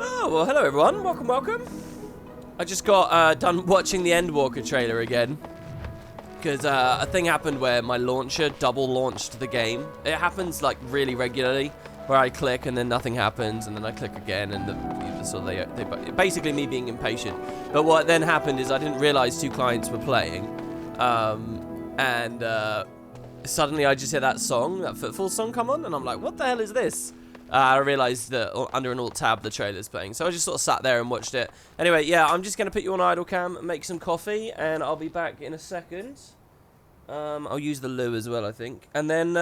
Oh, well, hello everyone. Welcome, welcome. I just got done watching the Endwalker trailer again. Because a thing happened where my launcher double launched the game. It happens like really regularly, where I click and then nothing happens, and then I click again, and so they basically me being impatient. But what then happened is I didn't realize two clients were playing, and suddenly I just hear that song, that Footfall song, come on, and I'm like, what the hell is this? I realised that under an alt tab the trailer's playing, so I just sort of sat there and watched it. Anyway, yeah, I'm just going to put you on idle cam, make some coffee, and I'll be back in a second. I'll use the loo as well, I think, and then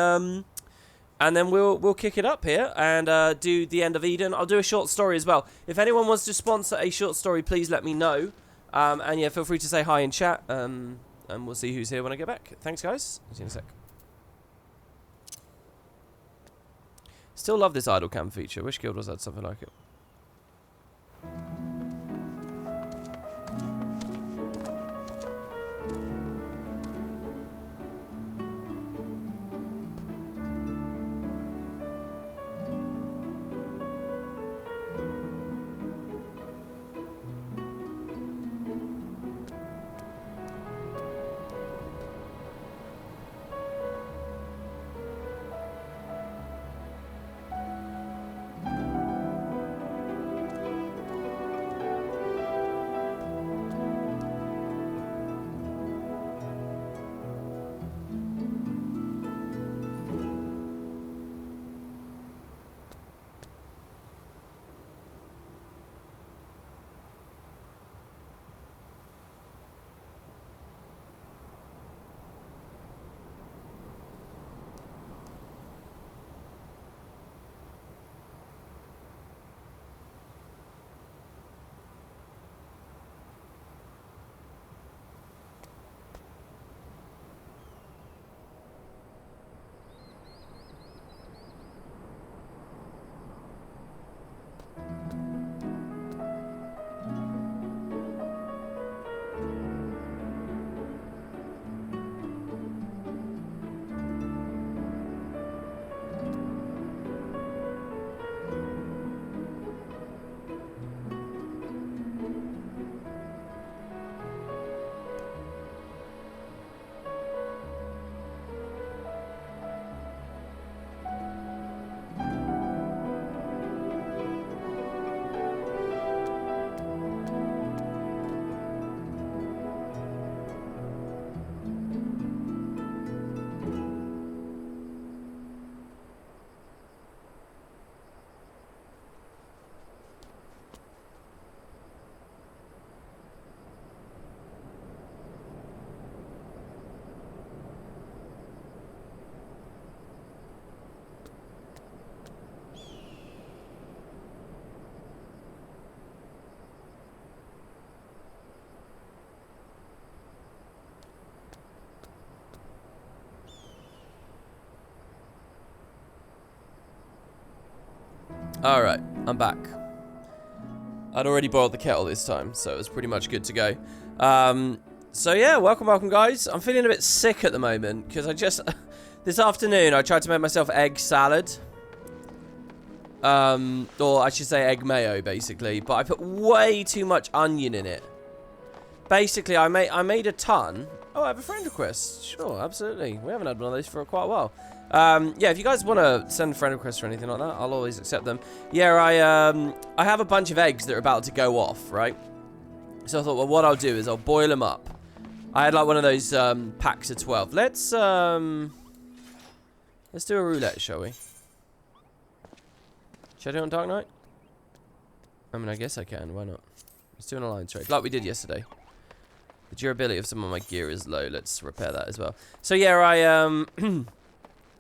we'll kick it up here and do the end of Eden. I'll do a short story as well. If anyone wants to sponsor a short story, please let me know. And yeah, feel free to say hi in chat, and we'll see who's here when I get back. Thanks, guys. See you in a sec. Still love this idle cam feature. Wish Guild Wars had something like it. Alright, I'm back. I'd already boiled the kettle this time, so it was pretty much good to go. So yeah, welcome guys. I'm feeling a bit sick at the moment, because I just... this afternoon, I tried to make myself egg salad. Or I should say egg mayo, basically. But I put way too much onion in it. Basically, I made a ton. Oh, I have a friend request. Sure, absolutely. We haven't had one of those for quite a while. Yeah, if you guys want to send friend requests or anything like that, I'll always accept them. Yeah, I have a bunch of eggs that are about to go off, right? So I thought, well, what I'll do is I'll boil them up. I had like one of those packs of 12. Let's do a roulette, shall we? Should I do it on Dark Knight? I mean, I guess I can. Why not? Let's do an alliance trade, like we did yesterday. The durability of some of my gear is low. Let's repair that as well. So yeah, I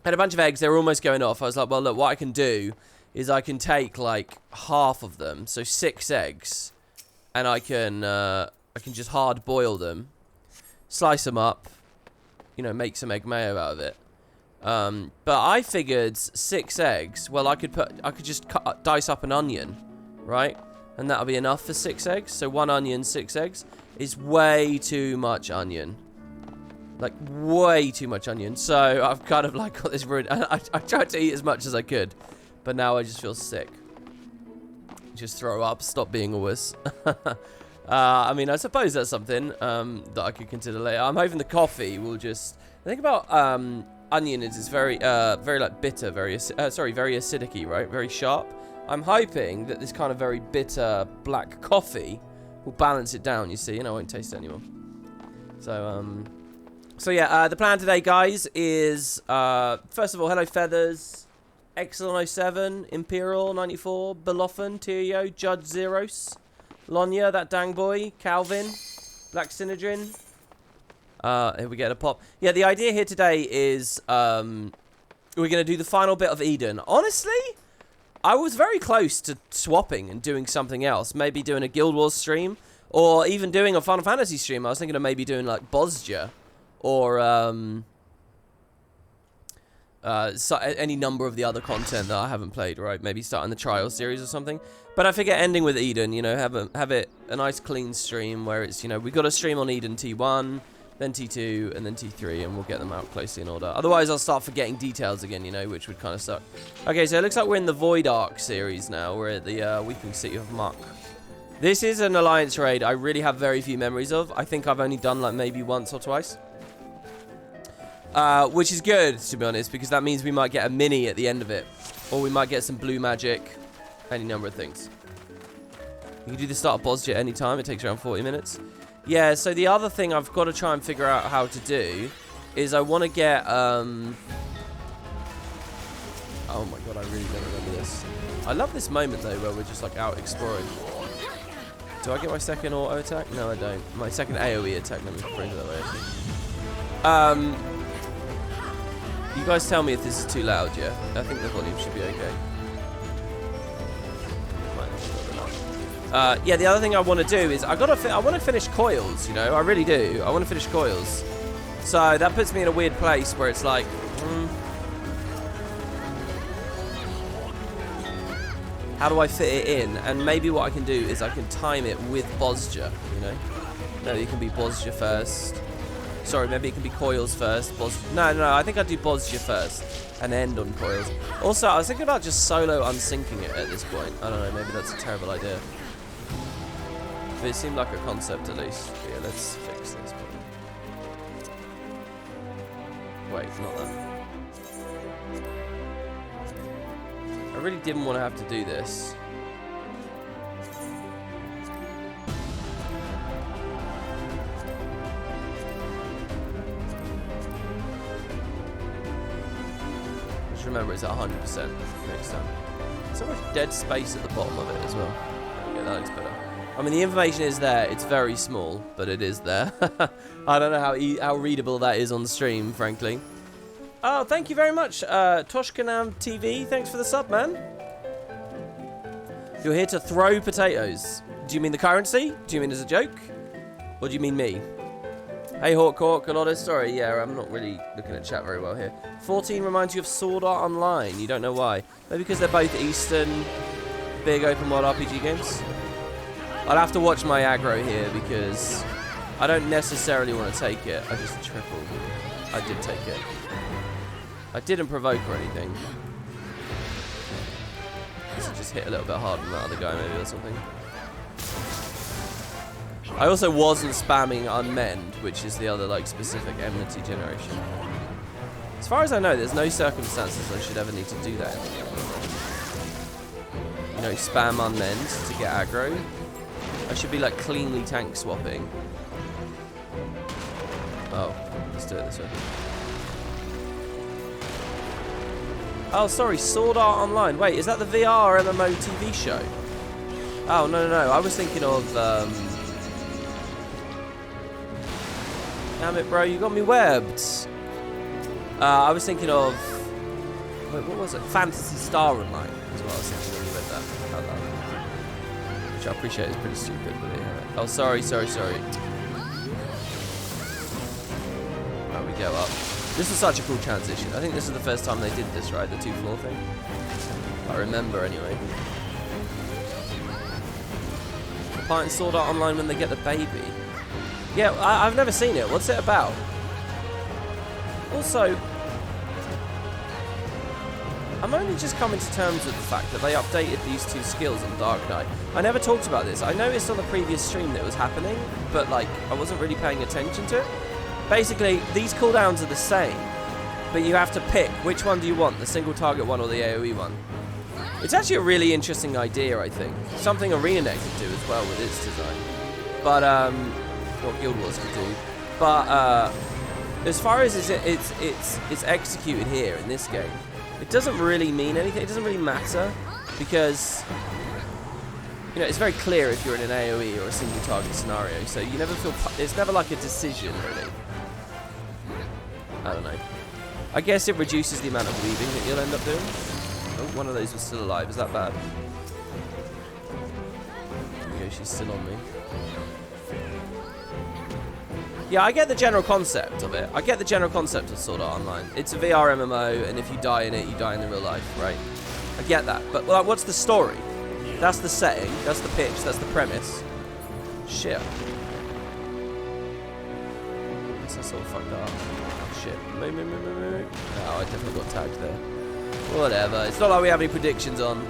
had a bunch of eggs. They were almost going off. I was like, well, look, what I can do is I can take like half of them, so 6 eggs, and I can just hard boil them, slice them up, you know, make some egg mayo out of it. But I figured 6 eggs. Well, I could just dice up an onion, right? And that'll be enough for 6 eggs. So 1 onion, 6 eggs is way too much onion. Like, way too much onion. So I've kind of like got this rude. I tried to eat as much as I could, but now I just feel sick. Just throw up, stop being a wuss. I mean, I suppose that's something that I could consider later. I'm hoping the coffee will just... The thing about onion is it's very like bitter, very acidic-y, right? Very sharp. I'm hoping that this kind of very bitter black coffee will balance it down, you see, and I won't taste it anymore. So yeah, the plan today, guys, is first of all, hello Feathers, Exelon07, Imperial 94, Beloffen, Tyrio, Judge Zeros, Lonya, that dang boy, Calvin, Black Synodrin. Here we get a pop. Yeah, the idea here today is we're gonna do the final bit of Eden. Honestly, I was very close to swapping and doing something else. Maybe doing a Guild Wars stream, or even doing a Final Fantasy stream. I was thinking of maybe doing like Bosja, or any number of the other content that I haven't played, right? Maybe starting the Trial series or something. But I figure ending with Eden, you know, have it a nice clean stream where it's, you know, we got a stream on Eden T1, then T2, and then T3, and we'll get them out closely in order. Otherwise, I'll start forgetting details again, you know, which would kind of suck. Okay, so it looks like we're in the Void Ark series now. We're at the Weeping City of Muck. This is an Alliance raid I really have very few memories of. I think I've only done, like, maybe once or twice. Which is good, to be honest, because that means we might get a mini at the end of it. Or we might get some blue magic. Any number of things. You can do the start of Bosja any time. It takes around 40 minutes. Yeah, so the other thing I've got to try and figure out how to do is I want to get, oh my god, I really don't remember this. I love this moment, though, where we're just, like, out exploring. Do I get my second auto attack? No, I don't. My second AoE attack, let me bring it that way. You guys tell me if this is too loud, yeah? I think the volume should be okay. Yeah, the other thing I want to do is I want to finish Coils, you know, I really do. I want to finish Coils. So that puts me in a weird place where it's like, how do I fit it in? And maybe what I can do is I can time it with Bosja, you know. Maybe it can be Bosja first. Sorry, maybe it can be Coils first. No, I think I'd do Bosja first and end on Coils. Also, I was thinking about just solo unsyncing it at this point. I don't know, maybe that's a terrible idea. But it seemed like a concept at least. Yeah, let's fix this problem. Wait, not that. I really didn't want to have to do this. Just remember it's at 100% next time. So much dead space at the bottom of it as well. Okay, that looks better. I mean, the information is there. It's very small, but it is there. I don't know how readable that is on the stream, frankly. Oh, thank you very much, Toshkanam TV. Thanks for the sub, man. You're here to throw potatoes. Do you mean the currency? Do you mean as a joke? Or do you mean me? Hey, Hawk, Colodus. Sorry, yeah, I'm not really looking at chat very well here. 14 reminds you of Sword Art Online. You don't know why. Maybe because they're both Eastern big open world RPG games. I'll have to watch my aggro here because I don't necessarily want to take it. I just tripled. I did take it. I didn't provoke or anything. So just hit a little bit harder than that other guy maybe or something. I also wasn't spamming Unmend, which is the other like specific enmity generation. As far as I know, there's no circumstances I should ever need to do that. You know, spam Unmend to get aggro. I should be like cleanly tank swapping. Oh, let's do it this way. Oh, sorry, Sword Art Online. Wait, is that the VR MMO TV show? Oh, no. I was thinking of, damn it, bro, you got me webbed. I was thinking of, wait, what was it? Phantasy Star Online is what I was thinking when you read that out loud. Which I appreciate is pretty stupid, but yeah. Oh, sorry. Right, we go up. This is such a cool transition. I think this is the first time they did this, right? The 2-floor thing. I remember, anyway. Fighting Sword Art Online when they get the baby. Yeah, I've never seen it. What's it about? Also, I'm only just coming to terms with the fact that they updated these 2 skills on Dark Knight. I never talked about this. I noticed on the previous stream that it was happening, but like I wasn't really paying attention to it. Basically, these cooldowns are the same, but you have to pick which one do you want, the single target one or the AoE one. It's actually a really interesting idea, I think. Something ArenaNet could do as well with its design. But, what Guild Wars could do. But, as far as it's executed here in this game, it doesn't really mean anything. It doesn't really matter because, you know, it's very clear if you're in an AoE or a single target scenario. So you never feel, it's never like a decision really. I don't know. I guess it reduces the amount of weaving that you'll end up doing. Oh, one of those was still alive. Is that bad? There we go, she's still on me. Yeah, I get the general concept of it. I get the general concept of Sword Art Online. It's a VR MMO, and if you die in it, you die in the real life, right? I get that. But like, what's the story? That's the setting. That's the pitch. That's the premise. Shit. This is all fucked up. Oh, shit. Oh, I definitely got tagged there. Whatever. It's not like we have any predictions on.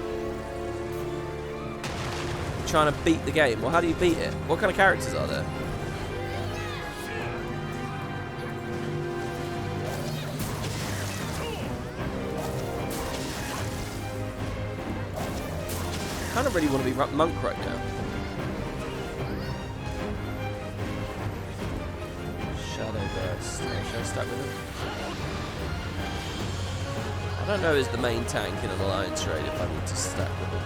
Trying to beat the game. Well, how do you beat it? What kind of characters are there? I kind of really want to be monk right now. Shadowburst. Should I stack with him? I don't know as the main tank in an alliance raid if I need to stack with him.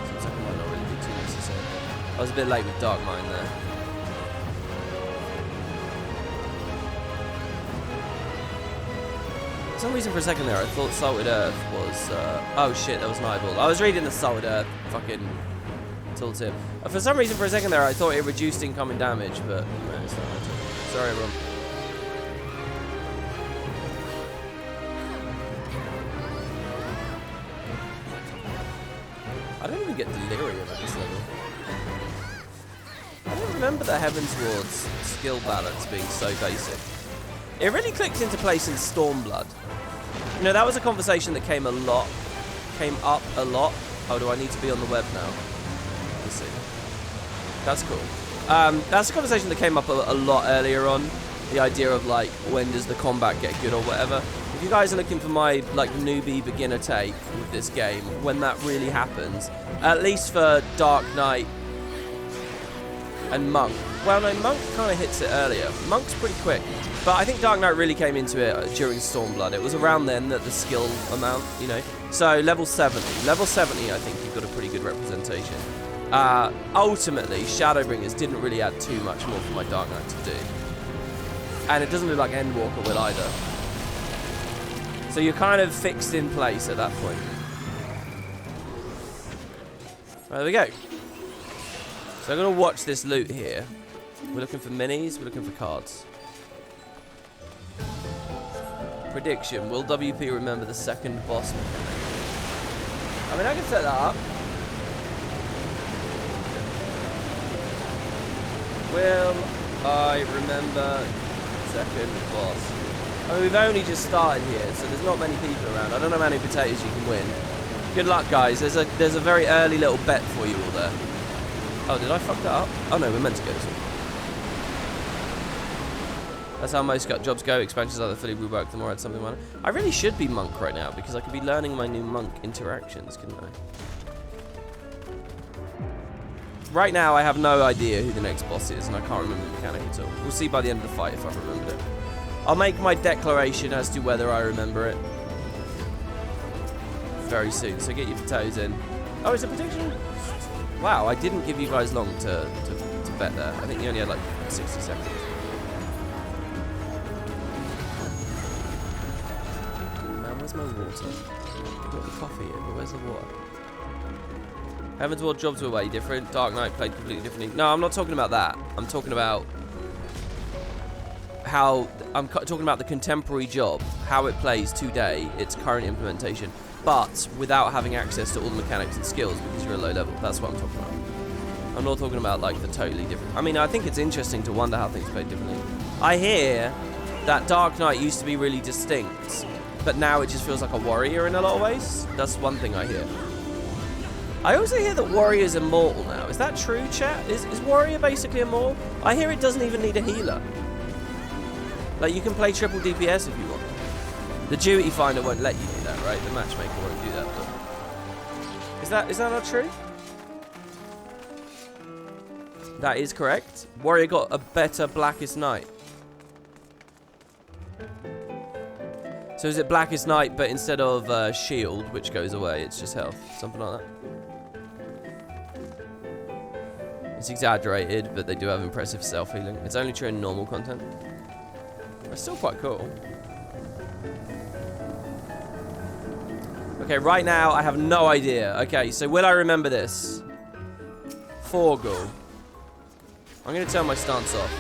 Seems like it might not really be too necessary. I was a bit late with Dark Mine there. For some reason for a second there I thought Salted Earth was oh shit, that was an eyeball. I was reading the Salted Earth fucking tooltip. For some reason for a second there I thought it reduced incoming damage, but no, it's not. Sorry everyone. I don't even get delirium at this level. I don't remember the Heaven's Ward's skill balance being so basic. It really clicked into place in Stormblood. You know, that was a conversation that came up a lot. Oh, do I need to be on the web now? Let's see. That's cool. That's a conversation that came up a lot earlier on. The idea of, like, when does the combat get good or whatever. If you guys are looking for my, like, newbie beginner take with this game, when that really happens, at least for Dark Knight and Monk. Well, no, Monk kind of hits it earlier. Monk's pretty quick. But I think Dark Knight really came into it during Stormblood. It was around then that the skill amount, you know. So level 70. Level 70, I think you've got a pretty good representation. Ultimately, Shadowbringers didn't really add too much more for my Dark Knight to do. And it doesn't look like Endwalker will either. So you're kind of fixed in place at that point. Right, there we go. So I'm going to watch this loot here. We're looking for minis, we're looking for cards. Prediction, will WP remember the second boss mechanic? I mean, I can set that up. Will I remember second boss? I mean, we've only just started here, so there's not many people around. I don't know how many potatoes you can win. Good luck, guys. There's a very early little bet for you all there. Oh, did I fuck that up? Oh no, we're meant to go this way. That's how most jobs go. Expansions are fully reworked, the more I had something on it. I really should be monk right now because I could be learning my new monk interactions, couldn't I? Right now, I have no idea who the next boss is, and I can't remember the mechanic at all. We'll see by the end of the fight if I've remembered it. I'll make my declaration as to whether I remember it very soon, so get your potatoes in. Oh, is it prediction? Wow, I didn't give you guys long to bet there. I think you only had like 60 seconds. Man, where's my water? I've got the coffee here, but where's the water? Heaven's Ward jobs were way different. Dark Knight played completely differently. No, I'm not talking about that. I'm talking about how... I'm talking about the contemporary job, how it plays today, its current implementation, but without having access to all the mechanics and skills because you're a low level. That's what I'm talking about. I'm not talking about, like, the totally different... I mean, I think it's interesting to wonder how things played differently. I hear that Dark Knight used to be really distinct, but now it just feels like a warrior in a lot of ways. That's one thing I hear. I also hear that warrior's immortal now. Is that true, chat? Is warrior basically immortal? I hear it doesn't even need a healer. Like, you can play triple DPS if you want. The duty finder won't let you do that, right? The matchmaker won't do that. But... Is that not true? That is correct. Warrior got a better Blackest Night. So is it Blackest Night, but instead of shield, which goes away, it's just health? Something like that. It's exaggerated, but they do have impressive self-healing. It's only true in normal content. It's still quite cool. Okay, right now, I have no idea. Okay, so will I remember this? Forgul. I'm going to turn my stance off.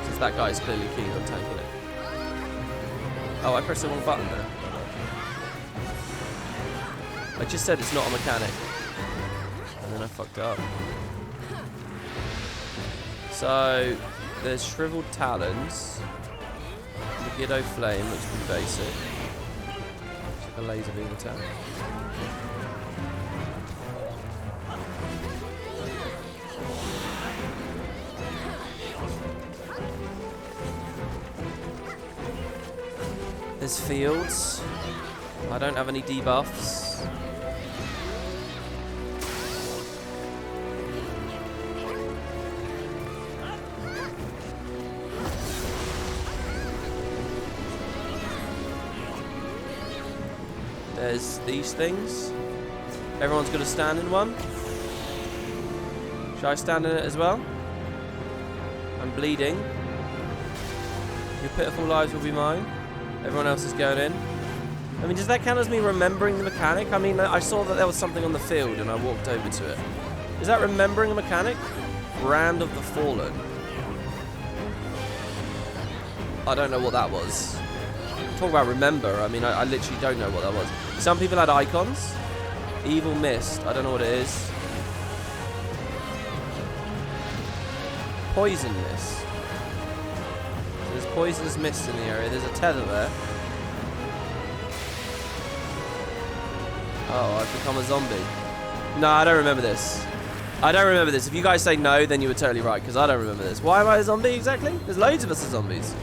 Since that guy's clearly keen on tanking it. Oh, I pressed the wrong button there. I just said it's not a mechanic. And then I fucked up. So, there's Shriveled Talons. Megiddo Flame looks pretty basic. It's like a laser beam attack. There's fields. I don't have any debuffs. There's these things. Everyone's got to stand in one. Should I stand in it as well? I'm bleeding. Your pitiful lives will be mine. Everyone else is going in. I mean, does that count as me remembering the mechanic? I mean, I saw that there was something on the field and I walked over to it. Is that remembering a mechanic? Brand of the Fallen. I don't know what that was. Talk about remember. I mean, I literally don't know what that was. Some people had icons. Evil Mist. I don't know what it is. Poison Mist. There's poisonous mist in the area. There's a tether there. Oh, I've become a zombie. No, I don't remember this. I don't remember this. If you guys say no, then you were totally right, because I don't remember this. Why am I a zombie exactly? There's loads of us as zombies.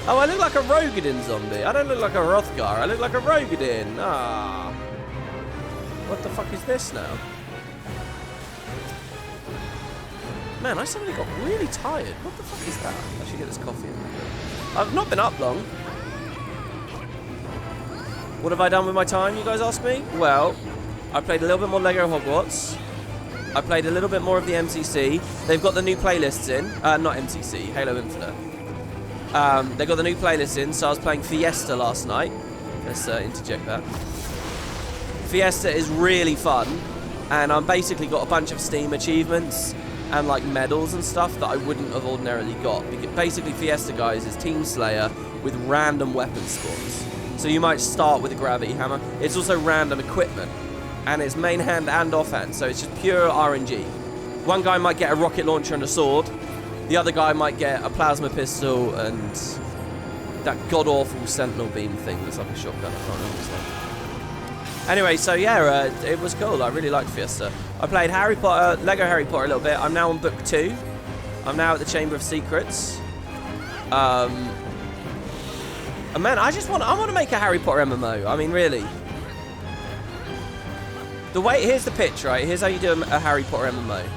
Oh, I look like a Rogadin zombie. I don't look like a Rothgar. I look like a Rogadin. Ah. What the fuck is this now? Man, I suddenly got really tired. What the fuck is that? I should get this coffee in. I've not been up long. What have I done with my time, you guys ask me? Well, I played a little bit more Lego Hogwarts. I played a little bit more of the MCC. They've got the new playlists in. Not MCC, Halo Infinite. They got the new playlist in, so I was playing Fiesta last night. Let's interject that. Fiesta is really fun, and I've basically got a bunch of Steam achievements and like medals and stuff that I wouldn't have ordinarily got. Because basically, Fiesta, guys, is Team Slayer with random weapon spawns. So you might start with a gravity hammer. It's also random equipment, and it's main hand and offhand, so it's just pure RNG. One guy might get a rocket launcher and a sword. The other guy might get a plasma pistol and that god-awful sentinel beam thing that's like a shotgun. I can't remember what's that. Anyway, so yeah, it was cool. I really liked Fiesta. I played Harry Potter, Lego Harry Potter a little bit. I'm now on book 2. I'm now at the Chamber of Secrets. And man, I want to make a Harry Potter MMO. I mean, really. Here's the pitch, right? Here's how you do a Harry Potter MMO.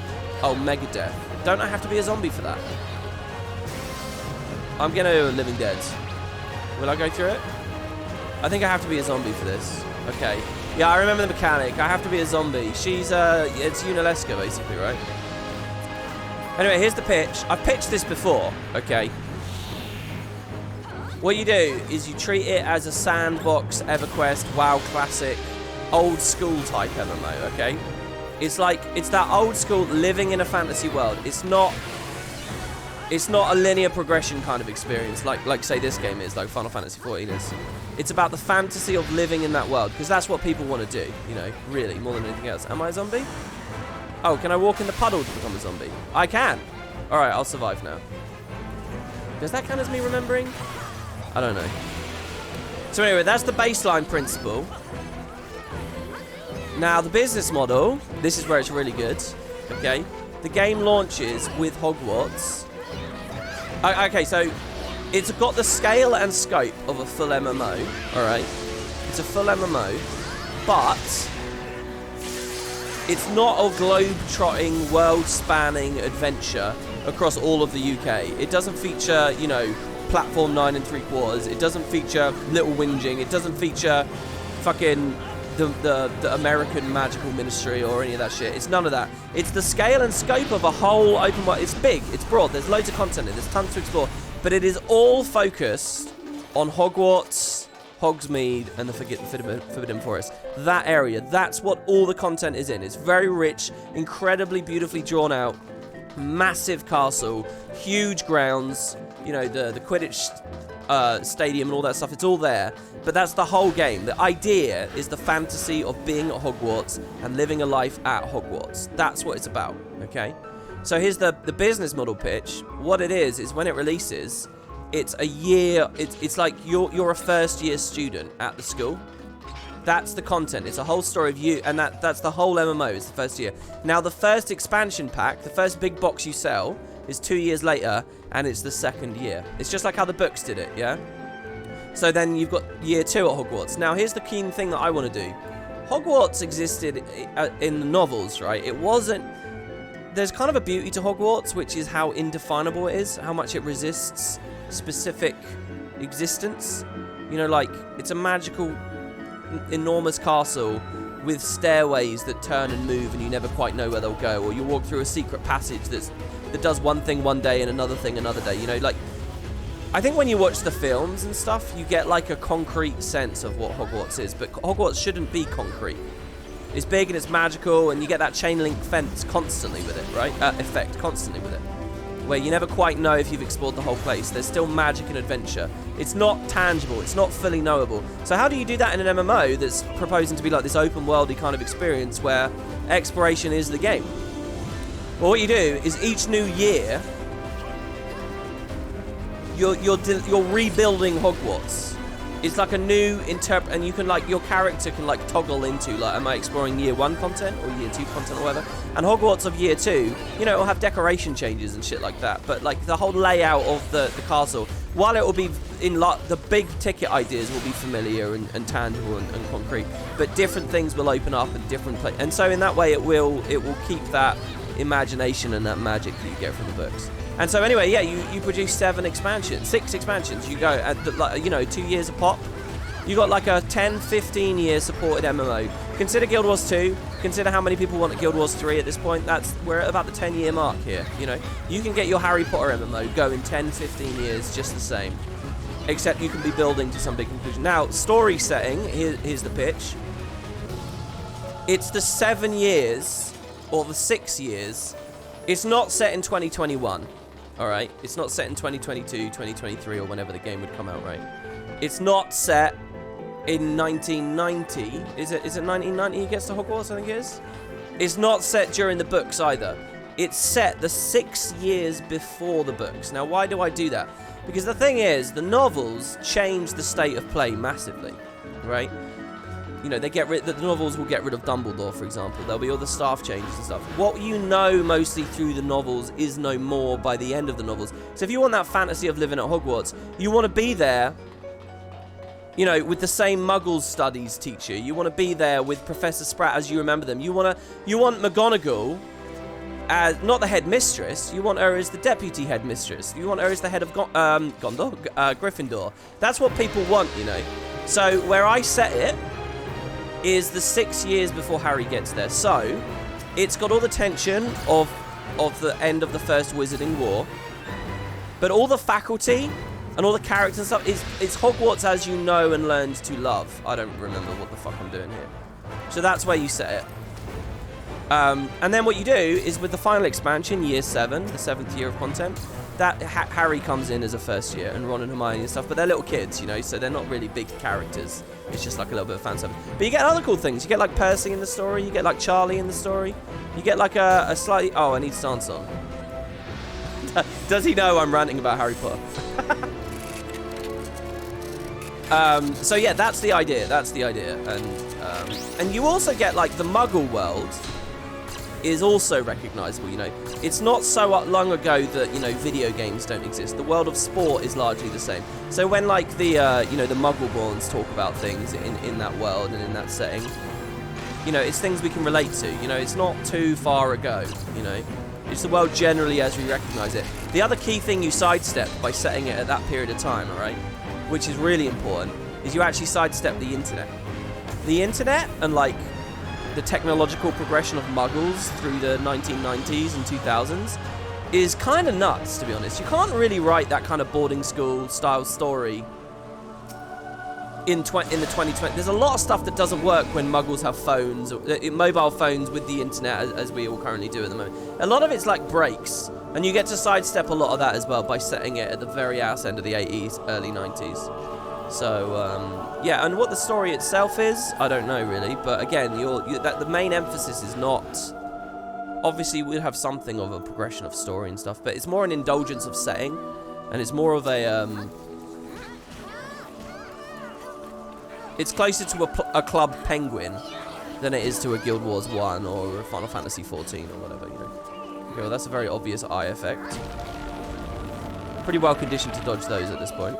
Oh, Megadeth. Don't I have to be a zombie for that? I'm going to Living Dead. Will I go through it? I think I have to be a zombie for this. Okay. Yeah, I remember the mechanic. I have to be a zombie. She's, it's Unalesca, basically, right? Anyway, here's the pitch. I've pitched this before, okay? What you do is you treat it as a sandbox, EverQuest, WoW Classic, old school type MMO, okay? It's like, it's that old school living in a fantasy world. It's not a linear progression kind of experience like say this game is, like Final Fantasy XIV is. It's about the fantasy of living in that world, because that's what people want to do, you know, really, more than anything else. Am I a zombie? Oh, can I walk in the puddle to become a zombie? I can. All right, I'll survive now. Does that count as me remembering? I don't know. So anyway, that's the baseline principle. Now, the business model, this is where it's really good, okay? The game launches with Hogwarts. Okay, so it's got the scale and scope of a full MMO, all right? It's a full MMO, but it's not a globe-trotting, world-spanning adventure across all of the UK. It doesn't feature, you know, platform 9 3/4. It doesn't feature little whinging. It doesn't feature fucking the American magical ministry or any of that shit. It's none of that. It's the scale and scope of a whole open world. It's big, it's broad, there's loads of content in it, there's tons to explore, but it is all focused on Hogwarts, Hogsmeade, and the Forbidden Forest. That area, that's what all the content is in. It's very rich, incredibly beautifully drawn out, massive castle, huge grounds, you know, the Quidditch stadium and all that stuff. It's all there, but that's the whole game. The idea is the fantasy of being at Hogwarts and living a life at Hogwarts. That's what it's about, okay? So here's the business model pitch. What it is when it releases, it's a year, it's like you're a first year student at the school. That's the content. It's a whole story of you, and that's the whole MMO is the first year. Now, the first expansion pack, the first big box you sell, is 2 years later, and it's the second year. It's just like how the books did it, yeah? So then you've got year 2 at Hogwarts. Now, here's the keen thing that I want to do. Hogwarts existed in the novels, right? It wasn't... There's kind of a beauty to Hogwarts, which is how indefinable it is, how much it resists specific existence. You know, like, it's a magical, enormous castle with stairways that turn and move, and you never quite know where they'll go, or you walk through a secret passage that does one thing one day and another thing another day. You know, like, I think when you watch the films and stuff, you get like a concrete sense of what Hogwarts is, but Hogwarts shouldn't be concrete. It's big and it's magical, and you get that chain link fence constantly with it, right? Effect constantly with it, where you never quite know if you've explored the whole place. There's still magic and adventure. It's not tangible. It's not fully knowable. So how do you do that in an MMO that's proposing to be like this open worldy kind of experience where exploration is the game? Well, what you do is each new year, you're rebuilding Hogwarts. It's like a new and you can, like, your character can like toggle into, like, am I exploring year 1 content or year 2 content or whatever. And Hogwarts of year 2, you know, it'll have decoration changes and shit like that, but like the whole layout of the castle, while it will be in like the big ticket ideas will be familiar and tangible and concrete, but different things will open up in different places, and so in that way it will keep that imagination and that magic that you get from the books. And so anyway, yeah, you produce 6 expansions. You go at, like, you know, 2 years a pop. You got like a 10-15 year supported MMO. Consider Guild Wars 2. Consider how many people want Guild Wars 3 at this point. We're at about the 10-year mark here. You know, you can get your Harry Potter MMO going 10-15 years just the same, except you can be building to some big conclusion. Now, story setting. Here's the pitch. It's the 7 years or the 6 years. It's not set in 2021. All right, it's not set in 2022, 2023, or whenever the game would come out, right? It's not set in 1990. Is it 1990 he gets to Hogwarts, I think it is? It's not set during the books either. It's set the 6 years before the books. Now, why do I do that? Because the thing is, the novels change the state of play massively, right? You know, the novels will get rid of Dumbledore, for example. There'll be all the staff changes and stuff. What you know mostly through the novels is no more by the end of the novels. So if you want that fantasy of living at Hogwarts, you want to be there, you know, with the same Muggles studies teacher. You want to be there with Professor Spratt as you remember them. You want McGonagall as not the headmistress. You want her as the deputy headmistress. You want her as the head of Gryffindor. That's what people want, you know. So where I set it is the 6 years before Harry gets there. So it's got all the tension of the end of the First Wizarding War, but all the faculty and all the characters and stuff, it's Hogwarts as you know and learned to love. I don't remember what the fuck I'm doing here. So that's where you set it. And then what you do is with the final expansion, year 7, the 7th year of content, that Harry comes in as a first year, and Ron and Hermione and stuff, but they're little kids, you know, so they're not really big characters. It's just like a little bit of fan service. But you get other cool things. You get like Percy in the story, you get like Charlie in the story, you get like a slightly... Oh, I need stance on. Does he know I'm ranting about Harry Potter? So yeah, that's the idea. And you also get like the Muggle world is also recognizable. You know, it's not so long ago that, you know, video games don't exist. The world of sport is largely the same. So when like the you know, the Muggleborns talk about things in that world and in that setting, you know, it's things we can relate to. You know, it's not too far ago. You know, it's the world generally as we recognize it. The other key thing you sidestep by setting it at that period of time, all right, which is really important, is you actually sidestep the internet. The internet and like the technological progression of Muggles through the 1990s and 2000s is kind of nuts, to be honest. You can't really write that kind of boarding school style story in the 2020. There's a lot of stuff that doesn't work when Muggles have phones, mobile phones with the internet, as we all currently do at the moment. A lot of it's like breaks, and you get to sidestep a lot of that as well by setting it at the very ass end of the 80s, early 90s. So, yeah, and what the story itself is, I don't know really, but again, the main emphasis is not... Obviously, we'll have something of a progression of story and stuff, but it's more an indulgence of setting, and it's more of a... it's closer to a Club Penguin than it is to a Guild Wars 1 or a Final Fantasy 14 or whatever, you know. Okay, well, that's a very obvious eye effect. Pretty well conditioned to dodge those at this point.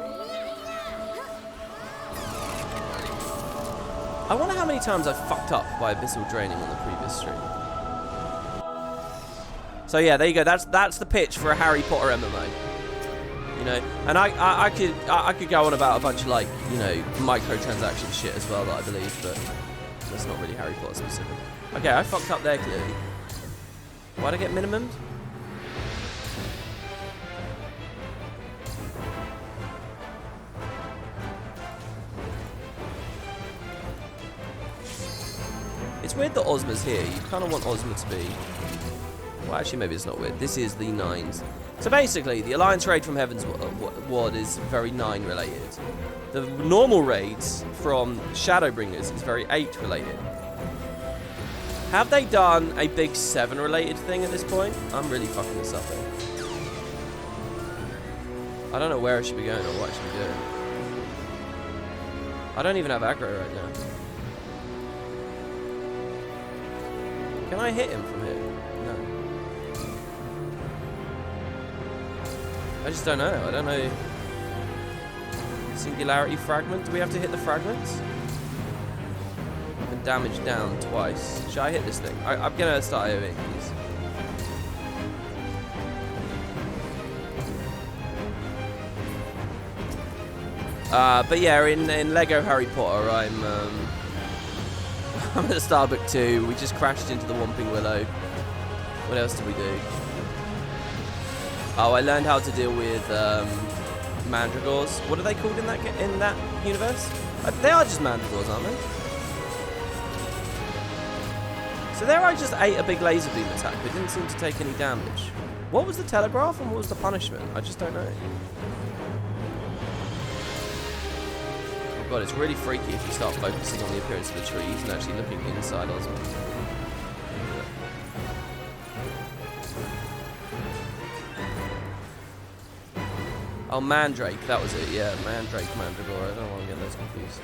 I wonder how many times I've fucked up by abyssal draining on the previous stream. So yeah, there you go. That's the pitch for a Harry Potter MMO. You know, and I could go on about a bunch of like, you know, microtransaction shit as well that I believe, but that's not really Harry Potter specific. Okay, I fucked up there clearly. Why'd I get minimumed? It's weird that Ozma's here. You kind of want Ozma to be... Well, actually, maybe it's not weird. This is the 9s. So basically, the Alliance raid from Heaven's Ward is very 9 related. The normal raids from Shadowbringers is very 8 related. Have they done a big 7 related thing at this point? I'm really fucking this up here. I don't know where I should be going or what I should be doing. I don't even have aggro right now. Can I hit him from here? No. I just don't know. I don't know. Singularity fragment. Do we have to hit the fragments? I've been damaged down twice. Should I hit this thing? I'm gonna start AoEing these. But yeah, in Lego Harry Potter, I'm at Starbuck 2. We just crashed into the Whomping Willow. What else did we do? Oh, I learned how to deal with mandragores. What are they called in that universe? They are just mandragores, aren't they? So there I just ate a big laser beam attack, but didn't seem to take any damage. What was the telegraph and what was the punishment? I just don't know. God, it's really freaky if you start focusing on the appearance of the trees and actually looking inside Ozma. Oh, Mandrake, that was it, yeah. Mandrake, Mandragora, I don't want to get those confused.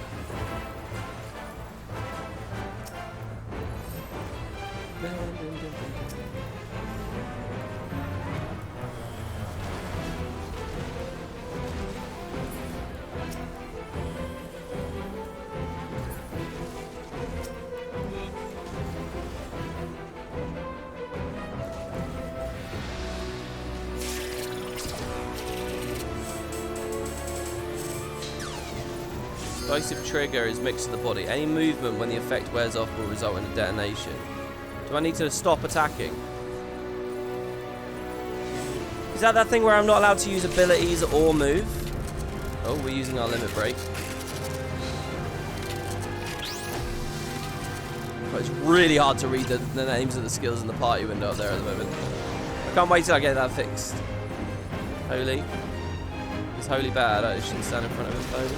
Explosive trigger is mixed to the body. Any movement when the effect wears off will result in a detonation. Do I need to stop attacking? Is that thing where I'm not allowed to use abilities or move? Oh, we're using our limit break. But it's really hard to read the names of the skills in the party window up there at the moment. I can't wait till I get that fixed. Holy. It's holy bad. I shouldn't stand in front of it, holy.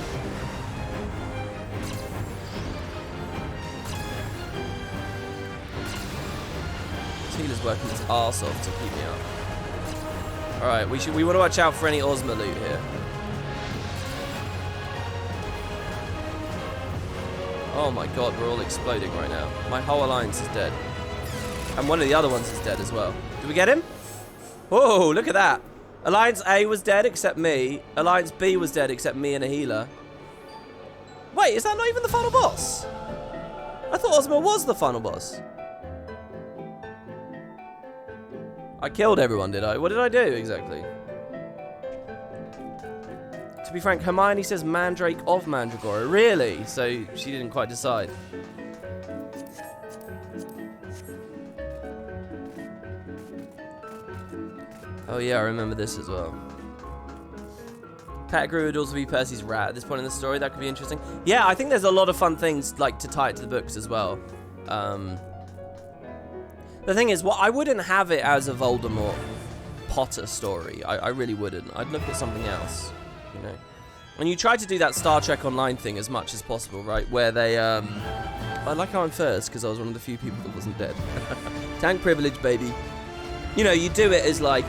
Healer's working his arse off to keep me up. Alright, we want to watch out for any Ozma loot here. Oh my god, we're all exploding right now. My whole alliance is dead. And one of the other ones is dead as well. Did we get him? Whoa, look at that. Alliance A was dead except me. Alliance B was dead except me and a healer. Wait, is that not even the final boss? I thought Ozma was the final boss. I killed everyone, did I? What did I do exactly? To be frank, Hermione says Mandrake of Mandragora. Really? So she didn't quite decide. Oh yeah, I remember this as well. Pettigrew would also be Percy's rat at this point in the story. That could be interesting. Yeah, I think there's a lot of fun things like to tie it to the books as well. The thing is, I wouldn't have it as a Voldemort Potter story. I really wouldn't. I'd look at something else, you know. And you try to do that Star Trek Online thing as much as possible, right? Where they, I like how I'm first because I was one of the few people that wasn't dead. Tank privilege, baby. You know, you do it as like,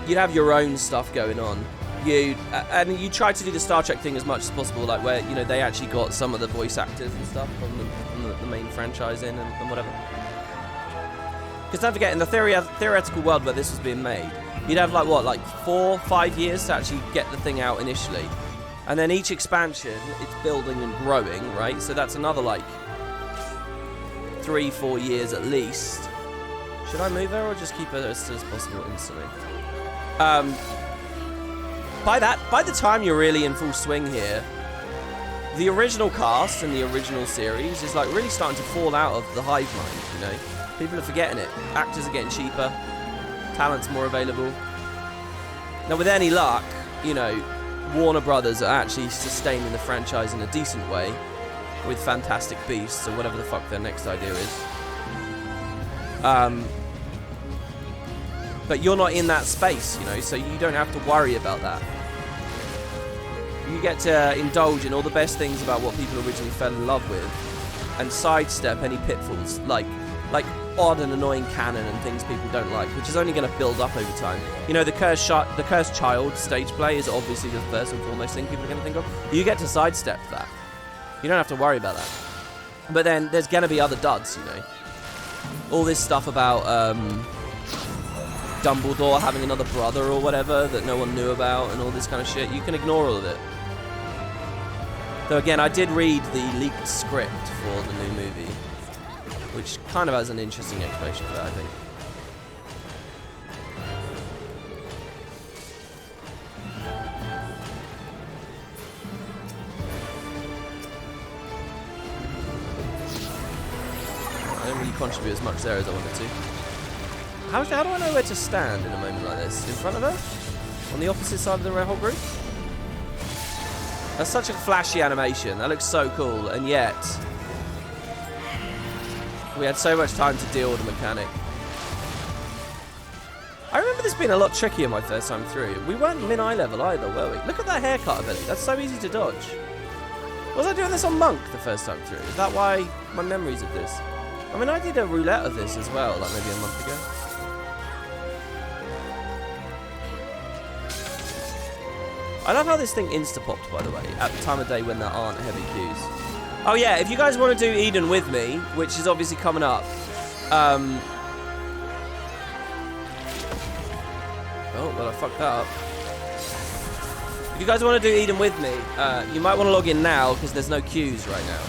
you'd have your own stuff going on. And you try to do the Star Trek thing as much as possible, like where, you know, they actually got some of the voice actors and stuff from the main franchise in and whatever. Because don't forget, in the theoretical world where this was being made, you'd have like, what, like 4 or 5 years to actually get the thing out initially. And then each expansion, it's building and growing, right? So that's another like 3-4 years at least. Should I move her or just keep her as soon as possible instantly? By the time you're really in full swing here, the original cast and the original series is like really starting to fall out of the hive mind, you know? People are forgetting it. Actors are getting cheaper. Talent's more available. Now, with any luck, you know, Warner Brothers are actually sustaining the franchise in a decent way with Fantastic Beasts or whatever the fuck their next idea is. But you're not in that space, you know, so you don't have to worry about that. You get to indulge in all the best things about what people originally fell in love with and sidestep any pitfalls, like odd and annoying canon and things people don't like, which is only going to build up over time. You know, the cursed child stage play is obviously the first and foremost thing people are going to think of. You get to sidestep that. You don't have to worry about that. But then there's going to be other duds, you know. All this stuff about Dumbledore having another brother or whatever that no one knew about and all this kind of shit. You can ignore all of it. Though again, I did read the leaked script for the new movie, which kind of has an interesting explanation for that, I think. I didn't really contribute as much there as I wanted to. How do I know where to stand in a moment like this? In front of her? On the opposite side of the whole group? That's such a flashy animation. That looks so cool, and yet we had so much time to deal with the mechanic. I remember this being a lot trickier my first time through. We weren't min-eye level either, were we? Look at that haircut ability. That's so easy to dodge. Was I doing this on Monk the first time through? Is that why my memories of this? I mean, I did a roulette of this as well, like maybe a month ago. I love how this thing insta-popped, by the way, at the time of day when there aren't heavy queues. Oh yeah, if you guys want to do Eden with me, which is obviously coming up, oh, well, I fucked that up. If you guys want to do Eden with me, you might want to log in now, because there's no queues right now.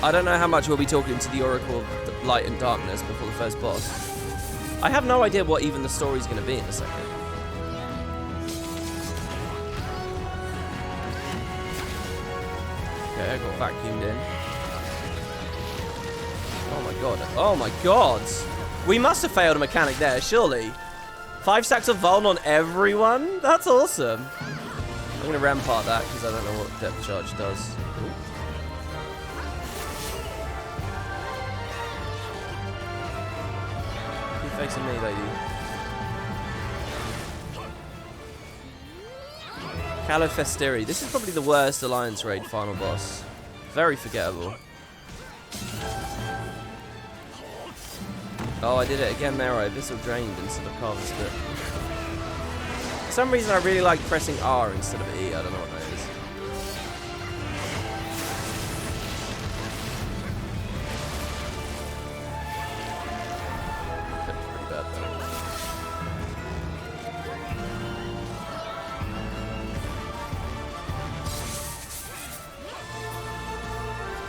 I don't know how much we'll be talking to the Oracle of Light and Darkness before the first boss. I have no idea what even the story's going to be in a second. Okay, I got vacuumed in. Oh my god. Oh my god! We must have failed a mechanic there, surely. 5 stacks of Vuln on everyone? That's awesome. I'm going to rampart that because I don't know what depth charge does. Keep facing me, lady. Califesteri. This is probably the worst Alliance Raid final boss. Very forgettable. Oh, I did it again there. I Abyssal Drained instead of Carver's Spit. For some reason, I really like pressing R instead of E. I don't know what that is.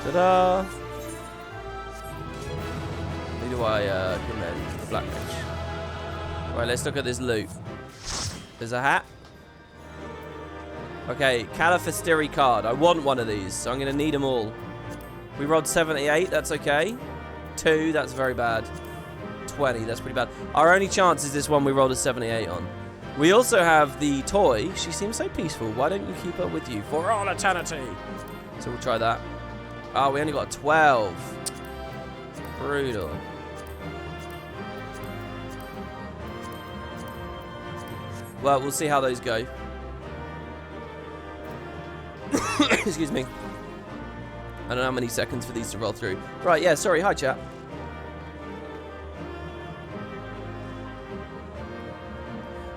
Ta-da! Who do I commend? The Black Mage. Right, let's look at this loot. There's a hat. Okay, Califastiri card. I want one of these, so I'm going to need them all. We rolled 78, that's okay. 2, that's very bad. 20, that's pretty bad. Our only chance is this one we rolled a 78 on. We also have the toy. She seems so peaceful. Why don't you keep her with you for all eternity? So we'll try that. Oh, we only got a 12. Brutal. Well, we'll see how those go. Excuse me. I don't know how many seconds for these to roll through. Right, yeah, sorry. Hi, chat.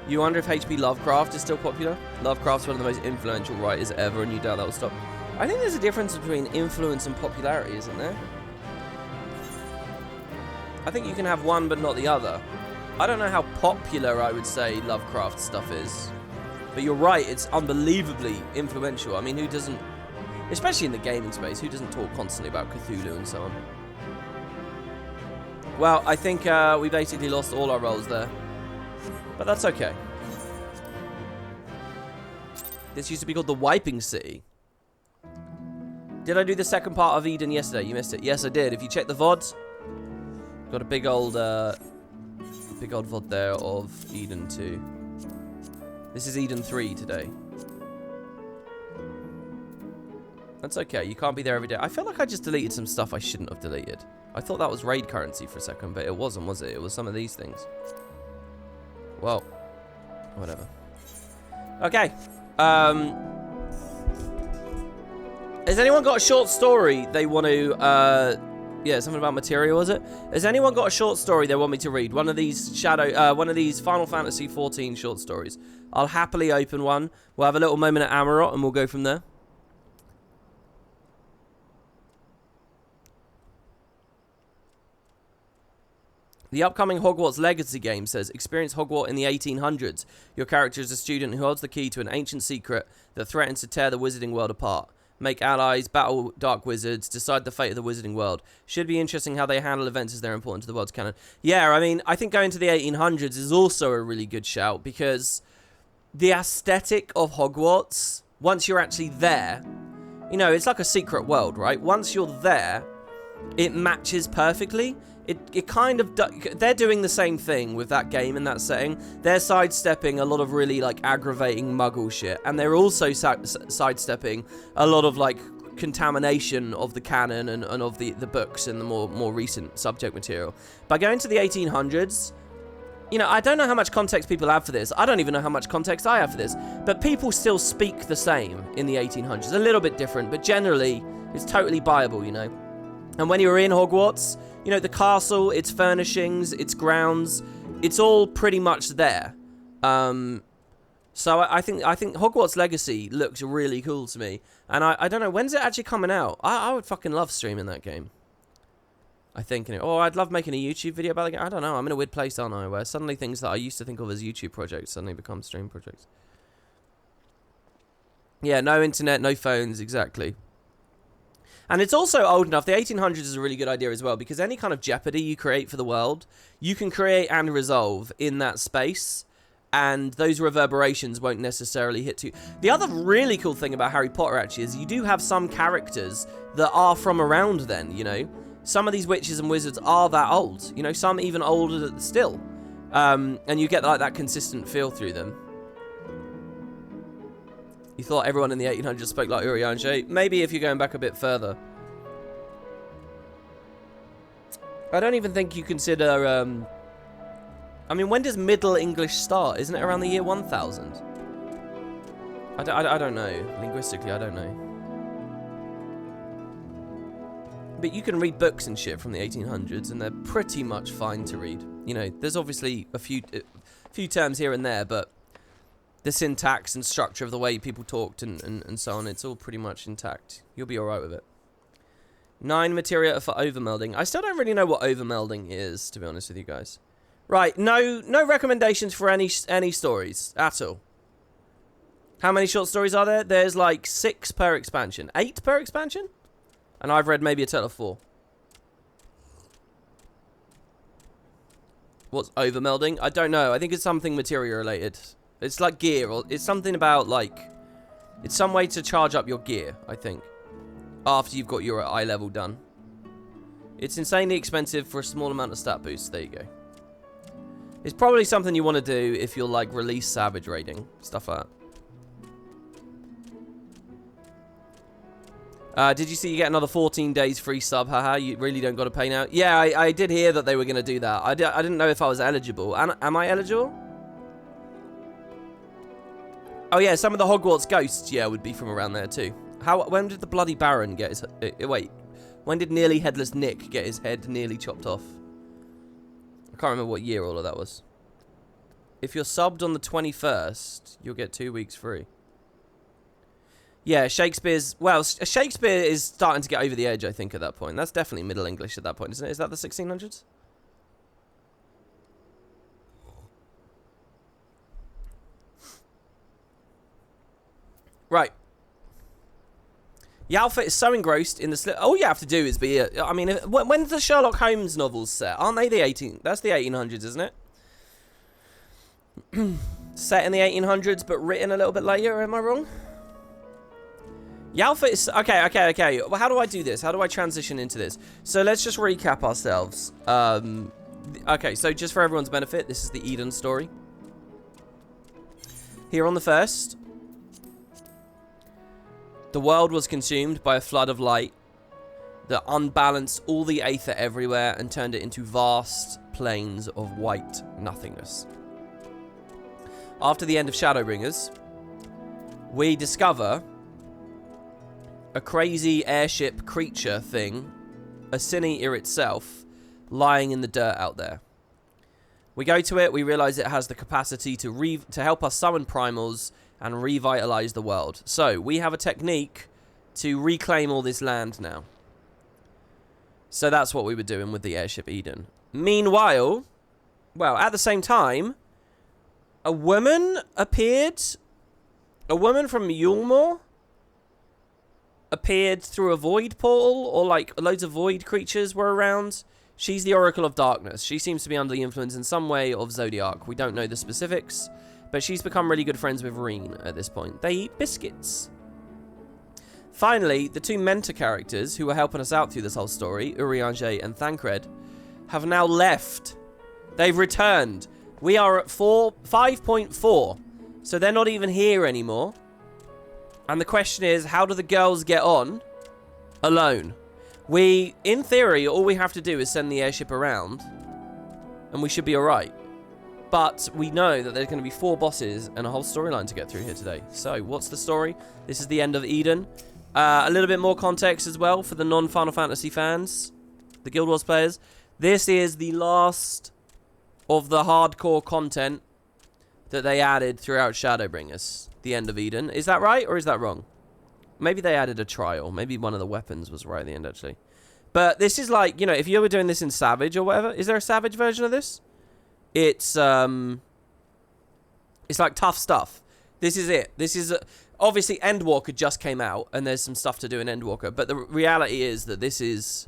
You wonder if H.P. Lovecraft is still popular? Lovecraft's one of the most influential writers ever, and you doubt that will stop. I think there's a difference between influence and popularity, isn't there? I think you can have one but not the other. I don't know how popular I would say Lovecraft stuff is. But you're right, it's unbelievably influential. I mean, who doesn't, especially in the gaming space, who doesn't talk constantly about Cthulhu and so on? Well, I think we basically lost all our rolls there. But that's okay. This used to be called the Wiping City. Did I do the second part of Eden yesterday? You missed it. Yes, I did. If you check the VODs, got a big old VOD there of Eden 2. This is Eden 3 today. That's okay. You can't be there every day. I feel like I just deleted some stuff I shouldn't have deleted. I thought that was raid currency for a second, but it wasn't, was it? It was some of these things. Well, whatever. Okay. Has anyone got a short story they want to, yeah, something about material, was it? Has anyone got a short story they want me to read? One of these one of these Final Fantasy 14 short stories. I'll happily open one. We'll have a little moment at Amarot and we'll go from there. The upcoming Hogwarts Legacy game says, experience Hogwarts in the 1800s. Your character is a student who holds the key to an ancient secret that threatens to tear the wizarding world apart. Make allies, battle dark wizards, decide the fate of the wizarding world. Should be interesting how they handle events as they're important to the world's canon. Yeah, I mean, I think going to the 1800s is also a really good shout because the aesthetic of Hogwarts, once you're actually there, you know, it's like a secret world, right? Once you're there, it matches perfectly. It kind of... They're doing the same thing with that game in that setting. They're sidestepping a lot of really, like, aggravating muggle shit. And they're also sidestepping a lot of, like, contamination of the canon and of the books and the more recent subject material. By going to the 1800s, you know, I don't know how much context people have for this. I don't even know how much context I have for this. But people still speak the same in the 1800s. A little bit different, but generally, it's totally buyable, you know. And when you're in Hogwarts, you know, the castle, its furnishings, its grounds, it's all pretty much there. So I think Hogwarts Legacy looks really cool to me. And I don't know, when's it actually coming out? I would fucking love streaming that game. I think, oh, I'd love making a YouTube video about the game. I don't know, I'm in a weird place, aren't I? Where suddenly things that I used to think of as YouTube projects suddenly become stream projects. Yeah, no internet, no phones, exactly. And it's also old enough. The 1800s is a really good idea as well, because any kind of jeopardy you create for the world, you can create and resolve in that space, and those reverberations won't necessarily hit you. The other really cool thing about Harry Potter, actually, is you do have some characters that are from around then, you know? Some of these witches and wizards are that old, you know? Some even older still. And you get, like, that consistent feel through them. You thought everyone in the 1800s spoke like Urianger? Maybe if you're going back a bit further. I don't even think you consider, I mean, when does Middle English start? Isn't it around the year 1000? I don't know. Linguistically, I don't know. But you can read books and shit from the 1800s, and they're pretty much fine to read. You know, there's obviously a few terms here and there, but the syntax and structure of the way people talked and so on, it's all pretty much intact. You'll be alright with it. 9 materia for overmelding. I still don't really know what overmelding is, to be honest with you guys. Right, no recommendations for any stories at all. How many short stories are there? There's like 6 per expansion. 8 per expansion? And I've read maybe a total of 4. What's overmelding? I don't know. I think it's something materia related. It's like gear, or it's something about like... It's some way to charge up your gear, I think. After you've got your eye level done. It's insanely expensive for a small amount of stat boosts. There you go. It's probably something you want to do if you're like release savage raiding. Stuff like that. Did you see you get another 14 days free sub? Haha, you really don't got to pay now. Yeah, I did hear that they were going to do that. I didn't know if I was eligible. Am I eligible? Oh yeah, some of the Hogwarts ghosts, yeah, would be from around there too. When did the Bloody Baron get his... wait. When did Nearly Headless Nick get his head nearly chopped off? I can't remember what year all of that was. If you're subbed on the 21st, you'll get 2 weeks free. Yeah, Shakespeare's... Well, Shakespeare is starting to get over the edge, I think, at that point. That's definitely Middle English at that point, isn't it? Is that the 1600s? Right. Yalfa is so engrossed in the slip. All you have to do is be... I mean, when's the Sherlock Holmes novels set? Aren't they the 18... That's the 1800s, isn't it? Set in the 1800s, but written a little bit later. Am I wrong? Yalfa is... Okay. Well, how do I do this? How do I transition into this? So let's just recap ourselves. Okay, so just for everyone's benefit, this is the Eden story. Here on the 1st... The world was consumed by a flood of light that unbalanced all the aether everywhere and turned it into vast plains of white nothingness. After the end of Shadowbringers, we discover a crazy airship creature thing, a Sin-Eater itself, lying in the dirt out there. We go to it, we realize it has the capacity to help us summon primals and revitalize the world. So, we have a technique to reclaim all this land now. So that's what we were doing with the airship Eden. Meanwhile, well, at the same time, a woman appeared. A woman from Yulmore appeared through a void portal, or like loads of void creatures were around. She's the Oracle of Darkness. She seems to be under the influence in some way of Zodiac. We don't know the specifics. But she's become really good friends with Reen at this point. They eat biscuits. Finally, the 2 mentor characters who were helping us out through this whole story, Urianger and Thancred, have now left. They've returned. We are at 5.4. So they're not even here anymore. And the question is, how do the girls get on alone? In theory, all we have to do is send the airship around. And we should be alright. But we know that there's going to be 4 bosses and a whole storyline to get through here today. So, what's the story? This is the end of Eden. A little bit more context as well for the non-Final Fantasy fans. The Guild Wars players. This is the last of the hardcore content that they added throughout Shadowbringers. The end of Eden. Is that right or is that wrong? Maybe they added a trial. Maybe one of the weapons was right at the end, actually. But this is like, you know, if you were doing this in Savage or whatever. Is there a Savage version of this? It's like tough stuff. This is it. This is... obviously, Endwalker just came out, and there's some stuff to do in Endwalker. But the reality is that this is...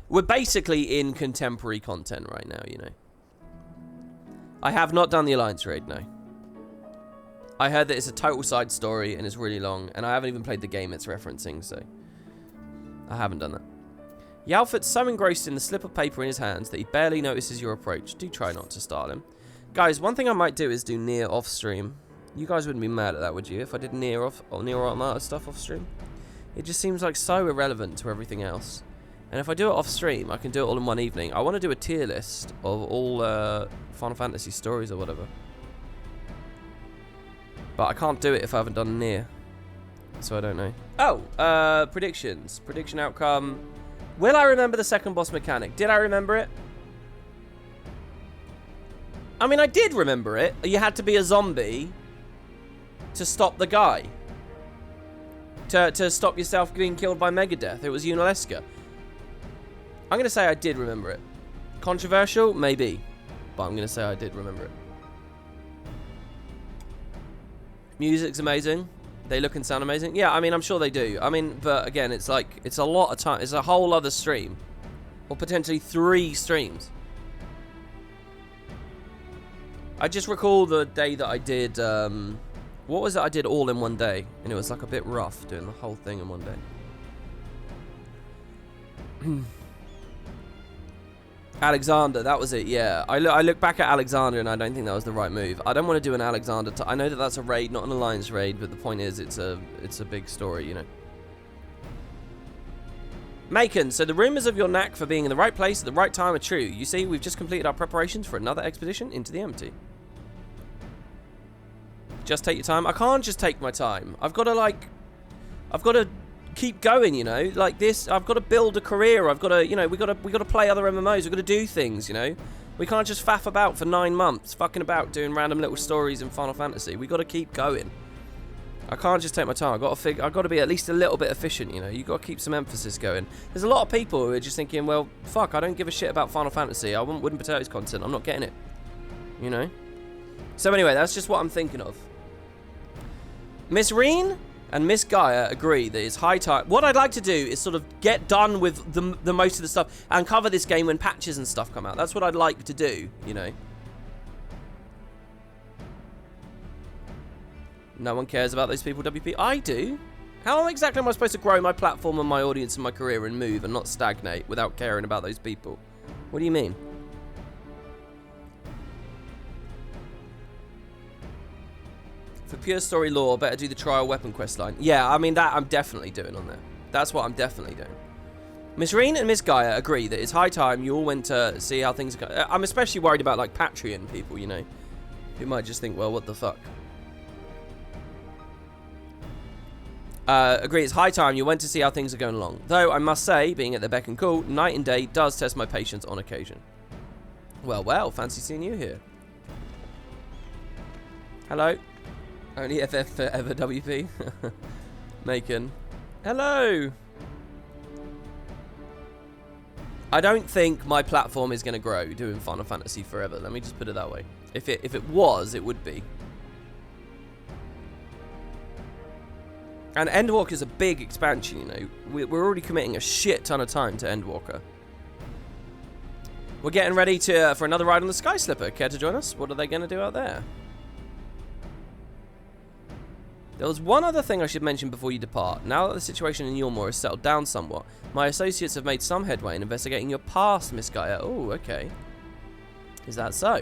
We're basically in contemporary content right now, you know. I have not done the Alliance raid, no. I heard that it's a total side story, and it's really long. And I haven't even played the game it's referencing, so... I haven't done that. Yalfut's so engrossed in the slip of paper in his hands that he barely notices your approach. Do try not to startle him. Guys, one thing I might do is do Nier off stream. You guys wouldn't be mad at that, would you? If I did Nier Automata stuff off stream? It just seems like so irrelevant to everything else. And if I do it off stream, I can do it all in one evening. I want to do a tier list of all Final Fantasy stories or whatever. But I can't do it if I haven't done Nier. So I don't know. Oh, predictions. Prediction outcome... Will I remember the second boss mechanic? Did I remember it? I mean, I did remember it. You had to be a zombie to stop the guy. To stop yourself getting killed by Megadeth. It was Unaleska. I'm going to say I did remember it. Controversial? Maybe. But I'm going to say I did remember it. Music's amazing. They look and sound amazing. Yeah, I mean, I'm sure they do. I mean, but again, it's like, it's a lot of time. It's a whole other stream. Or potentially 3 streams. I just recall the day that I did, what was it I did all in one day? And it was like a bit rough doing the whole thing in one day. Alexander, that was it, yeah. I look back at Alexander and I don't think that was the right move. I don't want to do an Alexander. I know that that's a raid, not an alliance raid, but the point is it's a big story, you know. Macon, so the rumors of your knack for being in the right place at the right time are true. You see, we've just completed our preparations for another expedition into the empty. Just take your time. I can't just take my time. I've got to keep going, you know, like this. I've got to build a career. I've got to, you know, we got to play other MMOs. We've got to do things, you know. We can't just faff about for 9 months, fucking about doing random little stories in Final Fantasy. We got to keep going. I can't just take my time. I've got to be at least a little bit efficient, you know. You've got to keep some emphasis going. There's a lot of people who are just thinking, well, fuck, I don't give a shit about Final Fantasy. I want Wooden Potatoes content. I'm not getting it, you know. So anyway, that's just what I'm thinking of. Miss Reen and Miss Gaia agree that it's high time. What I'd like to do is sort of get done with the most of the stuff and cover this game when patches and stuff come out. That's what I'd like to do, you know. No one cares about those people, WP. I do. How exactly am I supposed to grow my platform and my audience and my career and move and not stagnate without caring about those people? What do you mean? For pure story lore, better do the trial weapon quest line. Yeah, I mean, that I'm definitely doing on there. That's what I'm definitely doing. Miss Reen and Miss Gaia agree that it's high time you all went to see how things are going. I'm especially worried about, like, Patreon people, you know, who might just think, well, what the fuck? Agree, it's high time you went to see how things are going along. Though, I must say, being at the beck and call, night and day does test my patience on occasion. Well, fancy seeing you here. Hello. Only FF forever, WP. Macon. Hello. I don't think my platform is going to grow doing Final Fantasy forever. Let me just put it that way. If it was, it would be. And Endwalker is a big expansion, you know. We're already committing a shit ton of time to Endwalker. We're getting ready for another ride on the Sky Slipper. Care to join us? What are they going to do out there? There was one other thing I should mention before you depart. Now that the situation in Yulmore has settled down somewhat, my associates have made some headway in investigating your past, Miss Gaia. Oh, okay. Is that so?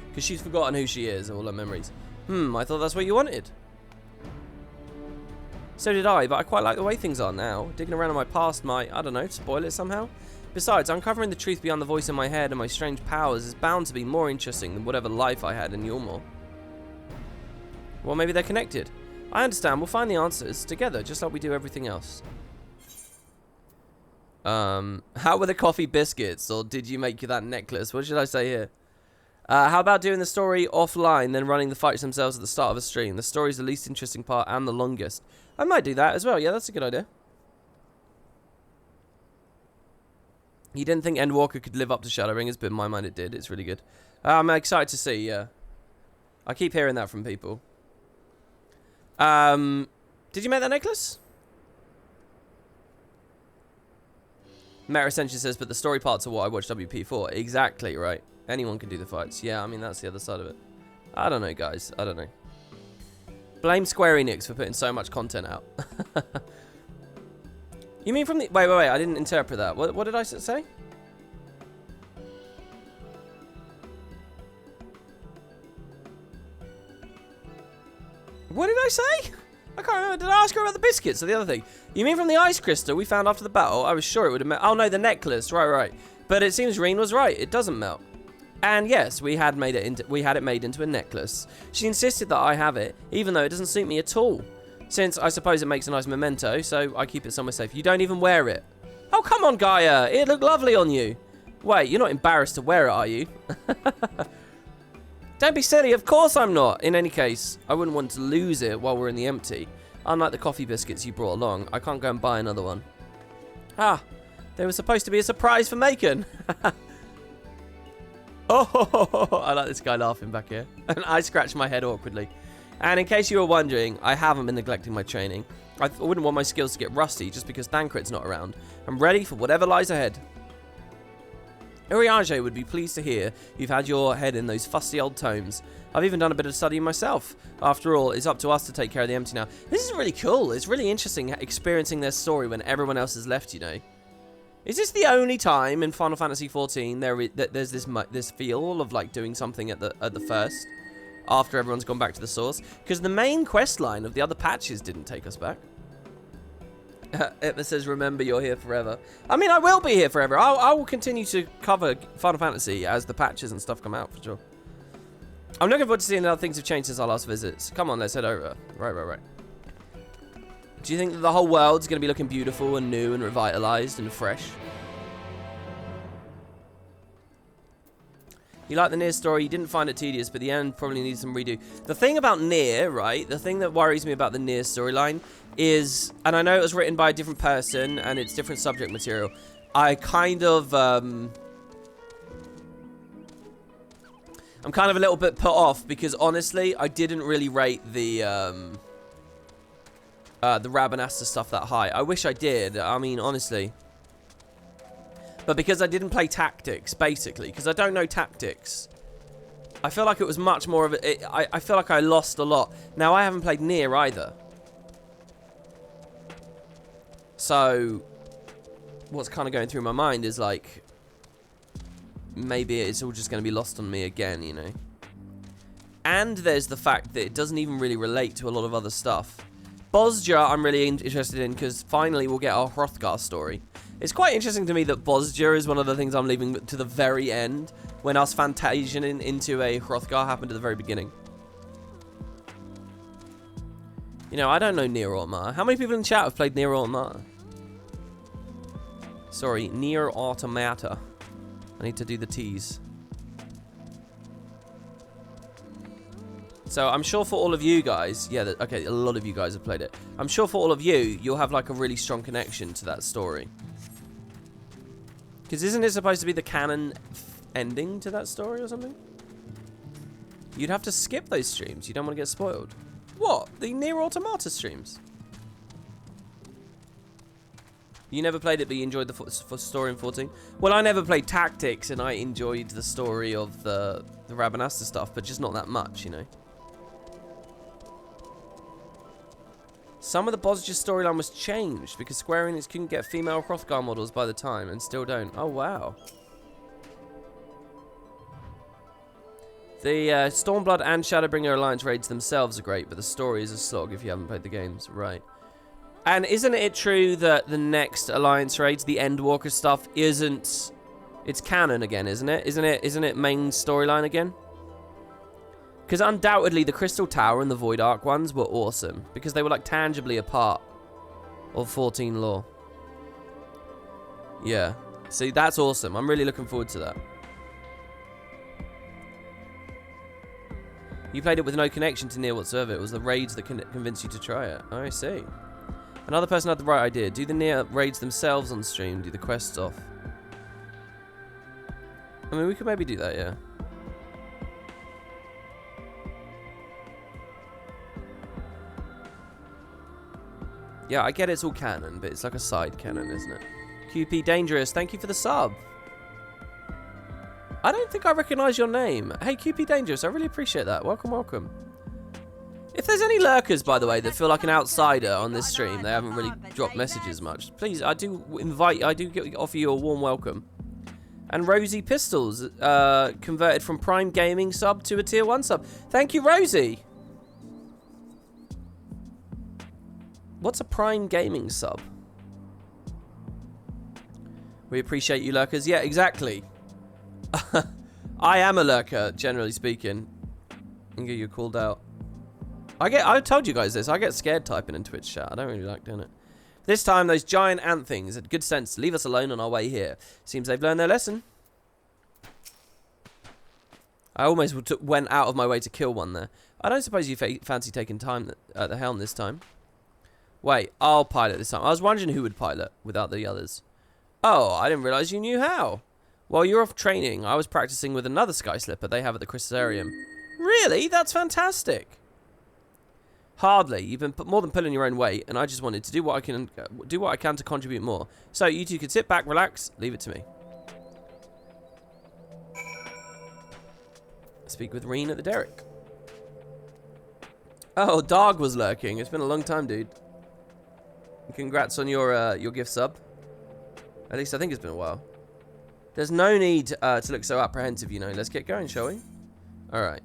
Because she's forgotten who she is, all her memories. I thought that's what you wanted. So did I, but I quite like the way things are now. Digging around in my past might, I don't know, spoil it somehow. Besides, uncovering the truth beyond the voice in my head and my strange powers is bound to be more interesting than whatever life I had in Yulmore. Well, maybe they're connected. I understand. We'll find the answers together, just like we do everything else. How were the coffee biscuits, or did you make that necklace? What should I say here? How about doing the story offline, then running the fights themselves at the start of a stream? The story's the least interesting part and the longest. I might do that as well. Yeah, that's a good idea. You didn't think Endwalker could live up to Shadowbringers, but in my mind it did. It's really good. I'm excited to see, yeah. I keep hearing that from people. Did you make that necklace? Meta Ascension says, but the story parts are what I watch WP for. Exactly, right. Anyone can do the fights. Yeah, I mean, that's the other side of it. I don't know, guys. I don't know. Blame Square Enix for putting so much content out. You mean from the... Wait. I didn't interpret that. What did I say? What did I say? I can't remember. Did I ask her about the biscuits or the other thing? You mean from the ice crystal we found after the battle? I was sure it would have melted. Oh, no, the necklace. Right. But it seems Reen was right. It doesn't melt. And yes, we had it made into a necklace. She insisted that I have it, even though it doesn't suit me at all. Since I suppose it makes a nice memento, so I keep it somewhere safe. You don't even wear it. Oh, come on, Gaia. It looked lovely on you. Wait, you're not embarrassed to wear it, are you? Don't be silly. Of course I'm not. In any case, I wouldn't want to lose it while we're in the empty. Unlike the coffee biscuits you brought along, I can't go and buy another one. Ah, they were supposed to be a surprise for Macon. Oh, I like this guy laughing back here. And I scratch my head awkwardly. And in case you were wondering, I haven't been neglecting my training. I wouldn't want my skills to get rusty just because Thancred's not around. I'm ready for whatever lies ahead. Urianger would be pleased to hear you've had your head in those fusty old tomes. I've even done a bit of studying myself. After all, it's up to us to take care of the empty now. This is really cool. It's really interesting experiencing their story when everyone else has left, you know. Is this the only time in Final Fantasy XIV there's this feel of like doing something at the first after everyone's gone back to the source? Because the main quest line of the other patches didn't take us back. It says, remember, you're here forever. I mean, I will be here forever. I will continue to cover Final Fantasy as the patches and stuff come out, for sure. I'm looking forward to seeing how things have changed since our last visits. Come on, let's head over. Right. Do you think that the whole world's going to be looking beautiful and new and revitalized and fresh? You like the Nier story, you didn't find it tedious, but the end probably needs some redo. The thing about Nier, right, the thing that worries me about the Nier storyline is, and I know it was written by a different person and it's different subject material, I kind of, I'm kind of a little bit put off because honestly, I didn't really rate the Rabanasta stuff that high. I wish I did, I mean, honestly. But because I didn't play tactics, basically, because I don't know tactics, I feel like it was much more of a... I feel like I lost a lot. Now, I haven't played Nier either. So, what's kind of going through my mind is like, maybe it's all just going to be lost on me again, you know. And there's the fact that it doesn't even really relate to a lot of other stuff. Bosja, I'm really interested in because finally we'll get our Hrothgar story. It's quite interesting to me that Bosja is one of the things I'm leaving to the very end when us Fantasiaing into a Hrothgar happened at the very beginning. You know, I don't know Nier Automata. How many people in chat have played Nier Automata? Sorry, Nier Automata. I need to do the T's. So I'm sure for all of you guys, yeah, okay, a lot of you guys have played it. I'm sure for all of you, you'll have like a really strong connection to that story. Because isn't it supposed to be the canon ending to that story or something? You'd have to skip those streams. You don't want to get spoiled. What? The Nier Automata streams? You never played it, but you enjoyed the story in 14? Well, I never played Tactics, and I enjoyed the story of the Rabanasta stuff, but just not that much, you know? Some of the Bosja storyline was changed because Square Enix couldn't get female Hrothgar models by the time and still don't. Oh, wow. The Stormblood and Shadowbringer Alliance raids themselves are great, but the story is a slog if you haven't played the games. Right. And isn't it true that the next Alliance raids, the Endwalker stuff, isn't... It's canon again, isn't it? Isn't it main storyline again? Because undoubtedly the Crystal Tower and the Void Ark ones were awesome. Because they were like tangibly a part of 14 lore. Yeah. See, that's awesome. I'm really looking forward to that. You played it with no connection to Nier whatsoever. It was the raids that convinced you to try it. Oh, I see. Another person had the right idea. Do the Nier raids themselves on stream. Do the quests off. I mean, we could maybe do that, yeah. Yeah, I get it's all canon, but it's like a side canon, isn't it? QP Dangerous, thank you for the sub. I don't think I recognise your name. Hey, QP Dangerous, I really appreciate that. Welcome, welcome. If there's any lurkers, by the way, that feel like an outsider on this stream, they haven't really dropped messages much, please, I do offer you a warm welcome. And Rosie Pistols, converted from Prime Gaming sub to a Tier 1 sub. Thank you, Rosie. What's a Prime Gaming sub? We appreciate you, lurkers. Yeah, exactly. I am a lurker, generally speaking. And get you called out. I told you guys this. I get scared typing in Twitch chat. I don't really like doing it. This time, those giant ant things had good sense to leave us alone on our way here. Seems they've learned their lesson. I almost went out of my way to kill one there. I don't suppose you fancy taking time at the helm this time. Wait, I'll pilot this time. I was wondering who would pilot without the others. Oh, I didn't realize you knew how. While you're off training, I was practicing with another Sky Slipper they have at the Crystarium. Really? That's fantastic. Hardly. You've been more than pulling your own weight, and I just wanted to do what I can to contribute more. So you two can sit back, relax, leave it to me. Speak with Reen at the derrick. Oh, Darg was lurking. It's been a long time, dude. Congrats on your gift sub. At least I think it's been a while. There's no need to look so apprehensive, you know. Let's get going, shall we? Alright.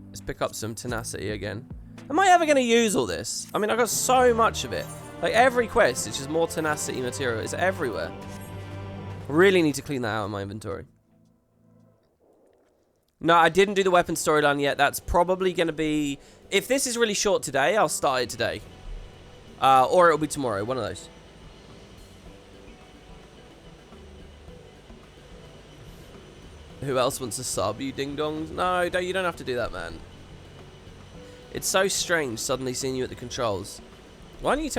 Let's pick up some tenacity again. Am I ever going to use all this? I mean, I've got so much of it. Like, every quest, it's just more tenacity material. It's everywhere. Really need to clean that out of my inventory. No, I didn't do the weapon storyline yet. That's probably going to be... If this is really short today, I'll start it today. Or it'll be tomorrow. One of those. Who else wants a sub, you ding-dongs? No, you don't have to do that, man. It's so strange suddenly seeing you at the controls. Why didn't you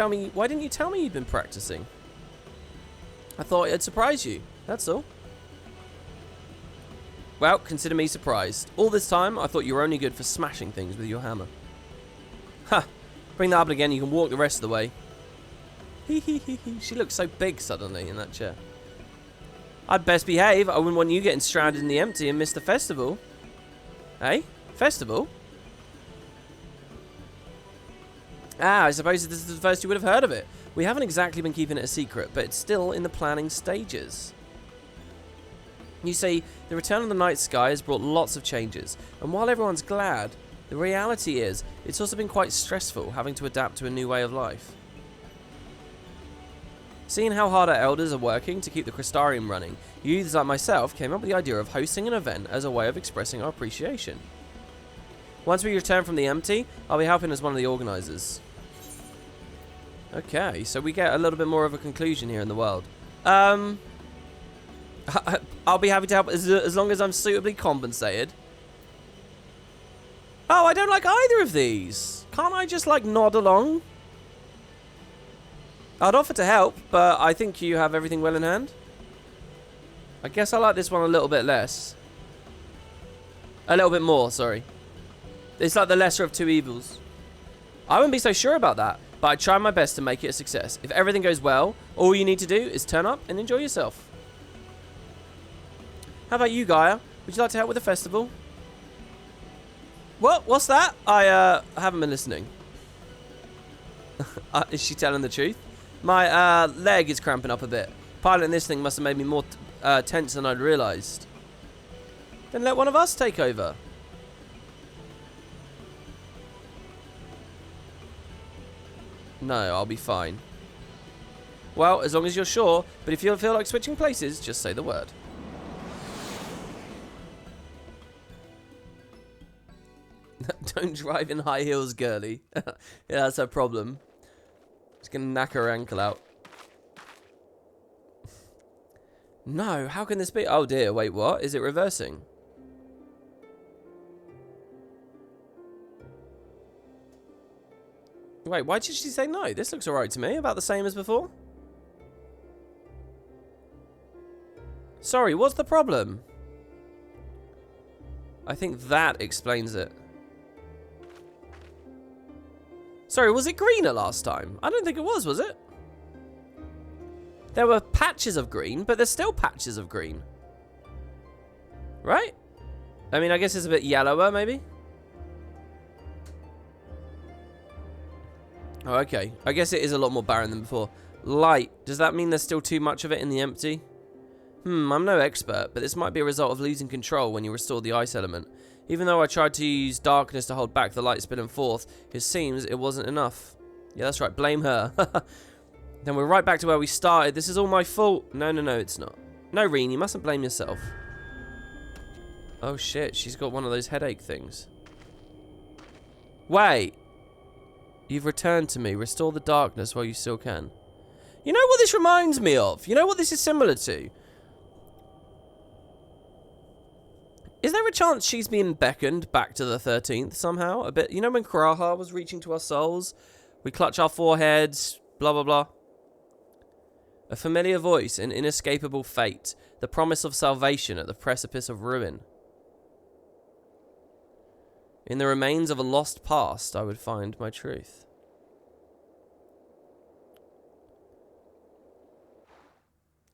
tell me you'd been practicing? I thought it'd surprise you. That's all. Well, consider me surprised. All this time, I thought you were only good for smashing things with your hammer. Ha! Bring that up again, you can walk the rest of the way. Hee hee hee hee. She looks so big suddenly in that chair. I'd best behave. I wouldn't want you getting stranded in the empty and miss the festival. Hey? Festival? Ah, I suppose this is the first you would have heard of it. We haven't exactly been keeping it a secret, but it's still in the planning stages. You see, the return of the night sky has brought lots of changes, and while everyone's glad, the reality is, it's also been quite stressful having to adapt to a new way of life. Seeing how hard our elders are working to keep the Crystarium running, youths like myself came up with the idea of hosting an event as a way of expressing our appreciation. Once we return from the empty, I'll be helping as one of the organisers. Okay, so we get a little bit more of a conclusion here in the world. I'll be happy to help as long as I'm suitably compensated. Oh, I don't like either of these. Can't I just, like, nod along? I'd offer to help, but I think you have everything well in hand. I guess I like this one a little bit less. A little bit more, sorry. It's like the lesser of two evils. I wouldn't be so sure about that, but I try my best to make it a success. If everything goes well, all you need to do is turn up and enjoy yourself. How about you, Gaia? Would you like to help with the festival? What? What's that? I haven't been listening. Is she telling the truth? My leg is cramping up a bit. Piloting this thing must have made me more tense than I'd realised. Then let one of us take over. No, I'll be fine. Well, as long as you're sure, but if you feel like switching places, just say the word. Don't drive in high heels, girly. Yeah, that's her problem. It's gonna knock her ankle out. No, how can this be? Oh dear, wait, what? Is it reversing? Wait, why did she say no? This looks alright to me. About the same as before. Sorry, what's the problem? I think that explains it. Sorry, was it greener last time? I don't think it was it? There were patches of green, but there's still patches of green. Right? I mean, I guess it's a bit yellower, maybe? Oh, okay. I guess it is a lot more barren than before. Light. Does that mean there's still too much of it in the empty? I'm no expert, but this might be a result of losing control when you restore the ice element. Even though I tried to use darkness to hold back the light spilling forth, it seems it wasn't enough. Yeah, that's right. Blame her. Then we're right back to where we started. This is all my fault. No, it's not. No, Reen, you mustn't blame yourself. Oh, shit. She's got one of those headache things. Wait. You've returned to me. Restore the darkness while you still can. You know what this reminds me of? You know what this is similar to? Is there a chance she's being beckoned back to the 13th somehow? A bit. You know when Kraha was reaching to our souls? We clutch our foreheads, blah, blah, blah. A familiar voice, an inescapable fate, the promise of salvation at the precipice of ruin. In the remains of a lost past, I would find my truth.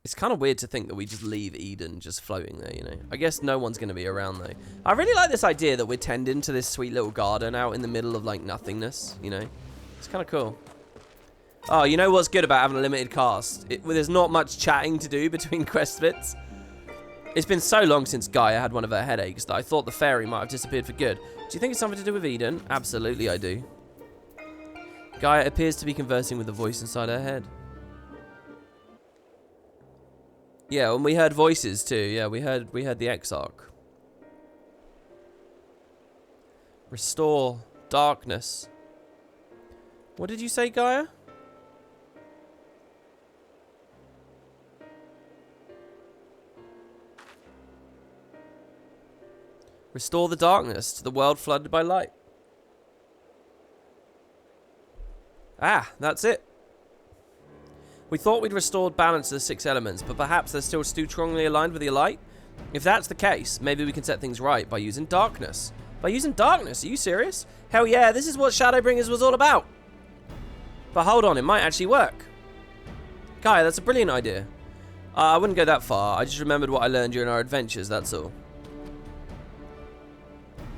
It's kind of weird to think that we just leave Eden just floating there, you know. I guess no one's going to be around, though. I really like this idea that we're tending to this sweet little garden out in the middle of, like, nothingness, you know. It's kind of cool. Oh, you know what's good about having a limited cast? There's not much chatting to do between quest bits. It's been so long since Gaia had one of her headaches that I thought the fairy might have disappeared for good. Do you think it's something to do with Eden? Absolutely I do. Gaia appears to be conversing with a voice inside her head. Yeah, and we heard voices too. Yeah, we heard the Exarch. Restore darkness. What did you say, Gaia? Restore the darkness to the world flooded by light. Ah, that's it. We thought we'd restored balance to the 6 elements, but perhaps they're still too strongly aligned with the light? If that's the case, maybe we can set things right by using darkness. By using darkness? Are you serious? Hell yeah, this is what Shadowbringers was all about. But hold on, it might actually work. Gaia, that's a brilliant idea. I wouldn't go that far. I just remembered what I learned during our adventures, that's all.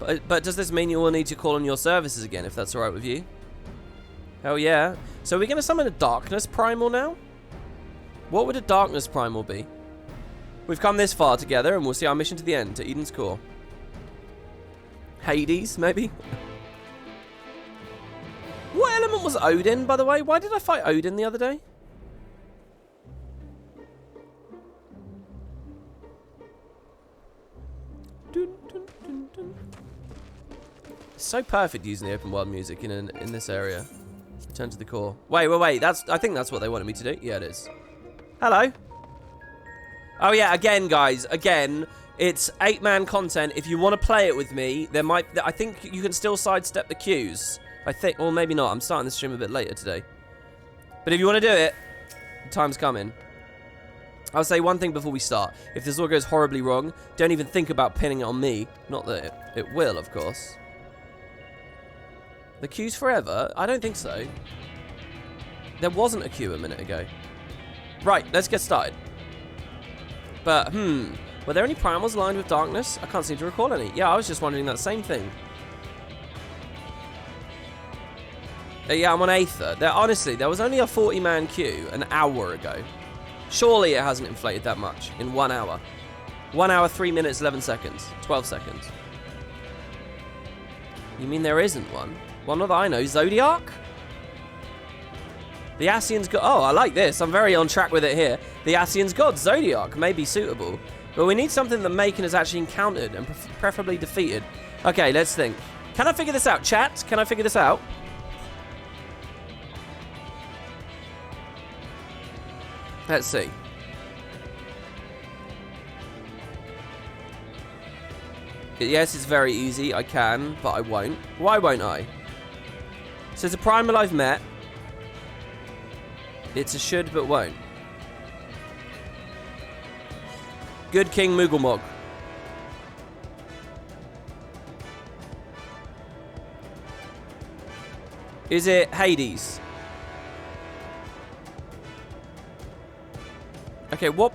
But does this mean you will need to call on your services again, if that's alright with you? Hell yeah. So are we going to summon a darkness primal now? What would a darkness primal be? We've come this far together and we'll see our mission to the end, to Eden's core. Hades, maybe? What element was Odin, by the way? Why did I fight Odin the other day? Dun, dun, dun, dun. It's so perfect using the open world music in this area. Return to the core. Wait. I think that's what they wanted me to do. Yeah, it is. Hello. Oh yeah, again, guys. Again, it's 8-man content. If you want to play it with me, I think you can still sidestep the queues. I think, or maybe not. I'm starting the stream a bit later today. But if you want to do it, the time's coming. I'll say one thing before we start. If this all goes horribly wrong, don't even think about pinning it on me. Not that it will, of course. The queue's forever? I don't think so. There wasn't a queue a minute ago. Right, let's get started. But, were there any primals aligned with darkness? I can't seem to recall any. Yeah, I was just wondering that same thing. Yeah, I'm on Aether. Honestly, there was only a 40-man queue an hour ago. Surely it hasn't inflated that much in 1 hour. 1 hour, 3 minutes, 11 seconds. 12 seconds. You mean there isn't one? Well, not that I know. Zodiac? The Ascian's god. Oh, I like this. I'm very on track with it here. The Ascian's god, Zodiac, may be suitable. But we need something that Macon has actually encountered and preferably defeated. Okay, let's think. Can I figure this out, chat? Can I figure this out? Let's see. Yes, it's very easy. I can, but I won't. Why won't I? So it's a primal I've met. It's a should, but won't. Good King Moogelmog. Is it Hades? Okay, what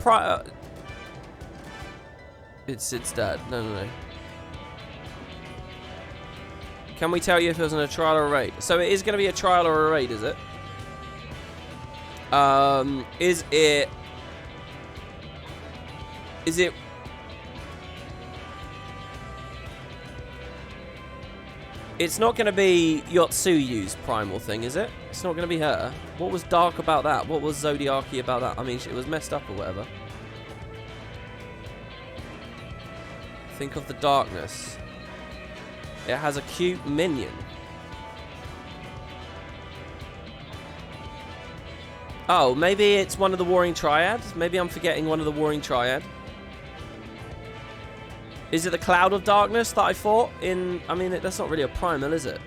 It's dead. No. Can we tell you if it was in a trial or a raid? So it is going to be a trial or a raid, is it? Is it... It's not going to be Yotsuyu's primal thing, is it? It's not going to be her. What was dark about that? What was Zodiac-y about that? I mean, it was messed up or whatever. Think of the darkness. It has a cute minion. Oh, maybe it's one of the Warring Triad? Maybe I'm forgetting one of the Warring Triad. Is it the Cloud of Darkness that I fought in... I mean, that's not really a primal, is it?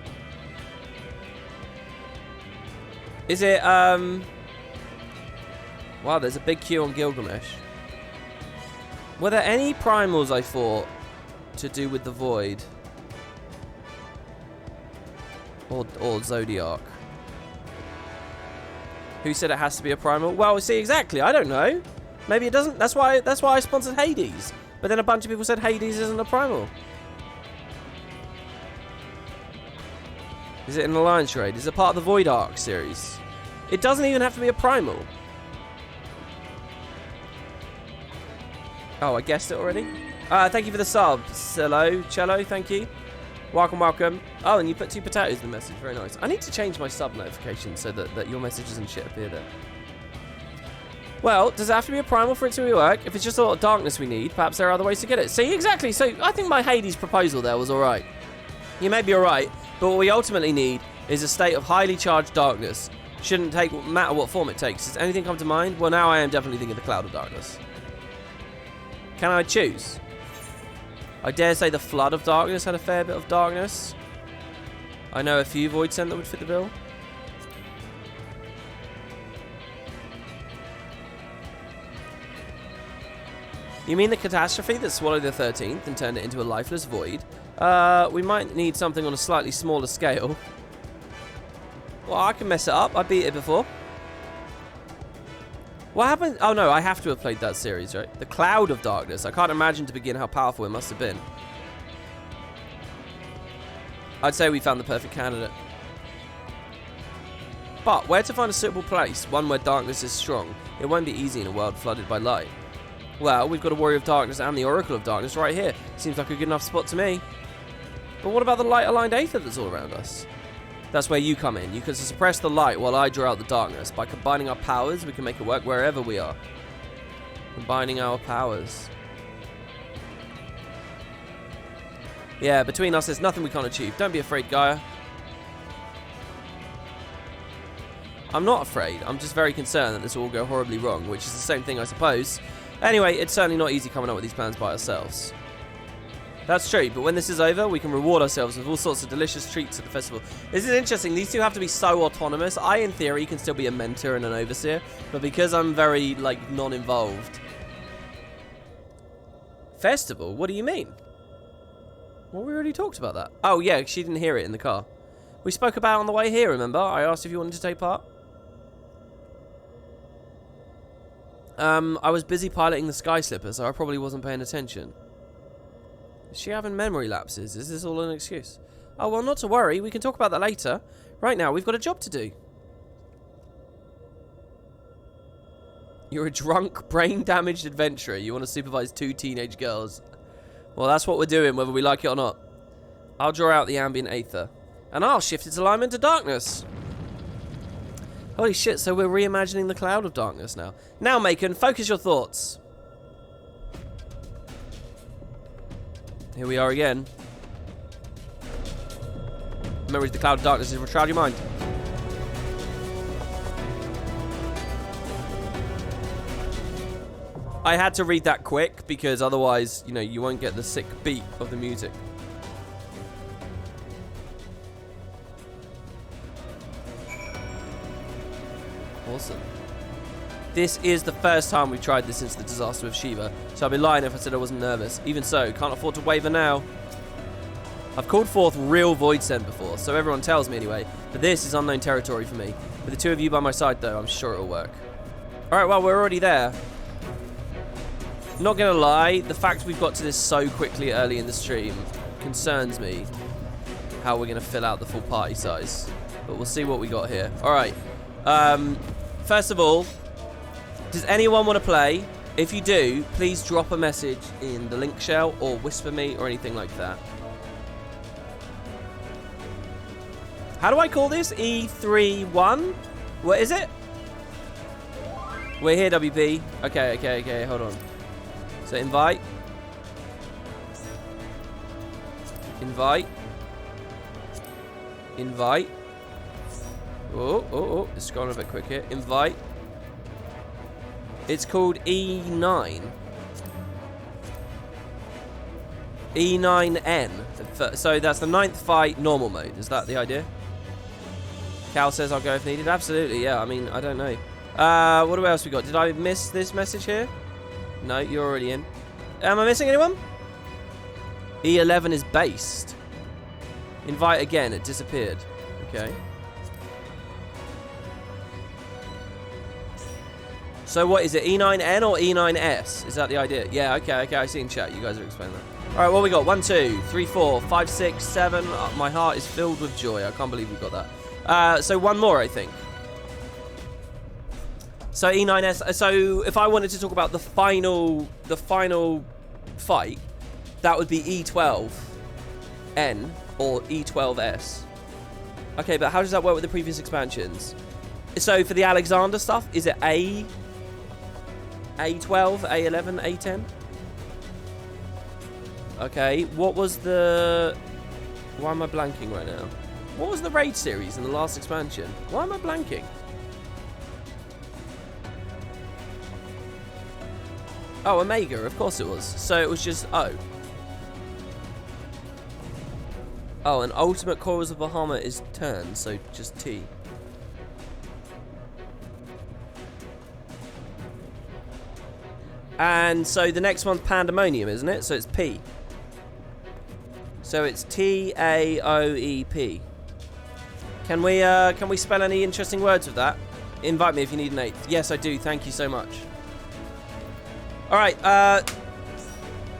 Is it, Wow, there's a big queue on Gilgamesh. Were there any primals I fought to do with the Void? Or Zodiac. Who said it has to be a primal? Well, see, exactly. I don't know. Maybe it doesn't. That's why I sponsored Hades. But then a bunch of people said Hades isn't a primal. Is it an Alliance raid? Is it part of the Void Ark series? It doesn't even have to be a primal. Oh, I guessed it already. Thank you for the sub. Cello, thank you. Welcome, welcome. Oh, and you put 2 potatoes in the message. Very nice. I need to change my sub notification so that your messages and shit appear there. Well, does it have to be a primal for it to work? If it's just a lot of darkness we need, perhaps there are other ways to get it. See, exactly. So I think my Hades proposal there was alright. You may be alright, but what we ultimately need is a state of highly charged darkness. Shouldn't matter what form it takes. Does anything come to mind? Well, now I am definitely thinking the Cloud of Darkness. Can I choose? I dare say the Flood of Darkness had a fair bit of darkness. I know a few Void Scent that would fit the bill. You mean the catastrophe that swallowed the 13th and turned it into a lifeless void? We might need something on a slightly smaller scale. Well, I can mess it up. I beat it before. What happened? Oh no, I have to have played that series, right? The Cloud of Darkness. I can't imagine to begin how powerful it must have been. I'd say we found the perfect candidate. But where to find a suitable place? One where darkness is strong. It won't be easy in a world flooded by light. Well, we've got a Warrior of Darkness and the Oracle of Darkness right here. Seems like a good enough spot to me. But what about the light-aligned Aether that's all around us? That's where you come in. You can suppress the light while I draw out the darkness. By combining our powers, we can make it work wherever we are. Combining our powers. Yeah, between us, there's nothing we can't achieve. Don't be afraid, Gaia. I'm not afraid. I'm just very concerned that this will all go horribly wrong, which is the same thing, I suppose. Anyway, it's certainly not easy coming up with these plans by ourselves. That's true, but when this is over, we can reward ourselves with all sorts of delicious treats at the festival. This is interesting. These two have to be so autonomous. I, in theory, can still be a mentor and an overseer, but because I'm very, like, non-involved. Festival? What do you mean? Well, we already talked about that. Oh, yeah, she didn't hear it in the car. We spoke about it on the way here, remember? I asked if you wanted to take part. I was busy piloting the Sky Slipper, so I probably wasn't paying attention. Is she having memory lapses? Is this all an excuse? Oh, well, not to worry. We can talk about that later. Right now, we've got a job to do. You're a drunk, brain-damaged adventurer. You want to supervise 2 teenage girls. Well, that's what we're doing, whether we like it or not. I'll draw out the ambient aether. And I'll shift its alignment to darkness. Holy shit, so we're reimagining the Cloud of Darkness now. Now, Macon, focus your thoughts. Here we are again. Memories of the Cloud of Darkness is shroud your mind. I had to read that quick because otherwise, you know, you won't get the sick beat of the music. Awesome. This is the first time we've tried this since the disaster with Shiva, so I'd be lying if I said I wasn't nervous. Even so, can't afford to waver now. I've called forth real Void Scent before, so everyone tells me anyway, but this is unknown territory for me. With the 2 of you by my side though, I'm sure it'll work. Alright, well, we're already there. Not gonna lie, the fact we've got to this so quickly early in the stream concerns me how we're gonna fill out the full party size. But we'll see what we got here. Alright. First of all, does anyone want to play? If you do, please drop a message in the link shell or whisper me or anything like that. How do I call this? E31? What is it? We're here, WP. Okay, hold on. So invite. Invite. Invite. Oh, it's going a bit quick here. Invite. It's called E9. E9N. So that's the 9th fight, normal mode. Is that the idea? Cal says I'll go if needed. Absolutely, yeah. I mean, I don't know. What else we got? Did I miss this message here? No, you're already in. Am I missing anyone? E11 is based. Invite again. It disappeared. Okay. So what is it, E9N or E9S? Is that the idea? Yeah, okay, I see in chat. You guys are explaining that. All right, what we got? 1, 2, 3, 4, 5, 6, 7. My heart is filled with joy. I can't believe we got that. So one more, I think. So E9S. So if I wanted to talk about the final fight, that would be E12N or E12S. Okay, but how does that work with the previous expansions? So for the Alexander stuff, is it A12, A11, A10? Okay, what was the... Why am I blanking right now? What was the raid series in the last expansion? Why am I blanking? Oh, Omega, of course it was. So it was just O. Oh, and Ultimate Coils of Bahamut is turn, so just T. And so the next one's Pandemonium, isn't it? So it's P. So it's T-A-O-E-P. Can we spell any interesting words with that? Invite me if you need an 8th. Yes, I do. Thank you so much. All right.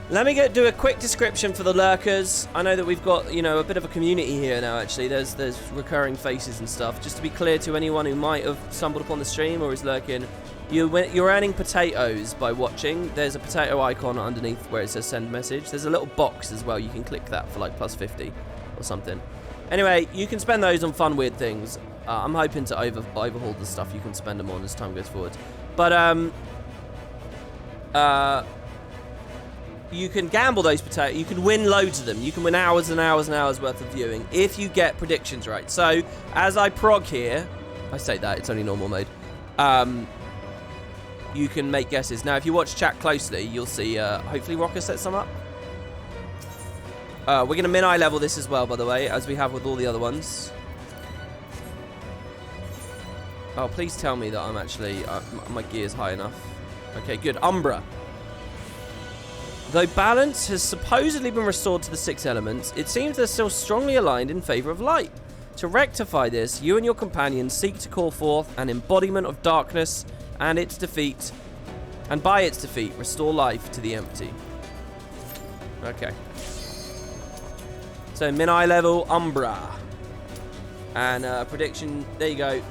Let me do a quick description for the lurkers. I know that we've got, you know, a bit of a community here now, actually. There's recurring faces and stuff. Just to be clear to anyone who might have stumbled upon the stream or is lurking, you're earning potatoes by watching. There's a potato icon underneath where it says send message. There's a little box as well. You can click that for like plus 50 or something. Anyway, you can spend those on fun, weird things. I'm hoping to overhaul the stuff you can spend them on as time goes forward. But, you can gamble those potatoes. You can win loads of them. You can win hours and hours and hours worth of viewing if you get predictions right. So, as I prog here, I say that, it's only normal mode. You can make guesses. Now, if you watch chat closely, you'll see, hopefully Rocker sets some up. We're going to min-eye level this as well, by the way, as we have with all the other ones. Oh, please tell me that I'm actually, my gear's high enough. Okay, good. Umbra. Though balance has supposedly been restored to the 6 elements, it seems they're still strongly aligned in favor of light. To rectify this, you and your companions seek to call forth an embodiment of darkness and its defeat, and by its defeat, restore life to the empty. Okay. So, min-eye level, Umbra. And prediction, there you go.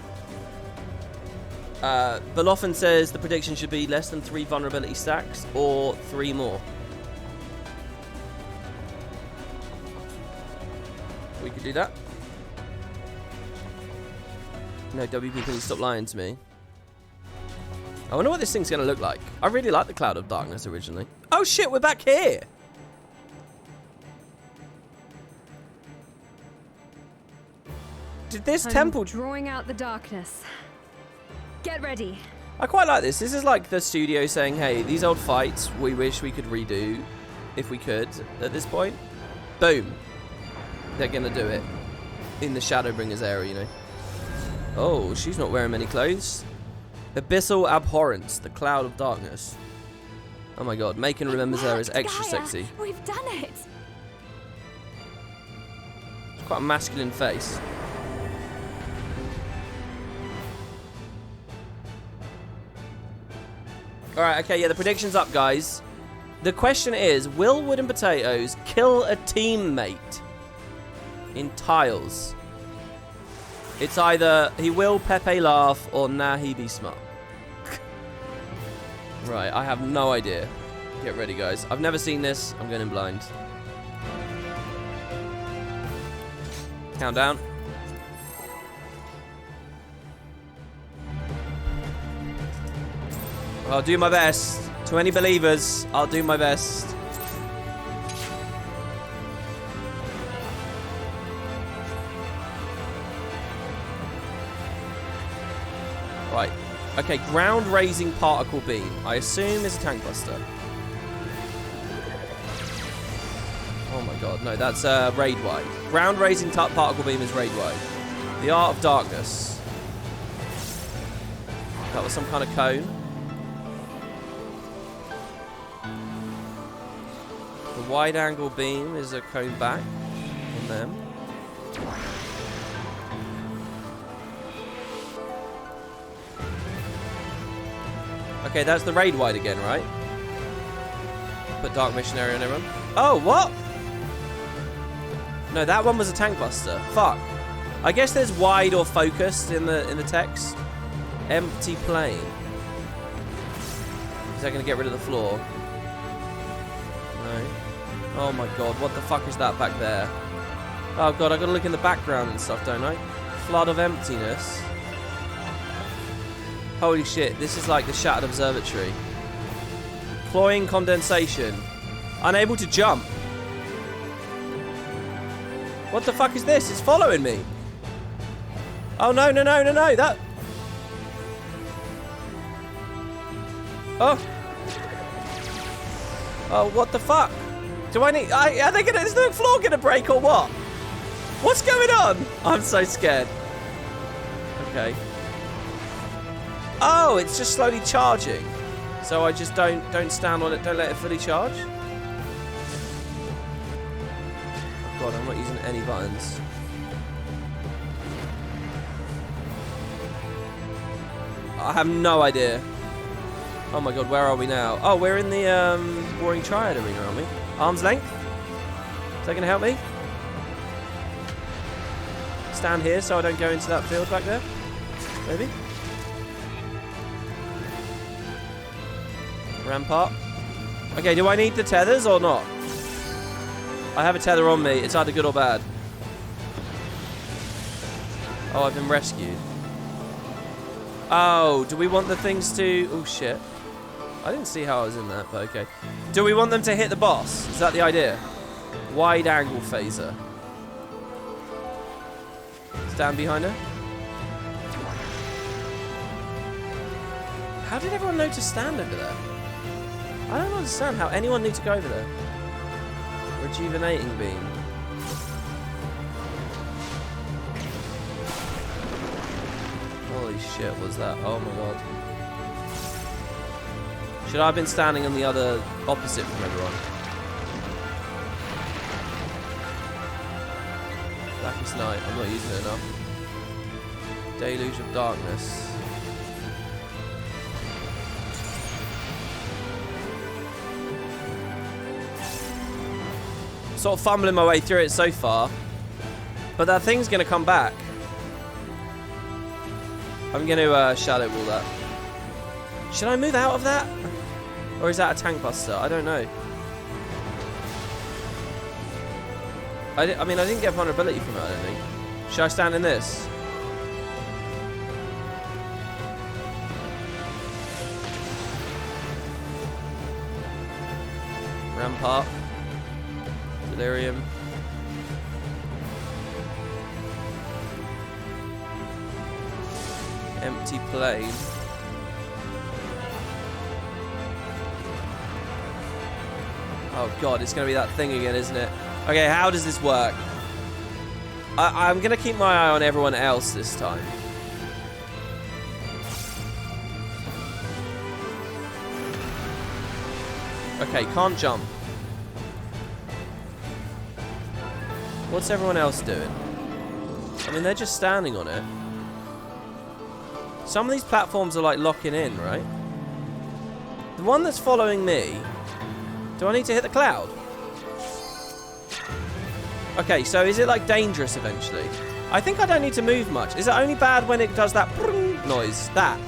Beloffen says the prediction should be less than 3 vulnerability stacks or 3 more. We could do that. No, WP, can you stop lying to me? I wonder what this thing's going to look like. I really liked the Cloud of Darkness originally. Oh shit, we're back here! Did this temple... drawing out the darkness. Get ready. I quite like this. This is like the studio saying, hey, these old fights we wish we could redo if we could at this point. Boom. They're going to do it in the Shadowbringers area, you know. Oh, she's not wearing many clothes. Abyssal Abhorrence, the Cloud of Darkness. Oh my god, Macon remembers her as extra sexy. We've done it. It's quite a masculine face. Alright, okay, yeah, the prediction's up, guys. The question is, will Wooden Potatoes kill a teammate in tiles? It's either he will Pepe laugh or nah he be smart. Right, I have no idea. Get ready, guys. I've never seen this. I'm going in blind. Countdown. I'll do my best. To any believers, I'll do my best. Right. Okay, ground-raising particle beam. I assume is a tank buster. Oh my god, no, that's raid-wide. Ground-raising particle beam is raid-wide. The Art of Darkness. That was some kind of cone. The wide-angle beam is a cone back from them. Okay, that's the raid wide again, right? Put Dark Missionary on everyone. Oh, what? No, that one was a tank buster. Fuck. I guess there's wide or focused in the text. Empty plane. Is that going to get rid of the floor? No. Oh my god, what the fuck is that back there? Oh god, I gotta look in the background and stuff, don't I? Flood of emptiness. Holy shit, this is like the Shattered Observatory. Cloying condensation. Unable to jump. What the fuck is this? It's following me. Oh no, no, no, no, no, that... Oh. Oh, what the fuck? Do I need... are they gonna... Is the floor gonna break or what? What's going on? I'm so scared. Okay. Oh, it's just slowly charging. So I just don't stand on it, don't let it fully charge. Oh god, I'm not using any buttons. I have no idea. Oh my god, where are we now? Oh, we're in the Warring Triad arena, aren't we? Arm's length? Is that gonna help me? Stand here so I don't go into that field back there? Maybe? Rampart. Okay, do I need the tethers or not? I have a tether on me. It's either good or bad. Oh, I've been rescued. Oh, do we want the things to... Oh, shit. I didn't see how I was in that, but okay. Do we want them to hit the boss? Is that the idea? Wide angle phaser. Stand behind her. How did everyone know to stand over there? I don't understand how anyone knew to go over there. Rejuvenating beam. Holy shit, was that? Oh my god. Should I have been standing on the other opposite from everyone? Blackest Night, I'm not using it enough. Deluge of Darkness. Sort of fumbling my way through it so far. But that thing's going to come back. I'm going to shadow wall that. Should I move out of that? Or is that a tank buster? I don't know. I mean, I didn't get vulnerability from it, I don't think. Should I stand in this? Rampart. Delirium. Empty plane. Oh god, it's going to be that thing again, isn't it? Okay, how does this work? I'm going to keep my eye on everyone else this time. Okay, can't jump. What's everyone else doing? I mean, they're just standing on it. Some of these platforms are like locking in, right? The one that's following me... Do I need to hit the cloud? Okay, so is it like dangerous eventually? I think I don't need to move much. Is it only bad when it does that noise? That.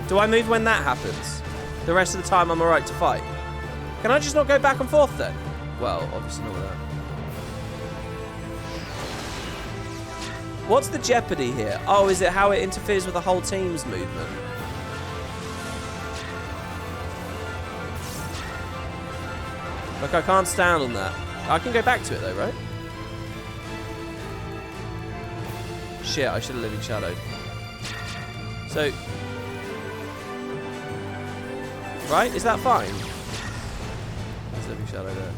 Do I move when that happens? The rest of the time I'm alright to fight. Can I just not go back and forth then? Well, obviously not with that. What's the jeopardy here? Oh, is it how it interferes with the whole team's movement? Look, I can't stand on that. I can go back to it though, right? Shit, I should have living shadowed. So... Right? Is that fine? There's living shadow there.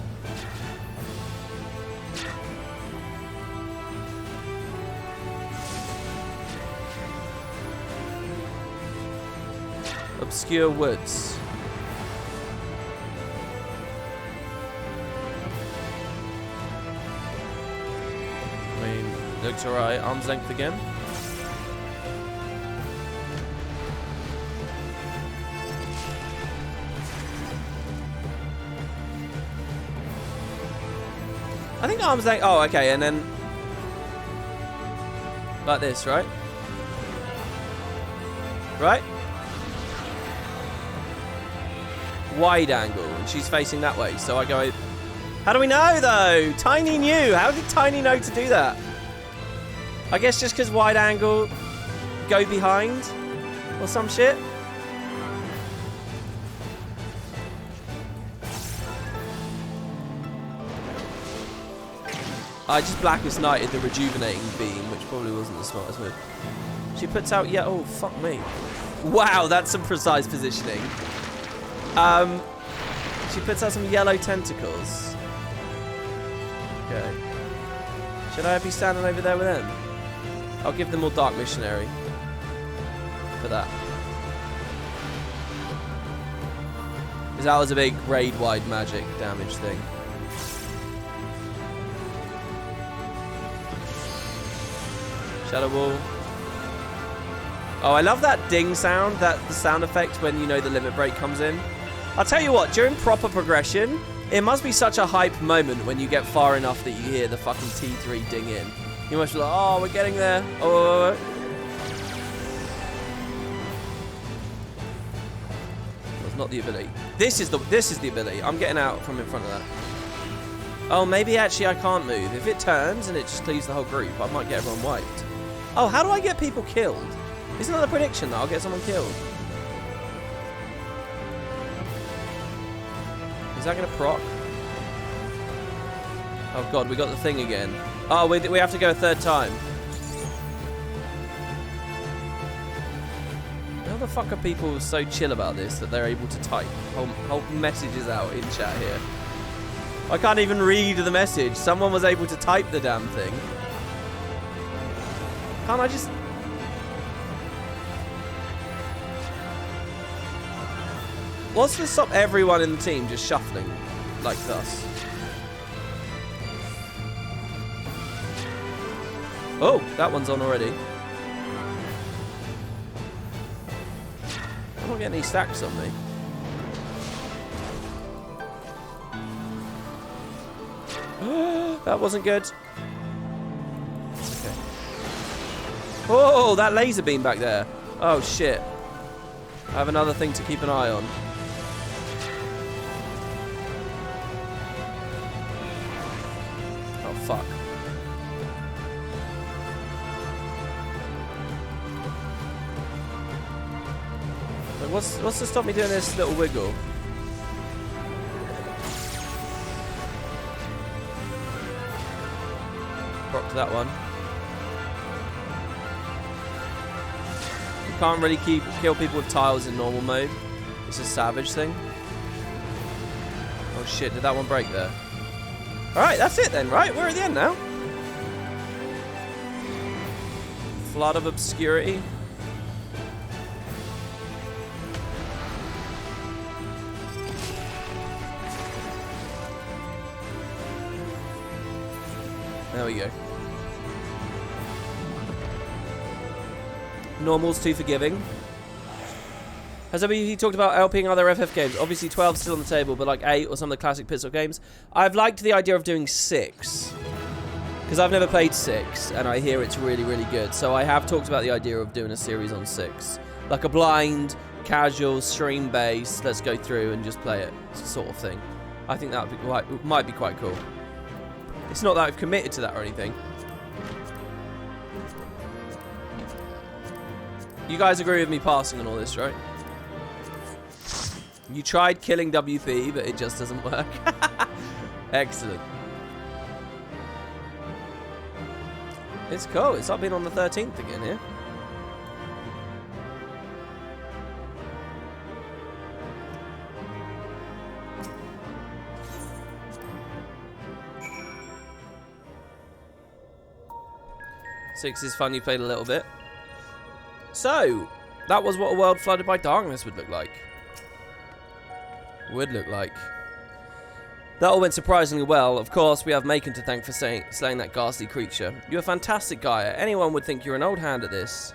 Obscure woods. I mean, looks alright. Arm's length again. I think arm's length. Oh, okay, and then like this, right? Right? Wide angle, and she's facing that way, so I go... How do we know, though? Tiny knew. How did Tiny know to do that? I guess just because wide angle, go behind, or some shit. I just Blackest Knighted the rejuvenating beam, which probably wasn't the smartest move. She puts out... Yeah, oh, fuck me. Wow, that's some precise positioning. She puts out some yellow tentacles. Okay. Should I be standing over there with them? I'll give them all Dark Missionary. For that. Because that was a big raid-wide magic damage thing. Shadow Wall. Oh, I love that ding sound, the sound effect when you know the limit break comes in. I'll tell you what, during proper progression, it must be such a hype moment when you get far enough that you hear the fucking T3 ding in. You must be like, oh, we're getting there. Oh. That's not the ability. This is the ability. I'm getting out from in front of that. Oh, maybe actually I can't move. If it turns and it just cleaves the whole group, I might get everyone wiped. Oh, how do I get people killed? Isn't that a prediction that I'll get someone killed? Is that going to proc? Oh god, we got the thing again. Oh, we have to go a third time. How the fuck are people so chill about this that they're able to type whole messages out in chat here? I can't even read the message. Someone was able to type the damn thing. Can't I just... What's to stop everyone in the team just shuffling like thus? Oh, that one's on already. I'm not getting any stacks on me. That wasn't good. Okay. Oh, that laser beam back there. Oh, shit. I have another thing to keep an eye on. Oh, fuck. What's to stop me doing this little wiggle? Rock to that one. You can't really kill people with tiles in normal mode. It's a savage thing. Oh shit, did that one break there? Alright, that's it then, right? We're at the end now. Flood of Obscurity. There we go. Normal's too forgiving. Has anybody talked about LPing other FF games? Obviously 12 still on the table, but like 8 or some of the classic Pixel games. I've liked the idea of doing 6. Because I've never played 6, and I hear it's really, really good. So I have talked about the idea of doing a series on 6. Like a blind, casual, stream-based, let's go through and just play it sort of thing. I think that might be quite cool. It's not that I've committed to that or anything. You guys agree with me passing on all this, right? You tried killing WP, but it just doesn't work. Excellent. It's cool. It's like being on the 13th again here. Six is fun, you played a little bit. So, that was what a world flooded by darkness would look like. That all went surprisingly well. Of course, we have Macon to thank for slaying that ghastly creature. You're a fantastic guy. Anyone would think you're an old hand at this.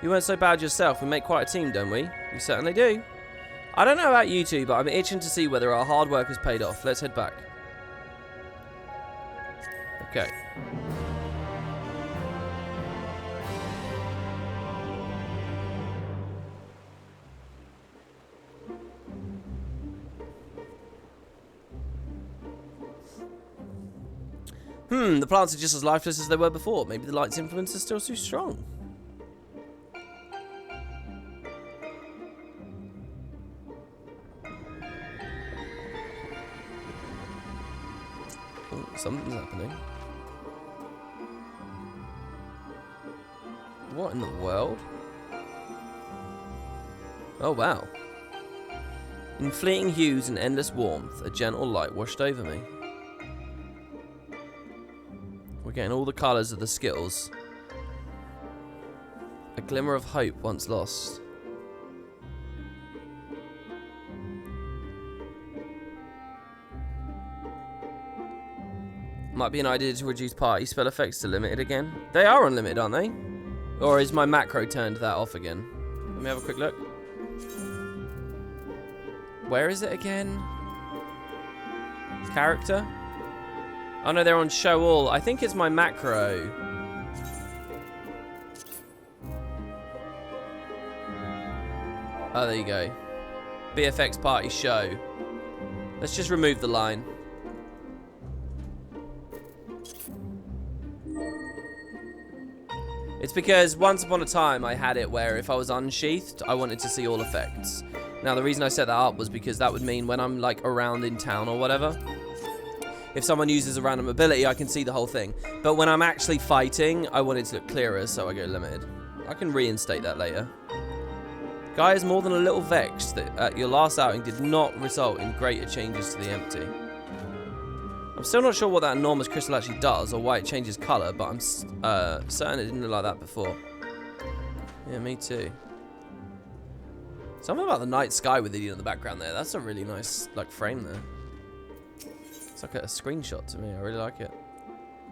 You weren't so bad yourself. We make quite a team, don't we? We certainly do. I don't know about you two, but I'm itching to see whether our hard work has paid off. Let's head back. Okay. The plants are just as lifeless as they were before. Maybe the light's influence is still too strong. Oh, something's happening. What in the world? Oh, wow. In fleeting hues and endless warmth, a gentle light washed over me. We're getting all the colours of the Skittles. A glimmer of hope once lost. Might be an idea to reduce party spell effects to limited again. They are unlimited, aren't they? Or is my macro turned that off again? Let me have a quick look. Where is it again? Character? Oh no, they're on show all. I think it's my macro. Oh, there you go. BFX party show. Let's just remove the line. It's because once upon a time I had it where if I was unsheathed, I wanted to see all effects. Now the reason I set that up was because that would mean when I'm like around in town or whatever, if someone uses a random ability, I can see the whole thing. But when I'm actually fighting, I want it to look clearer, so I go limited. I can reinstate that later. Guy is more than a little vexed that your last outing did not result in greater changes to the empty. I'm still not sure what that enormous crystal actually does or why it changes colour, but I'm certain it didn't look like that before. Yeah, me too. Something about the night sky with Idiot in the background there. That's a really nice like frame there. It's like a screenshot to me. I really like it.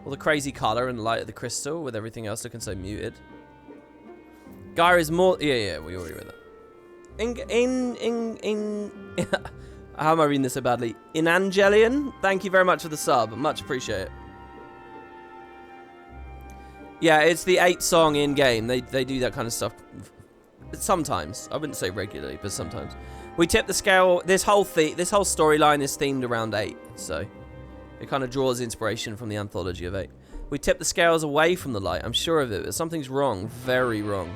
All the crazy colour and light of the crystal with everything else looking so muted. Gaia is more... Yeah, we already read that. How am I reading this so badly? In Angelian, thank you very much for the sub. Much appreciate it. Yeah, it's the 8th song in game. They do that kind of stuff sometimes. I wouldn't say regularly, but sometimes. We tip the scale. This whole storyline is themed around 8, so it kind of draws inspiration from the anthology of 8. We tip the scales away from the light. I'm sure of it, but something's wrong. Very wrong.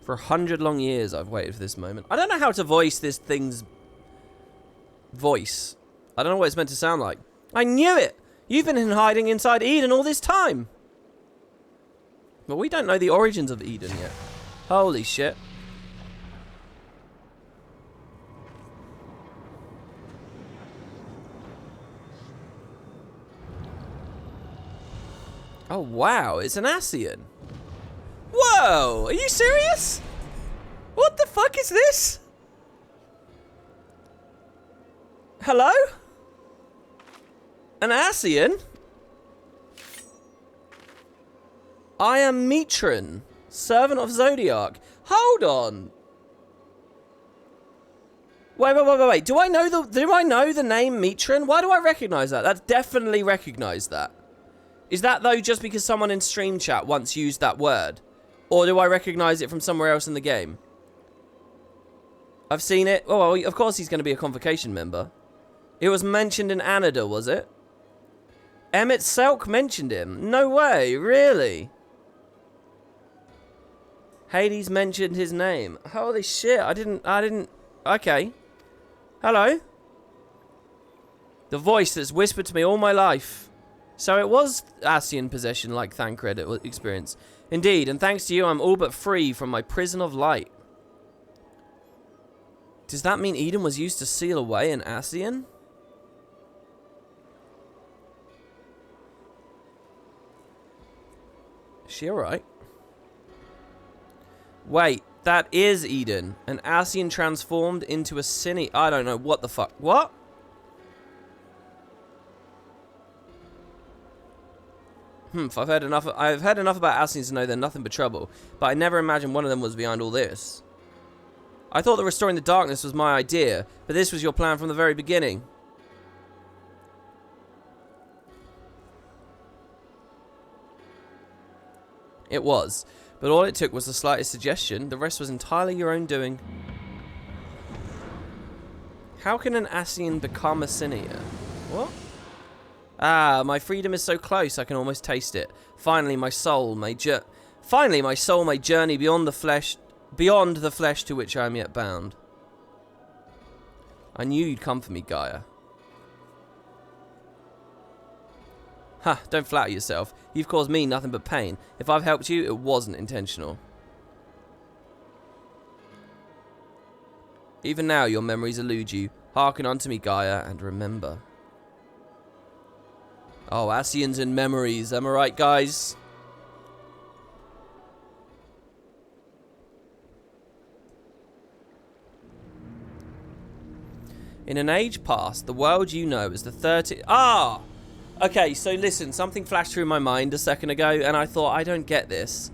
For 100 long years, I've waited for this moment. I don't know how to voice this thing's voice. I don't know what it's meant to sound like. I knew it! You've been hiding inside Eden all this time! But we don't know the origins of Eden yet. Holy shit. Oh, wow. It's an Ascian. Whoa! Are you serious? What the fuck is this? Hello? An Ascian? I am Mitron, servant of Zodiac. Hold on. Wait. Do I know the name Mitron? Why do I recognize that? That's definitely recognized that. Is that though just because someone in stream chat once used that word? Or do I recognize it from somewhere else in the game? I've seen it. Oh, well, of course he's going to be a Convocation member. It was mentioned in Anada, was it? Emmett Selk mentioned him. No way, really? Hades mentioned his name. Holy shit, I didn't... Okay. Hello? The voice that's whispered to me all my life. So it was Ascian possession like Thancred experienced. Indeed, and thanks to you, I'm all but free from my prison of light. Does that mean Eden was used to seal away an Ascian? Is she alright? Wait, That is Eden. An Ascian transformed into a Cine. I don't know what the fuck. What? I've heard enough about Ascians to know they're nothing but trouble, but I never imagined one of them was behind all this. I thought that restoring the darkness was my idea, but this was your plan from the very beginning. It was, but all it took was the slightest suggestion. The rest was entirely your own doing. How can an Ascian become a Cinear? What? Ah, my freedom is so close, I can almost taste it. Finally, my soul may journey beyond the flesh to which I am yet bound. I knew you'd come for me, Gaia. Ha, don't flatter yourself. You've caused me nothing but pain. If I've helped you, it wasn't intentional. Even now, your memories elude you. Hearken unto me, Gaia, and remember. Oh, Ascians and memories. Am I right, guys? In an age past, the world you know as the 30... Ah! Okay, so listen, something flashed through my mind a second ago, and I thought, I don't get this.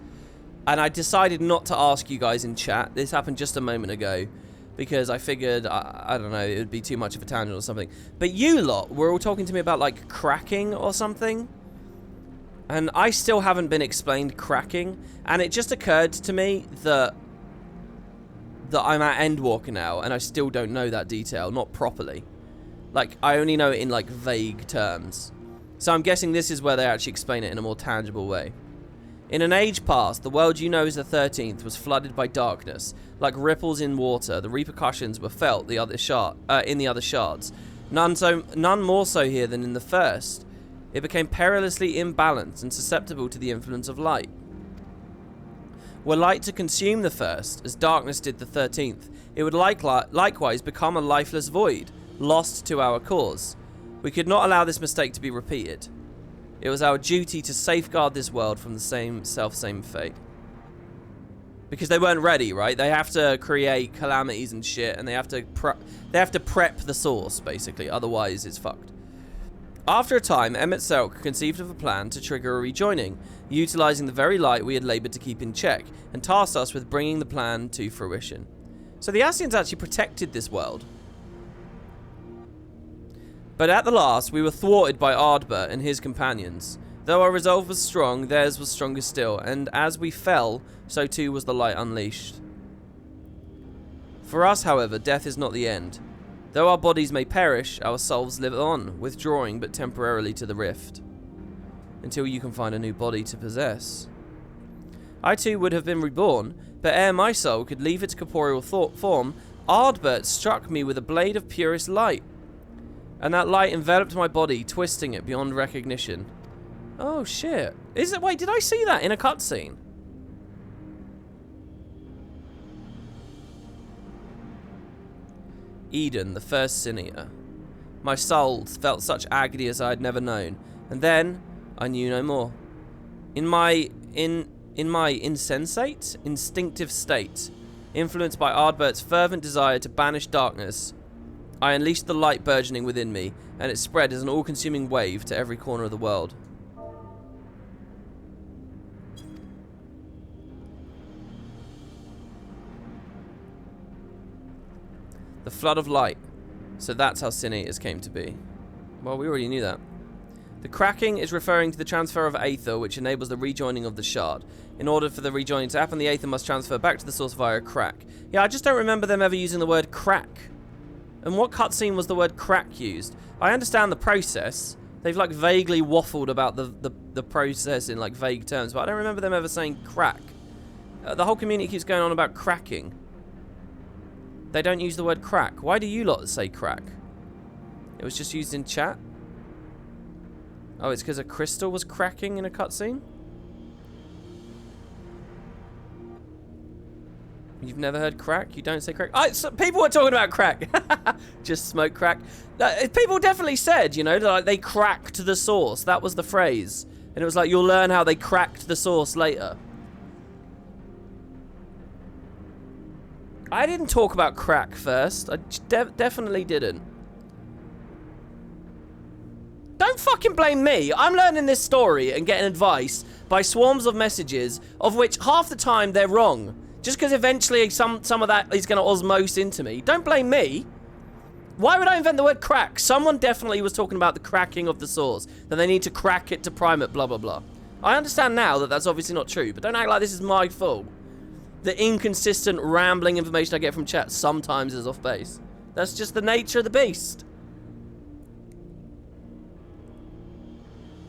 And I decided not to ask you guys in chat. This happened just a moment ago, because I figured, I don't know, it would be too much of a tangent or something. But you lot were all talking to me about, like, cracking or something. And I still haven't been explained cracking. And it just occurred to me that I'm at Endwalker now, and I still don't know that detail, not properly. Like, I only know it in, like, vague terms. So I'm guessing this is where they actually explain it in a more tangible way. In an age past, the world you know as the 13th was flooded by darkness. Like ripples in water, the repercussions were felt in the other shards. None more so here than in the first. It became perilously imbalanced and susceptible to the influence of light. Were light to consume the first, as darkness did the 13th, it would likewise become a lifeless void, lost to our cause. We could not allow this mistake to be repeated. It was our duty to safeguard this world from the same fate. Because they weren't ready, right? They have to create calamities and shit, and they have to prep the source, basically. Otherwise, it's fucked. After a time, Emmett Selk conceived of a plan to trigger a rejoining, utilizing the very light we had labored to keep in check, and tasked us with bringing the plan to fruition. So the Ascians actually protected this world. But at the last, we were thwarted by Ardbert and his companions. Though our resolve was strong, theirs was stronger still, and as we fell, so too was the light unleashed. For us, however, death is not the end. Though our bodies may perish, our souls live on, withdrawing but temporarily to the rift. Until you can find a new body to possess. I too would have been reborn, but ere my soul could leave its corporeal form, Ardbert struck me with a blade of purest light. And that light enveloped my body, twisting it beyond recognition. Oh shit. Wait, did I see that in a cutscene? Eden, the first Cinear. My soul felt such agony as I had never known, and then I knew no more. In my insensate, instinctive state, influenced by Ardbert's fervent desire to banish darkness, I unleashed the light burgeoning within me, and it spread as an all-consuming wave to every corner of the world. The flood of light. So that's how Cinears came to be. Well, we already knew that. The cracking is referring to the transfer of Aether, which enables the rejoining of the shard. In order for the rejoining to happen, the Aether must transfer back to the source via a crack. Yeah, I just don't remember them ever using the word crack. And what cutscene was the word crack used? I understand the process. They've like vaguely waffled about the process in like vague terms, but I don't remember them ever saying crack. The whole community keeps going on about cracking. They don't use the word crack. Why do you lot say crack? It was just used in chat? Oh, it's because a crystal was cracking in a cutscene? You've never heard crack? You don't say crack? So people were talking about crack. Just smoke crack. People definitely said, you know, like they cracked the source. That was the phrase. And it was like, you'll learn how they cracked the source later. I didn't talk about crack first. I definitely didn't. Don't fucking blame me. I'm learning this story and getting advice by swarms of messages, of which half the time they're wrong. Just because eventually some of that is going to osmose into me. Don't blame me. Why would I invent the word crack? Someone definitely was talking about the cracking of the source. That they need to crack it to prime it, blah, blah, blah. I understand now that that's obviously not true, but don't act like this is my fault. The inconsistent, rambling information I get from chat sometimes is off base. That's just the nature of the beast.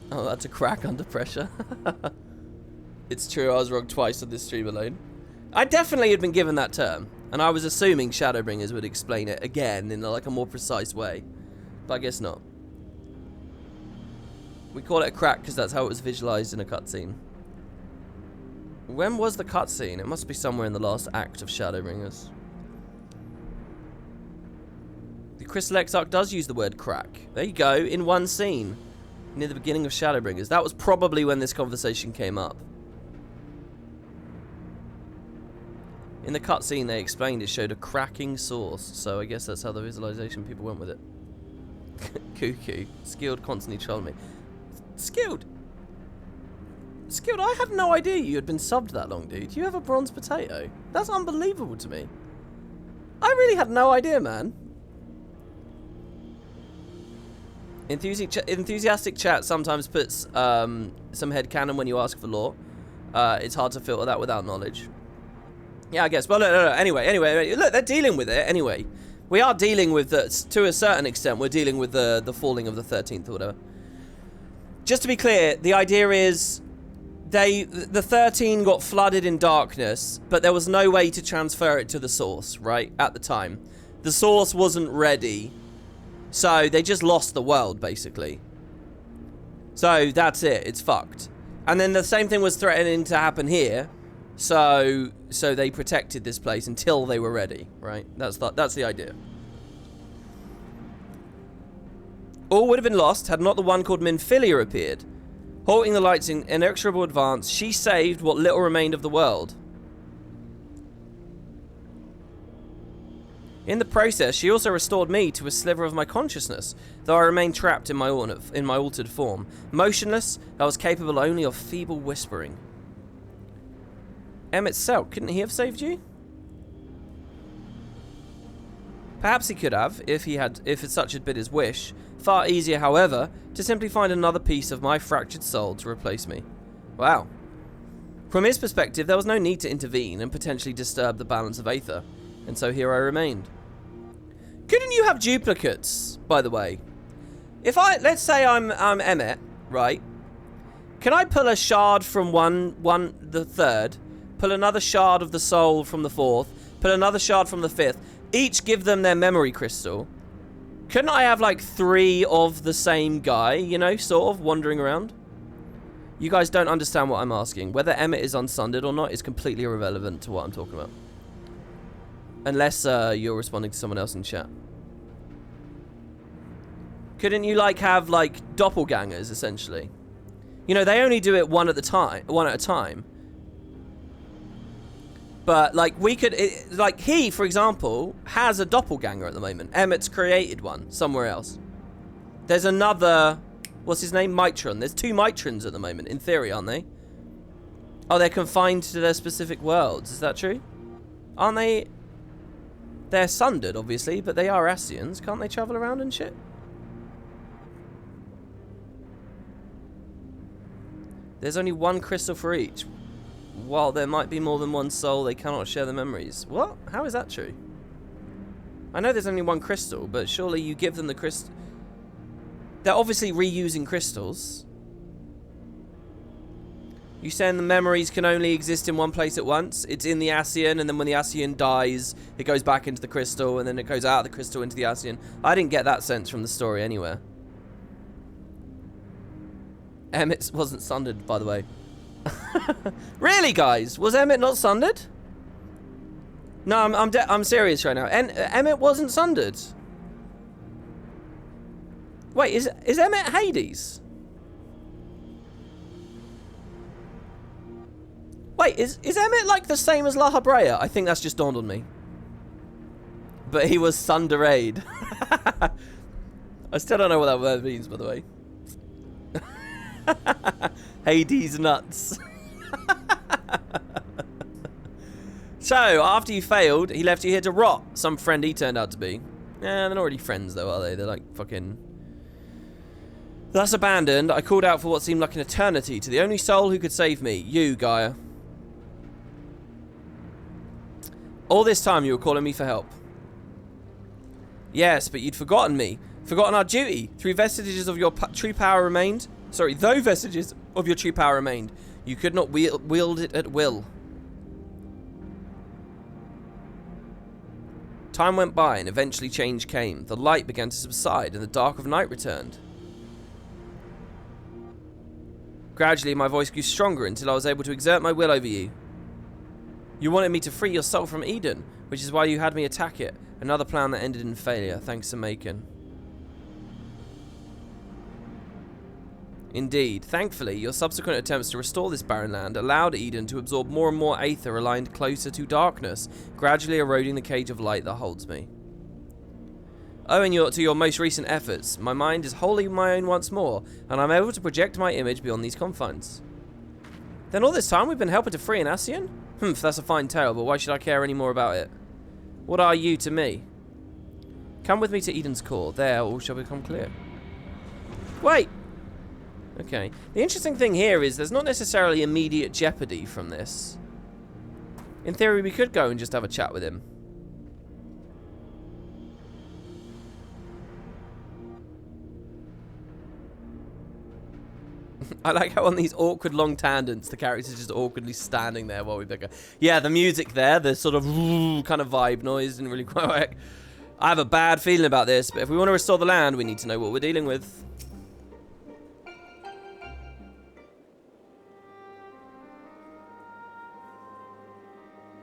Oh, that's a crack under pressure. It's true, I was wrong twice on this stream alone. I definitely had been given that term, and I was assuming Shadowbringers would explain it again in like a more precise way, but I guess not. We call it a crack because that's how it was visualized in a cutscene. When was the cutscene? It must be somewhere in the last act of Shadowbringers. The Crystal Exarch does use the word crack. There you go, in one scene. Near the beginning of Shadowbringers. That was probably when this conversation came up. In the cutscene they explained it showed a cracking source, so I guess that's how the visualization people went with it. Cuckoo. Skilled constantly trolling me. Skilled? Skilled, I had no idea you had been subbed that long, dude. You have a bronze potato. That's unbelievable to me. I really had no idea, man. Enthusiastic chat sometimes puts some headcanon when you ask for lore. It's hard to filter that without knowledge. Yeah, I guess. Well, no. Anyway, look, they're dealing with it anyway. We are dealing with, to a certain extent, we're dealing with the falling of the 13th or whatever. Just to be clear, the idea is the 13 got flooded in darkness, but there was no way to transfer it to the source, right? At the time. The source wasn't ready. So they just lost the world, basically. So that's it. It's fucked. And then the same thing was threatening to happen here. So they protected this place until they were ready, right? That's the idea. All would have been lost had not the one called Minfilia appeared. Halting the lights in inexorable advance, she saved what little remained of the world. In the process, she also restored me to a sliver of my consciousness, though I remained trapped in my altered form. Motionless, I was capable only of feeble whispering. Emmett Selk, couldn't he have saved you? Perhaps he could have, if such had been his wish. Far easier, however, to simply find another piece of my fractured soul to replace me. Wow. From his perspective, there was no need to intervene and potentially disturb the balance of Aether, and so here I remained. Couldn't you have duplicates, by the way? Let's say I'm Emmett, right? Can I pull a shard from the third, pull another shard of the soul from the fourth, pull another shard from the fifth, each give them their memory crystal? Couldn't I have like 3 of the same guy, you know, sort of wandering around? You guys don't understand what I'm asking. Whether Emmett is unsundered or not is completely irrelevant to what I'm talking about. Unless you're responding to someone else in chat. Couldn't you like have like doppelgangers essentially? You know, they only do it one at a time. But like we could, like he, for example, has a doppelganger at the moment. Emmett's created one somewhere else. There's another, what's his name? Mitron. There's 2 Mitrons at the moment, in theory, aren't they? Oh, they're confined to their specific worlds. Is that true? Aren't they? They're sundered, obviously, but they are Ascians. Can't they travel around and shit? There's only 1 crystal for each. While there might be more than one soul, they cannot share the memories. What? How is that true? I know there's only 1 crystal, but surely you give them the crystal. They're obviously reusing crystals. You saying the memories can only exist in one place at once? It's in the Ascian, and then when the Ascian dies, it goes back into the crystal, and then it goes out of the crystal into the Ascian. I didn't get that sense from the story anywhere. Emmett wasn't sundered, by the way. Really, guys? Was Emmett not sundered? No, I'm serious right now. Emmett wasn't sundered. Wait, is Emmett Hades? Wait, is Emmett like the same as La Habrea? I think that's just dawned on me. But he was sunderade. I still don't know what that word means, by the way. Hades nuts. So, after you failed, he left you here to rot. Some friend he turned out to be. They're not really friends, though, are they? They're like fucking... Thus abandoned, I called out for what seemed like an eternity to the only soul who could save me. You, Gaia. All this time you were calling me for help. Yes, but you'd forgotten me. Forgotten our duty. Through vestiges of your true power remained. Sorry, though vestiges of your true power remained, you could not wield it at will. Time went by and eventually change came. The light began to subside and the dark of night returned. Gradually my voice grew stronger until I was able to exert my will over you. You wanted me to free your soul from Eden, which is why you had me attack it. Another plan that ended in failure, thanks to Macon. Indeed, thankfully, your subsequent attempts to restore this barren land allowed Eden to absorb more and more aether aligned closer to darkness, gradually eroding the cage of light that holds me. Owing to your most recent efforts, my mind is wholly my own once more, and I'm able to project my image beyond these confines. Then all this time we've been helping to free an Ascian? Humph, that's a fine tale, but why should I care any more about it? What are you to me? Come with me to Eden's core, there all shall become clear. Wait! Okay. The interesting thing here is there's not necessarily immediate jeopardy from this. In theory, we could go and just have a chat with him. I like how on these awkward long tangents, the character's just awkwardly standing there while we pick her. Yeah, the music there, the sort of kind of vibe noise didn't really quite work. I have a bad feeling about this, but if we want to restore the land, we need to know what we're dealing with.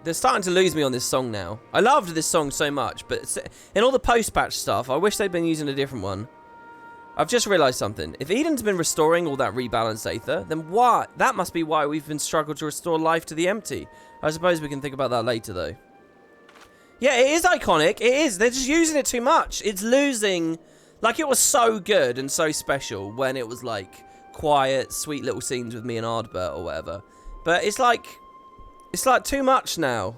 They're starting to lose me on this song now. I loved this song so much, but in all the post-patch stuff, I wish they'd been using a different one. I've just realised something. If Eden's been restoring all that rebalanced aether, then why? That must be why we've been struggling to restore life to the empty. I suppose we can think about that later, though. Yeah, it is iconic. It is. They're just using it too much. It's losing... Like, it was so good and so special when it was, like, quiet, sweet little scenes with me and Ardbert or whatever. But it's like too much now.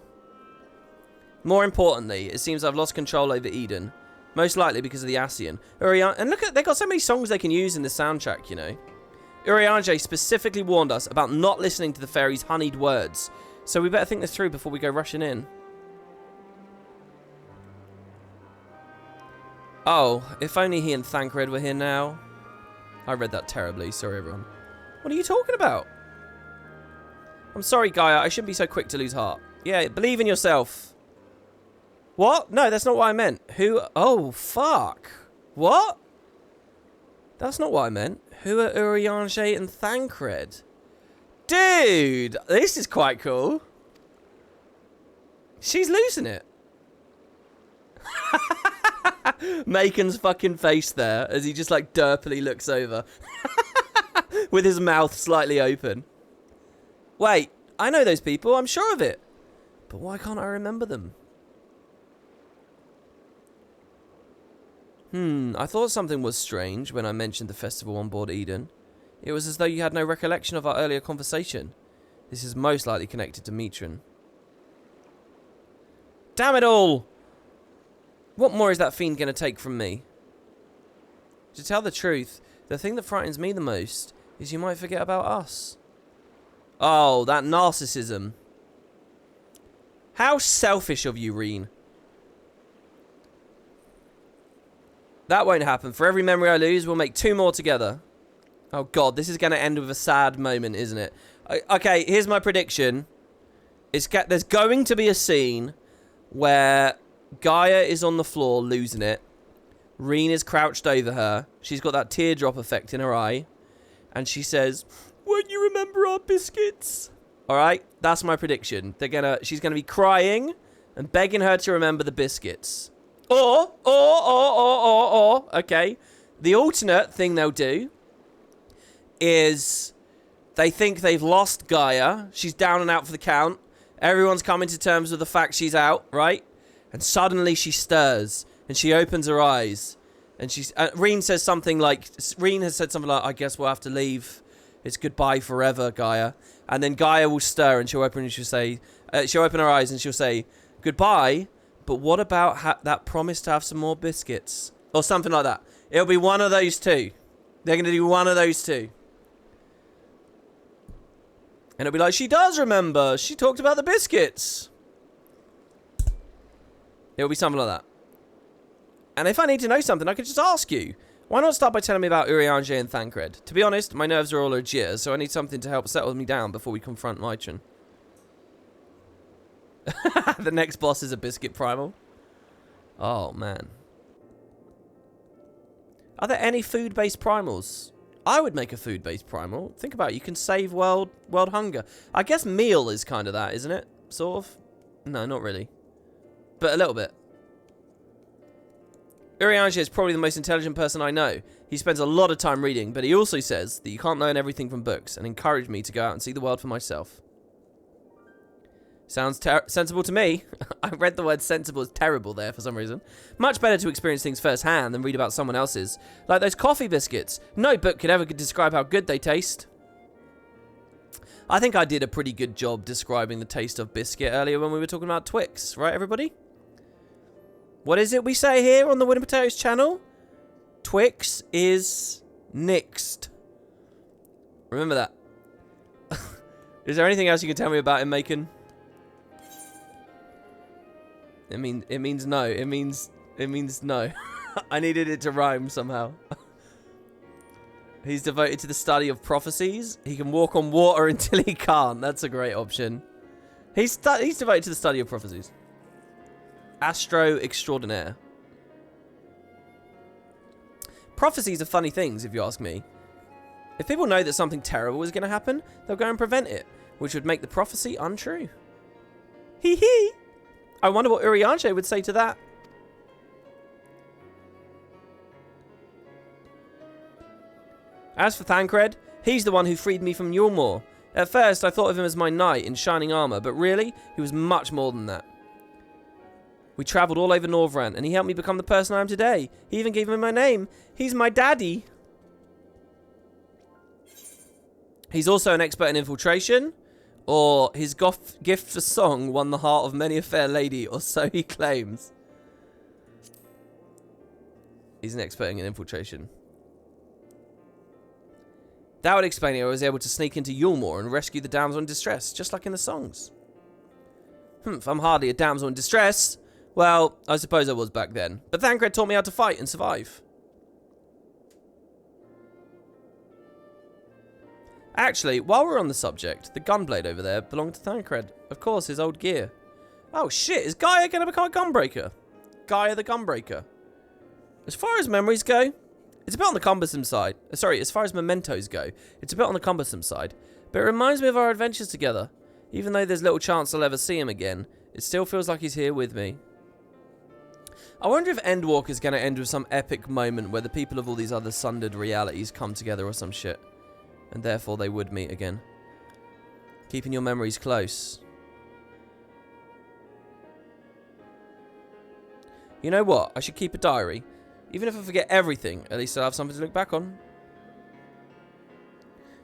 More importantly, it seems I've lost control over Eden. Most likely because of the Ascian. And look at, they got so many songs they can use in the soundtrack, you know. Urianger specifically warned us about not listening to the fairy's honeyed words. So we better think this through before we go rushing in. Oh, if only he and Thancred were here now. I read that terribly, sorry everyone. What are you talking about? I'm sorry, Gaia, I shouldn't be so quick to lose heart. Yeah, believe in yourself. What? No, that's not what I meant. Who? Oh, fuck. What? That's not what I meant. Who are Urianger and Thancred? Dude, this is quite cool. She's losing it. Macon's fucking face there as he just like derpily looks over. With his mouth slightly open. Wait, I know those people, I'm sure of it. But why can't I remember them? I thought something was strange when I mentioned the festival on board Eden. It was as though you had no recollection of our earlier conversation. This is most likely connected to Mitran. Damn it all! What more is that fiend going to take from me? To tell the truth, the thing that frightens me the most is you might forget about us. Oh, that narcissism. How selfish of you, Reen. That won't happen. For every memory I lose, we'll make 2 more together. Oh, God, this is going to end with a sad moment, isn't it? Okay, here's my prediction. There's going to be a scene where Gaia is on the floor losing it. Reen is crouched over her. She's got that teardrop effect in her eye. And she says, "Won't you remember our biscuits?" Alright, that's my prediction. She's gonna be crying and begging her to remember the biscuits. Or, okay. The alternate thing they'll do is they think they've lost Gaia. She's down and out for the count. Everyone's coming to terms with the fact she's out, right? And suddenly she stirs, and she opens her eyes, and Reen says something like, Reen has said something like, I guess we'll have to leave. It's goodbye forever, Gaia. And then Gaia will stir, and she'll open her eyes, and she'll say, goodbye, but what about that promise to have some more biscuits? Or something like that. It'll be one of those two. They're going to do one of those two. And it'll be like, she does remember. She talked about the biscuits. It'll be something like that. And if I need to know something, I could just ask you. Why not start by telling me about Urianger and Thancred? To be honest, my nerves are all ajit, so I need something to help settle me down before we confront Mytron. The next boss is a biscuit primal. Oh, man. Are there any food-based primals? I would make a food-based primal. Think about it. You can save world hunger. I guess meal is kind of that, isn't it? Sort of? No, not really. But a little bit. Urianger is probably the most intelligent person I know. He spends a lot of time reading, but he also says that you can't learn everything from books and encouraged me to go out and see the world for myself. Sounds sensible to me. I read the word sensible as terrible there for some reason. Much better to experience things firsthand than read about someone else's. Like those coffee biscuits. No book could ever describe how good they taste. I think I did a pretty good job describing the taste of biscuit earlier when we were talking about Twix. Right, everybody? What is it we say here on the Wooden Potatoes channel? Twix is nixed. Remember that. Is there anything else you can tell me about him making? It means no. It means no. I needed it to rhyme somehow. He's devoted to the study of prophecies. He can walk on water until he can't. That's a great option. He's devoted to the study of prophecies. Astro extraordinaire. Prophecies are funny things, if you ask me. If people know that something terrible is going to happen, they'll go and prevent it, which would make the prophecy untrue. Hee hee. I wonder what Urianger would say to that. As for Thancred, he's the one who freed me from Yulmore. At first, I thought of him as my knight in shining armor, but really, he was much more than that. We travelled all over Norvrant, and he helped me become the person I am today. He even gave me my name. He's my daddy. He's also an expert in infiltration. Or his gift for song won the heart of many a fair lady, or so he claims. He's an expert in infiltration. That would explain it. I was able to sneak into Yulmore and rescue the damsel in distress, just like in the songs. I'm hardly a damsel in distress. Well, I suppose I was back then. But Thancred taught me how to fight and survive. Actually, while we're on the subject, the gunblade over there belonged to Thancred. Of course, his old gear. Oh shit, is Gaia going to become a gunbreaker? Gaia the gunbreaker. As far as memories go, it's a bit on the cumbersome side. Sorry, as far as mementos go, it's a bit on the cumbersome side. But it reminds me of our adventures together. Even though there's little chance I'll ever see him again, it still feels like he's here with me. I wonder if Endwalker's going to end with some epic moment where the people of all these other sundered realities come together or some shit. And therefore they would meet again. Keeping your memories close. You know what? I should keep a diary. Even if I forget everything, at least I'll have something to look back on.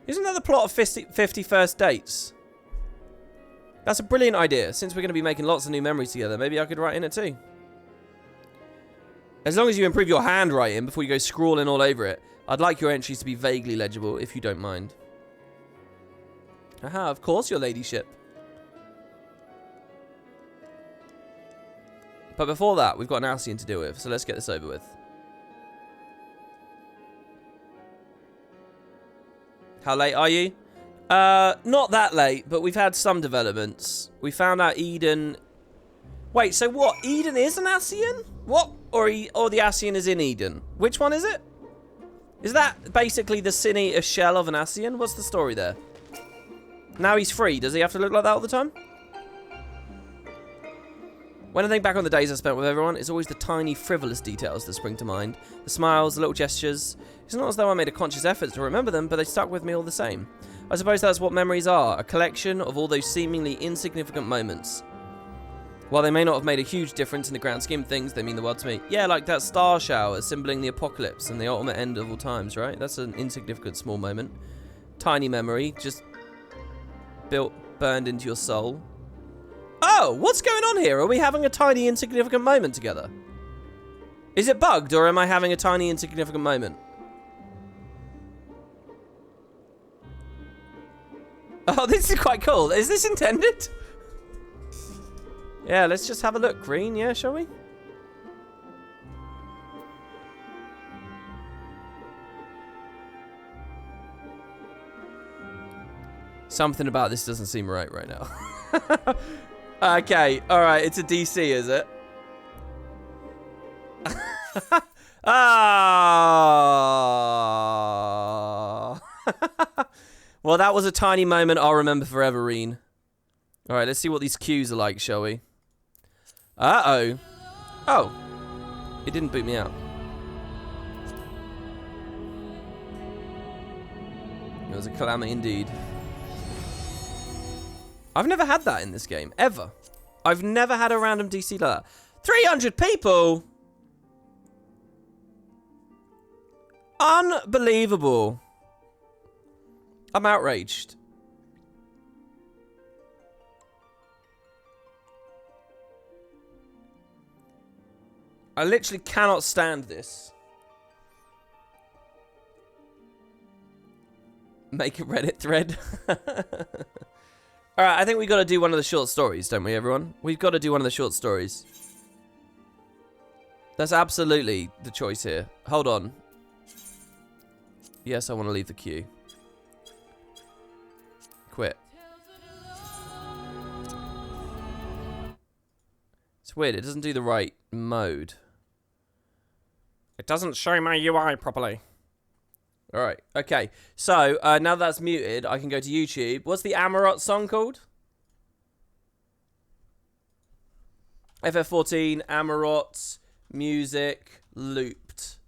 Isn't that the plot of 50 First Dates? That's a brilliant idea. Since we're going to be making lots of new memories together, maybe I could write in it too. As long as you improve your handwriting before you go scrawling all over it, I'd like your entries to be vaguely legible, if you don't mind. Aha, of course, your ladyship. But before that, we've got an Alcyon to deal with, so let's get this over with. How late are you? Not that late, but we've had some developments. We found out Eden... Wait, so what? Eden is an Alcyon? What? Or the Alcyon is in Eden? Which one is it? Is that basically the Sin-Eater shell of an Alcyon? What's the story there? Now he's free. Does he have to look like that all the time? When I think back on the days I spent with everyone, it's always the tiny, frivolous details that spring to mind. The smiles, the little gestures. It's not as though I made a conscious effort to remember them, but they stuck with me all the same. I suppose that's what memories are, a collection of all those seemingly insignificant moments. While they may not have made a huge difference in the grand scheme of things, they mean the world to me. Yeah, like that star shower symboling the apocalypse and the ultimate end of all times, right? That's an insignificant small moment. Tiny memory, just burned into your soul. Oh, what's going on here? Are we having a tiny insignificant moment together? Is it bugged, or am I having a tiny insignificant moment? Oh, this is quite cool. Is this intended? Yeah, let's just have a look. Green, yeah, shall we? Something about this doesn't seem right now. Okay, alright, it's a DC, is it? Ah. Well, that was a tiny moment I'll remember forever, Reen. Alright, let's see what these queues are like, shall we? Uh-oh. Oh. It didn't boot me out. It was a calamity indeed. I've never had that in this game, ever. I've never had a random DC like that. 300 people! Unbelievable. I'm outraged. I literally cannot stand this. Make a Reddit thread. Alright, I think we got to do one of the short stories, don't we, everyone? We've got to do one of the short stories. That's absolutely the choice here. Hold on. Yes, I want to leave the queue. Quit. It's weird, it doesn't do the right mode. It doesn't show my UI properly. Alright, okay. So, now that's muted, I can go to YouTube. What's the Amarot song called? FF14, Amarot, music, looped.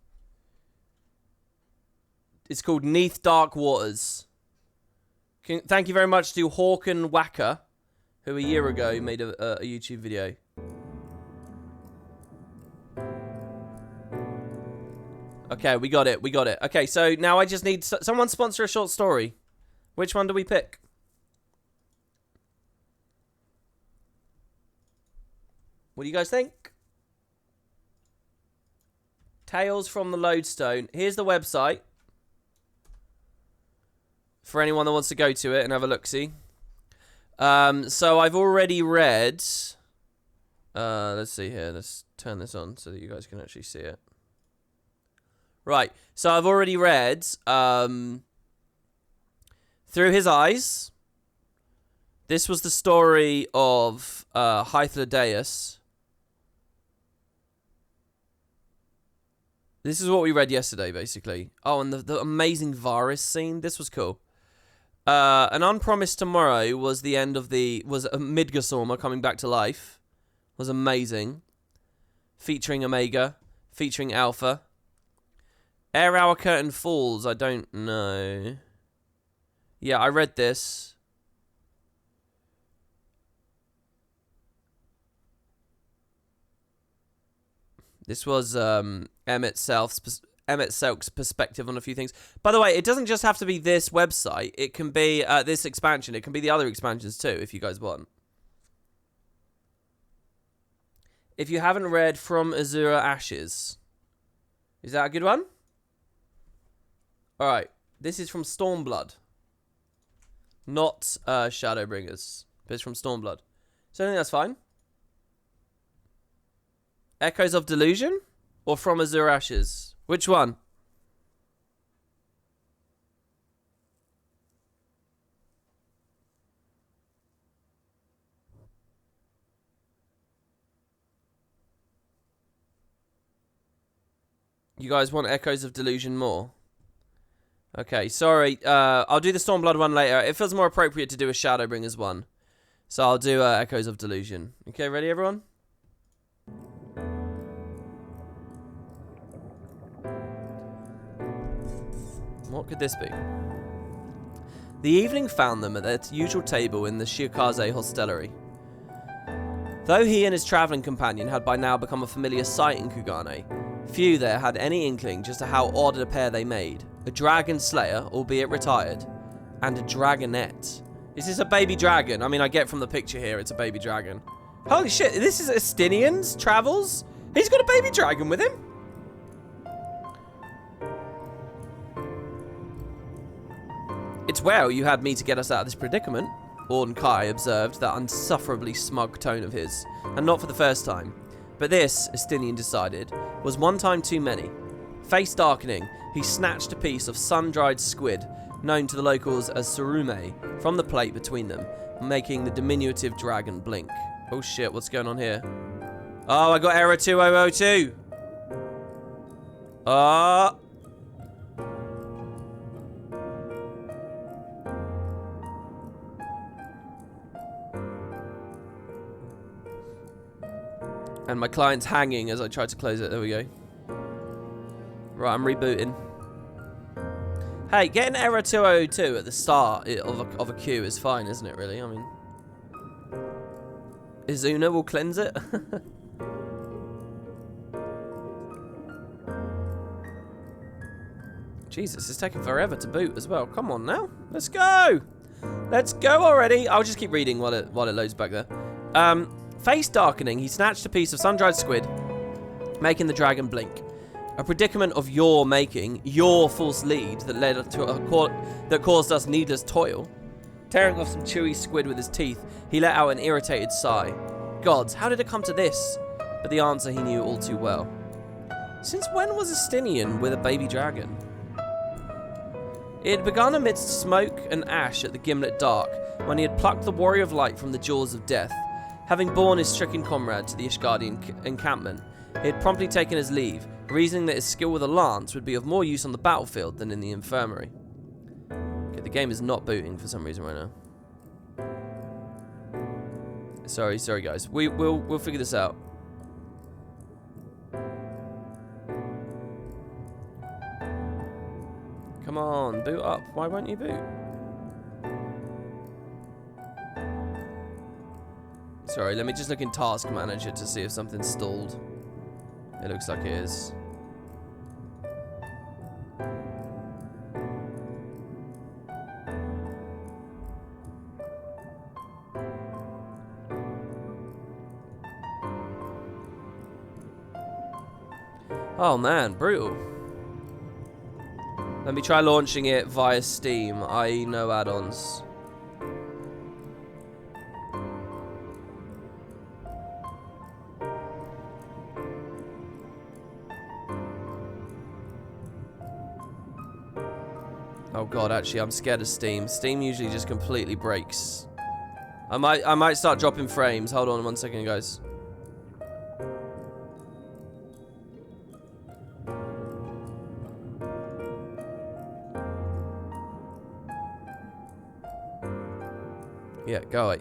It's called Neath Dark Waters. Thank you very much to Hawken Wacker, who a year ago made a YouTube video. Okay, we got it. We got it. Okay, so now I just need someone sponsor a short story. Which one do we pick? What do you guys think? Tales from the Lodestone. Here's the website. For anyone that wants to go to it and have a look-see. So I've already read... let's see here. Let's turn this on so that you guys can actually see it. Right, so I've already read Through His Eyes. This was the story of Hythlodaeus. This is what we read yesterday, basically. Oh, and the amazing Varys scene. This was cool. An Unpromised Tomorrow was the end of was a Midgardsormr coming back to life. Was amazing. Featuring Omega. Featuring Alpha. Ere Our Curtain Falls, I don't know. Yeah, I read this. This was Emmett Selk's perspective on a few things. By the way, it doesn't just have to be this website. It can be this expansion. It can be the other expansions too, if you guys want. If you haven't read From Azura Ashes, is that a good one? Alright, this is from Stormblood. Not Shadowbringers, but it's from Stormblood. So I think that's fine. Echoes of Delusion? Or From Azure Ashes? Which one? You guys want Echoes of Delusion more? Okay, sorry. I'll do the Stormblood one later. It feels more appropriate to do a Shadowbringers one. So I'll do Echoes of Delusion. Okay, ready everyone? What could this be? The evening found them at their usual table in the Shiokaze hostelry. Though he and his travelling companion had by now become a familiar sight in Kugane, few there had any inkling just to how odd a pair they made. A dragon slayer, albeit retired, and a dragonette. Is this a baby dragon? I mean, I get from the picture here, it's a baby dragon. Holy shit, this is Estinian's travels? He's got a baby dragon with him? It's well you had me to get us out of this predicament, Orn Kai observed that insufferably smug tone of his, and not for the first time. But this, Estinian decided, was one time too many. Face darkening, he snatched a piece of sun-dried squid, known to the locals as surume, from the plate between them, making the diminutive dragon blink. Oh shit, what's going on here? Oh, I got error 2002. And my client's hanging as I try to close it. There we go. Right, I'm rebooting. Hey, getting error 202 at the start of a queue is fine, isn't it, really? I mean... Izuna will cleanse it. Jesus, it's taking forever to boot as well. Come on now. Let's go. Let's go already. I'll just keep reading while it loads back there. Face darkening, he snatched a piece of sun-dried squid, making the dragon blink. A predicament of your making, your false lead that led to that caused us needless toil. Tearing off some chewy squid with his teeth, he let out an irritated sigh. Gods, how did it come to this? But the answer he knew all too well. Since when was Estinian with a baby dragon? It had begun amidst smoke and ash at the Gimlet Dark, when he had plucked the Warrior of Light from the jaws of death. Having borne his stricken comrade to the Ishgardi encampment, he had promptly taken his leave, reasoning that his skill with a lance would be of more use on the battlefield than in the infirmary. Okay, the game is not booting for some reason right now. Sorry guys. We'll figure this out. Come on, boot up. Why won't you boot? Sorry, let me just look in Task Manager to see if something's stalled. It looks like it is. Oh man, brutal. Let me try launching it via Steam, i.e. no add-ons. Oh god, actually, I'm scared of Steam. Steam usually just completely breaks. I might start dropping frames. Hold on 1 second, guys. Yeah, go away.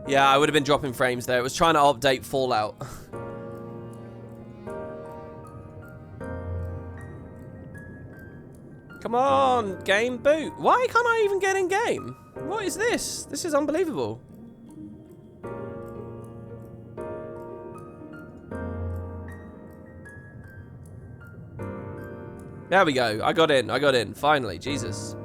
Yeah, I would have been dropping frames there. It was trying to update Fallout. Come on, game boot. Why can't I even get in game? What is this? This is unbelievable. There we go. I got in. Finally, Jesus.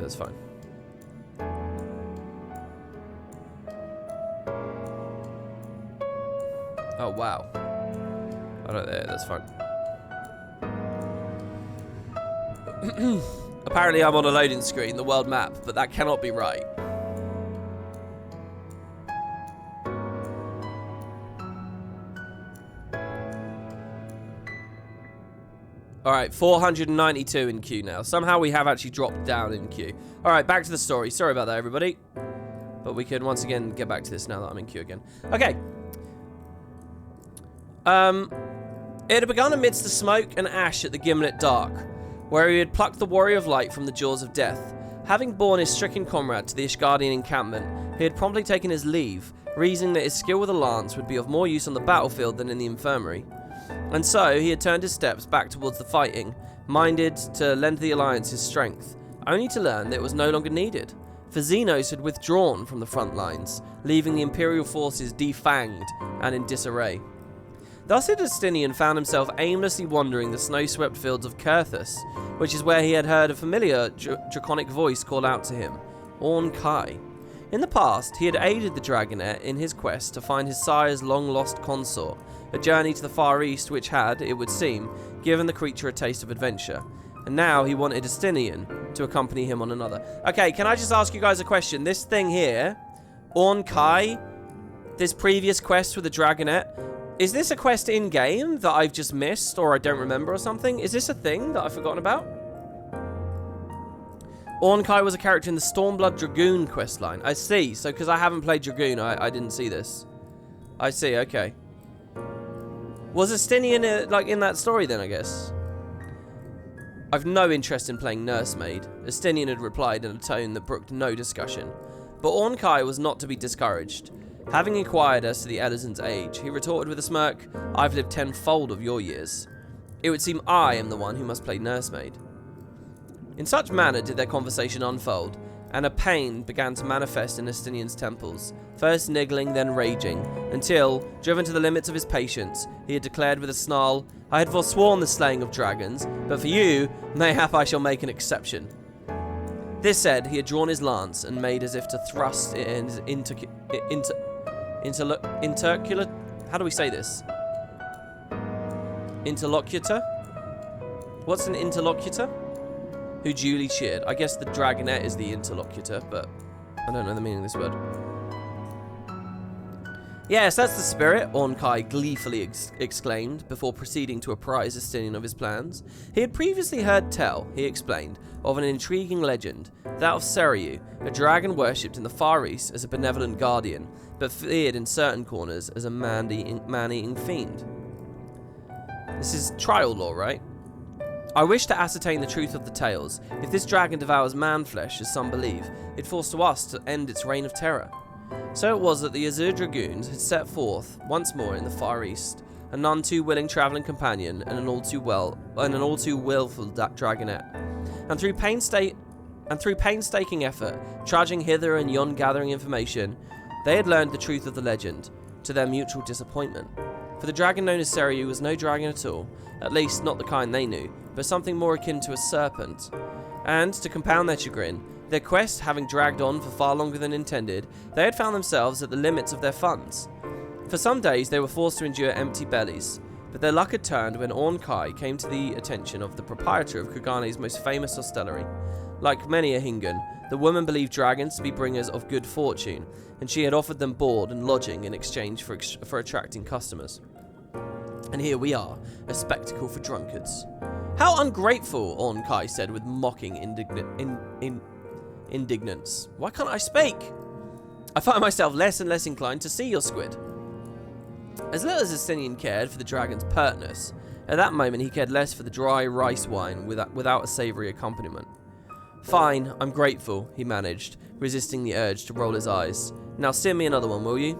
That's fine. Oh wow. Oh no, there, that's fine. Apparently I'm on a loading screen, the world map, but that cannot be right. Alright, 492 in queue now. Somehow we have actually dropped down in queue. Alright, back to the story. Sorry about that, everybody. But we can once again get back to this now that I'm in queue again. Okay. It had begun amidst the smoke and ash at the Gimlet Dark, where he had plucked the Warrior of Light from the jaws of death. Having borne his stricken comrade to the Ishgardian encampment, he had promptly taken his leave, reasoning that his skill with a lance would be of more use on the battlefield than in the infirmary. And so he had turned his steps back towards the fighting, minded to lend the alliance his strength, only to learn that it was no longer needed, for Xenos had withdrawn from the front lines, leaving the Imperial forces defanged and in disarray. Thus Justinian found himself aimlessly wandering the snow-swept fields of Kurthus, which is where he had heard a familiar draconic voice call out to him, Orn Kai. In the past, he had aided the Dragonet in his quest to find his sire's long-lost consort, a journey to the Far East which had, it would seem, given the creature a taste of adventure. And now he wanted Justinian to accompany him on another. Okay, can I just ask you guys a question? This thing here, Orn Kai, this previous quest with the Dragonet, is this a quest in-game that I've just missed or I don't remember or something? Is this a thing that I've forgotten about? Orn Kai was a character in the Stormblood Dragoon questline. I see. So because I haven't played Dragoon, I didn't see this. I see, okay. Was Justinian like in that story then, I guess? I've no interest in playing nursemaid. Justinian had replied in a tone that brooked no discussion. But Orn Kai was not to be discouraged. Having inquired as to the Elizon's age, he retorted with a smirk, I've lived tenfold of your years. It would seem I am the one who must play nursemaid. In such manner did their conversation unfold, and a pain began to manifest in Justinian's temples, first niggling, then raging, until, driven to the limits of his patience, he had declared with a snarl, I had forsworn the slaying of dragons, but for you, mayhap I shall make an exception. This said, he had drawn his lance and made as if to thrust it in his interlocutor. How do we say this? Interlocutor? What's an interlocutor? Who duly cheered. I guess the Dragonet is the interlocutor, but I don't know the meaning of this word. Yes, that's the spirit, Orn Kai gleefully exclaimed, before proceeding to apprise Justinian of his plans. He had previously heard tell, he explained, of an intriguing legend, that of Seriu, a dragon worshipped in the Far East as a benevolent guardian, but feared in certain corners as a man-eating fiend. This is trial law, right? I wish to ascertain the truth of the tales. If this dragon devours man-flesh, as some believe, it falls to us to end its reign of terror. So it was that the Azure Dragoons had set forth once more in the Far East, a none too willing travelling companion and an all too willful dragonet. And through painstaking effort, trudging hither and yon gathering information, they had learned the truth of the legend, to their mutual disappointment. For the dragon known as Seriu was no dragon at all, at least not the kind they knew, but something more akin to a serpent. And, to compound their chagrin, their quest having dragged on for far longer than intended, they had found themselves at the limits of their funds. For some days they were forced to endure empty bellies, but their luck had turned when Orn Kai came to the attention of the proprietor of Kugane's most famous hostelry. Like many a Hingan, the woman believed dragons to be bringers of good fortune, and she had offered them board and lodging in exchange for attracting customers. And here we are, a spectacle for drunkards. How ungrateful, Orn Kai said with mocking indignance. Why can't I speak? I find myself less and less inclined to see your squid. As little as Justinian cared for the dragon's pertness, at that moment he cared less for the dry rice wine without a savoury accompaniment. Fine, I'm grateful, he managed, resisting the urge to roll his eyes. Now send me another one, will you?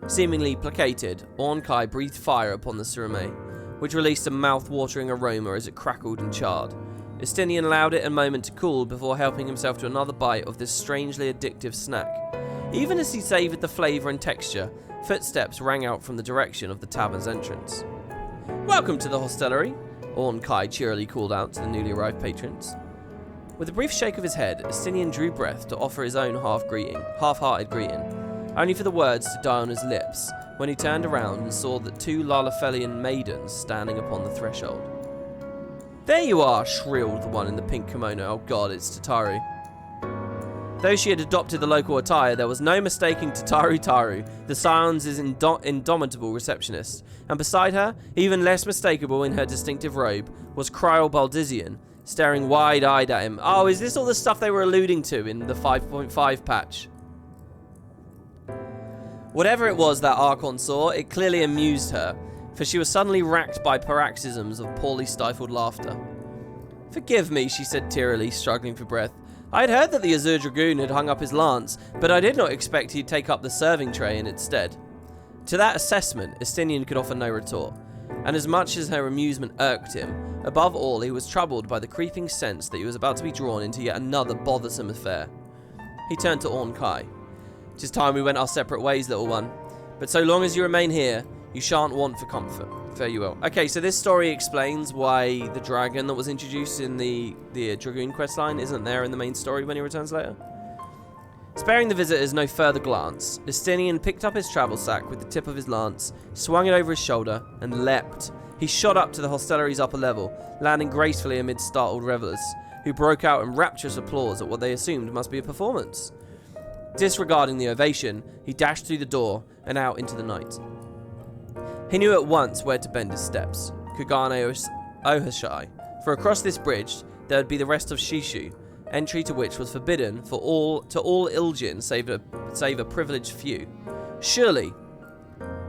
Seemingly placated, Orn Kai breathed fire upon the surime, which released a mouth-watering aroma as it crackled and charred. Justinian allowed it a moment to cool before helping himself to another bite of this strangely addictive snack. Even as he savoured the flavour and texture, footsteps rang out from the direction of the tavern's entrance. Welcome to the hostelry, Orn Kai cheerily called out to the newly arrived patrons. With a brief shake of his head, Justinian drew breath to offer his own half-hearted greeting, only for the words to die on his lips when he turned around and saw the two Lalafelian maidens standing upon the threshold. There you are, shrilled the one in the pink kimono. Oh god, it's Tataru. Though she had adopted the local attire, there was no mistaking Tataru, the Scion's indomitable receptionist, and beside her, even less mistakable in her distinctive robe, was Cryle Baldizian, staring wide-eyed at him. Oh, is this all the stuff they were alluding to in the 5.5 patch? Whatever it was that Archon saw, it clearly amused her, for she was suddenly racked by paroxysms of poorly stifled laughter. Forgive me, she said tearily, struggling for breath. I had heard that the Azure Dragoon had hung up his lance, but I did not expect he'd take up the serving tray in its stead. To that assessment, Estinian could offer no retort, and as much as her amusement irked him, above all he was troubled by the creeping sense that he was about to be drawn into yet another bothersome affair. He turned to Orn Kai. "'Tis time we went our separate ways, little one, but so long as you remain here, you shan't want for comfort. Fare you well." Okay, so this story explains why the dragon that was introduced in the Dragoon questline isn't there in the main story when he returns later. Sparing the visitors no further glance, Estinian picked up his travel sack with the tip of his lance, swung it over his shoulder, and leapt. He shot up to the hostelry's upper level, landing gracefully amid startled revelers, who broke out in rapturous applause at what they assumed must be a performance. Disregarding the ovation, he dashed through the door and out into the night. He knew at once where to bend his steps, Kugane Ohashai, for across this bridge there would be the rest of Shishu, entry to which was forbidden to all Iljin save a privileged few. Surely,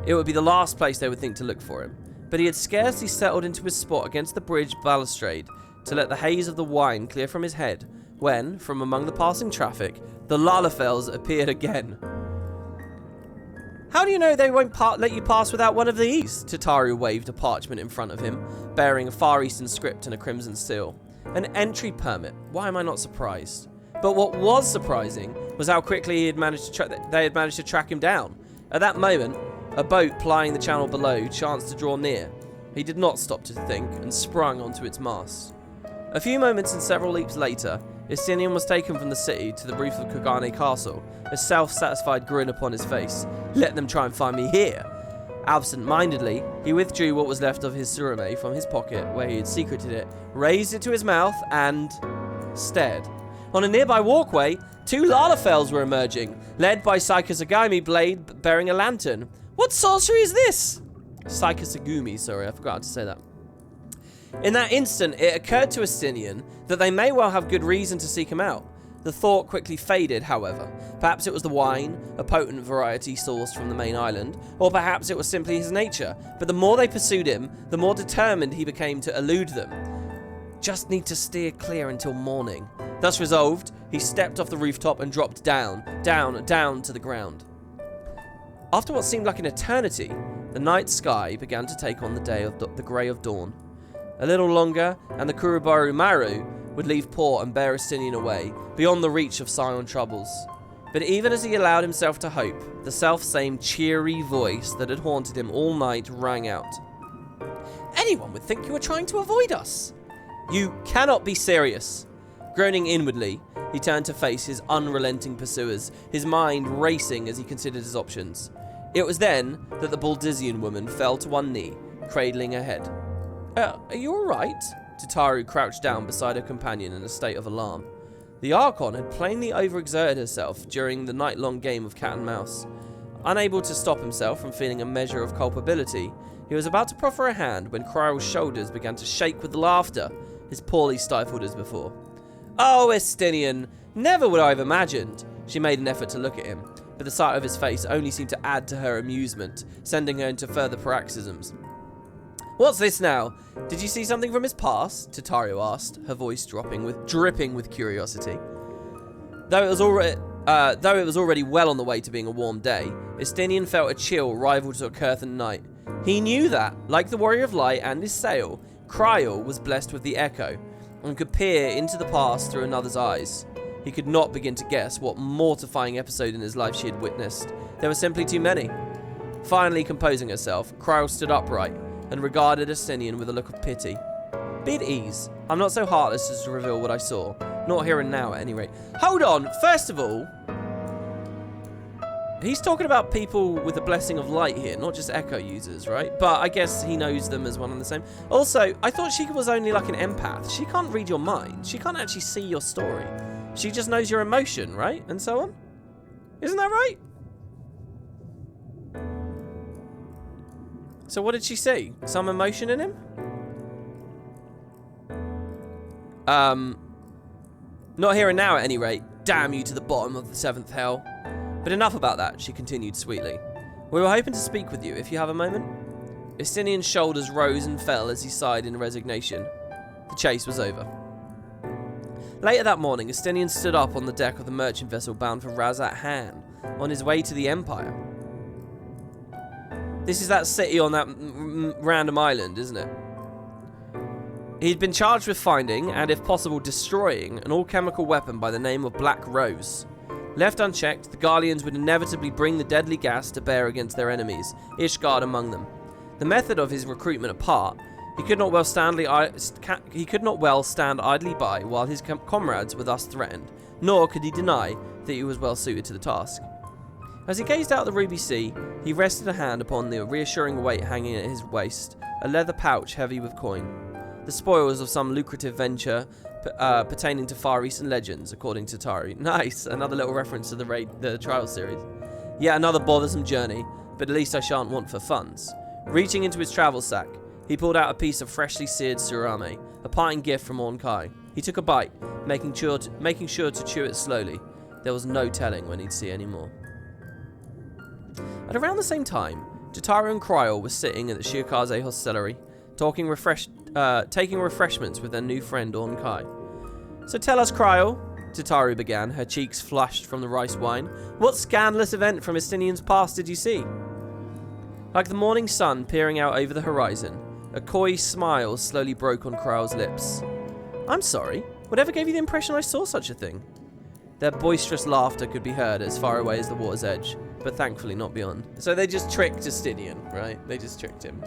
it would be the last place they would think to look for him, but he had scarcely settled into his spot against the bridge balustrade to let the haze of the wine clear from his head, when, from among the passing traffic, the Lalafels appeared again. "How do you know they won't let you pass without one of these?" Tataru waved a parchment in front of him, bearing a Far Eastern script and a crimson seal. An entry permit. Why am I not surprised? But what was surprising was how quickly they had managed to track him down. At that moment, a boat plying the channel below chanced to draw near. He did not stop to think and sprung onto its mast. A few moments and several leaps later, Estinian was taken from the city to the roof of Kugane Castle, a self-satisfied grin upon his face. Let them try and find me here. Absent-mindedly, he withdrew what was left of his surame from his pocket where he had secreted it, raised it to his mouth, and stared. On a nearby walkway, two Lalafels were emerging, led by Saikasagami Blade bearing a lantern. What sorcery is this? Saikasagumi, sorry, I forgot to say that. In that instant, it occurred to Estinian that they may well have good reason to seek him out. The thought quickly faded, however. Perhaps it was the wine, a potent variety sourced from the main island, or perhaps it was simply his nature. But the more they pursued him, the more determined he became to elude them. Just need to steer clear until morning. Thus resolved, he stepped off the rooftop and dropped down to the ground. After what seemed like an eternity, the night sky began to take on the grey of dawn. A little longer, and the Kurubaru Maru would leave port and bear Estinian away, beyond the reach of Scion troubles. But even as he allowed himself to hope, the self-same cheery voice that had haunted him all night rang out. "Anyone would think you were trying to avoid us." "You cannot be serious." Groaning inwardly, he turned to face his unrelenting pursuers, his mind racing as he considered his options. It was then that the Baldizian woman fell to one knee, cradling her head. Are you alright?" Tataru crouched down beside her companion in a state of alarm. The Archon had plainly overexerted herself during the night-long game of cat and mouse. Unable to stop himself from feeling a measure of culpability, he was about to proffer a hand when Cryle's shoulders began to shake with laughter, as poorly stifled as before. "Oh, Estinian, never would I have imagined." She made an effort to look at him, but the sight of his face only seemed to add to her amusement, sending her into further paroxysms. "What's this now? Did you see something from his past?" Tataru asked, her voice dripping with curiosity. Though it was already well on the way to being a warm day, Estinian felt a chill rival to a Curthan night. He knew that, like the Warrior of Light and his sail, Cryle was blessed with the Echo, and could peer into the past through another's eyes. He could not begin to guess what mortifying episode in his life she had witnessed. There were simply too many. Finally composing herself, Cryle stood upright, and regarded Estinian with a look of pity. "Be at ease. I'm not so heartless as to reveal what I saw. Not here and now, at any rate." Hold on! First of all, he's talking about people with the blessing of light here, not just Echo users, right? But I guess he knows them as one and the same. Also, I thought she was only like an empath. She can't read your mind. She can't actually see your story. She just knows your emotion, right? And so on? Isn't that right? So what did she see? Some emotion in him? Not here and now at any rate. Damn you to the bottom of the 7th hell. But enough about that, she continued sweetly. We were hoping to speak with you, if you have a moment. Estinian's shoulders rose and fell as he sighed in resignation. The chase was over. Later that morning, Estinian stood up on the deck of the merchant vessel bound for Razat Han, on his way to the Empire. This is that city on that random island, isn't it? He'd been charged with finding, and if possible destroying, an all-chemical weapon by the name of Black Rose. Left unchecked, the Garleans would inevitably bring the deadly gas to bear against their enemies, Ishgard among them. The method of his recruitment apart, he could not well stand idly by while his comrades were thus threatened, nor could he deny that he was well suited to the task. As he gazed out at the ruby sea, he rested a hand upon the reassuring weight hanging at his waist, a leather pouch heavy with coin. The spoils of some lucrative venture pertaining to Far Eastern legends, according to Tari. Nice, another little reference to the Trial series. Yet another bothersome journey, but at least I shan't want for funds. Reaching into his travel sack, he pulled out a piece of freshly seared surame, a parting gift from Ornkai. He took a bite, making sure to chew it slowly. There was no telling when he'd see any more. At around the same time, Jotaro and Kryl were sitting at the Shiokaze hostelry, taking refreshments with their new friend Ornkai. So tell us, Kryl, Jotaro began, her cheeks flushed from the rice wine. What scandalous event from Estinian's past did you see? Like the morning sun peering out over the horizon, a coy smile slowly broke on Kryl's lips. I'm sorry, whatever gave you the impression I saw such a thing? Their boisterous laughter could be heard as far away as the water's edge, but thankfully not beyond. So they just tricked Estinian, right? They just tricked him.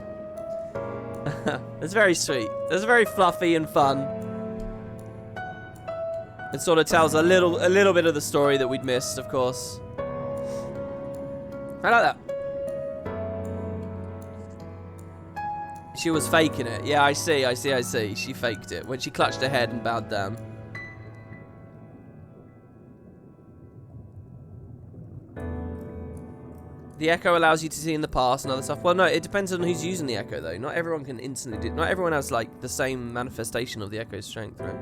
It's very sweet. It's very fluffy and fun. It sort of tells a little bit of the story that we'd missed, of course. I like that. She was faking it. Yeah, I see. She faked it when she clutched her head and bowed down. The echo allows you to see in the past and other stuff. Well, no, it depends on who's using the echo, though. Not everyone can instantly do. Not everyone has like the same manifestation of the echo's strength, right?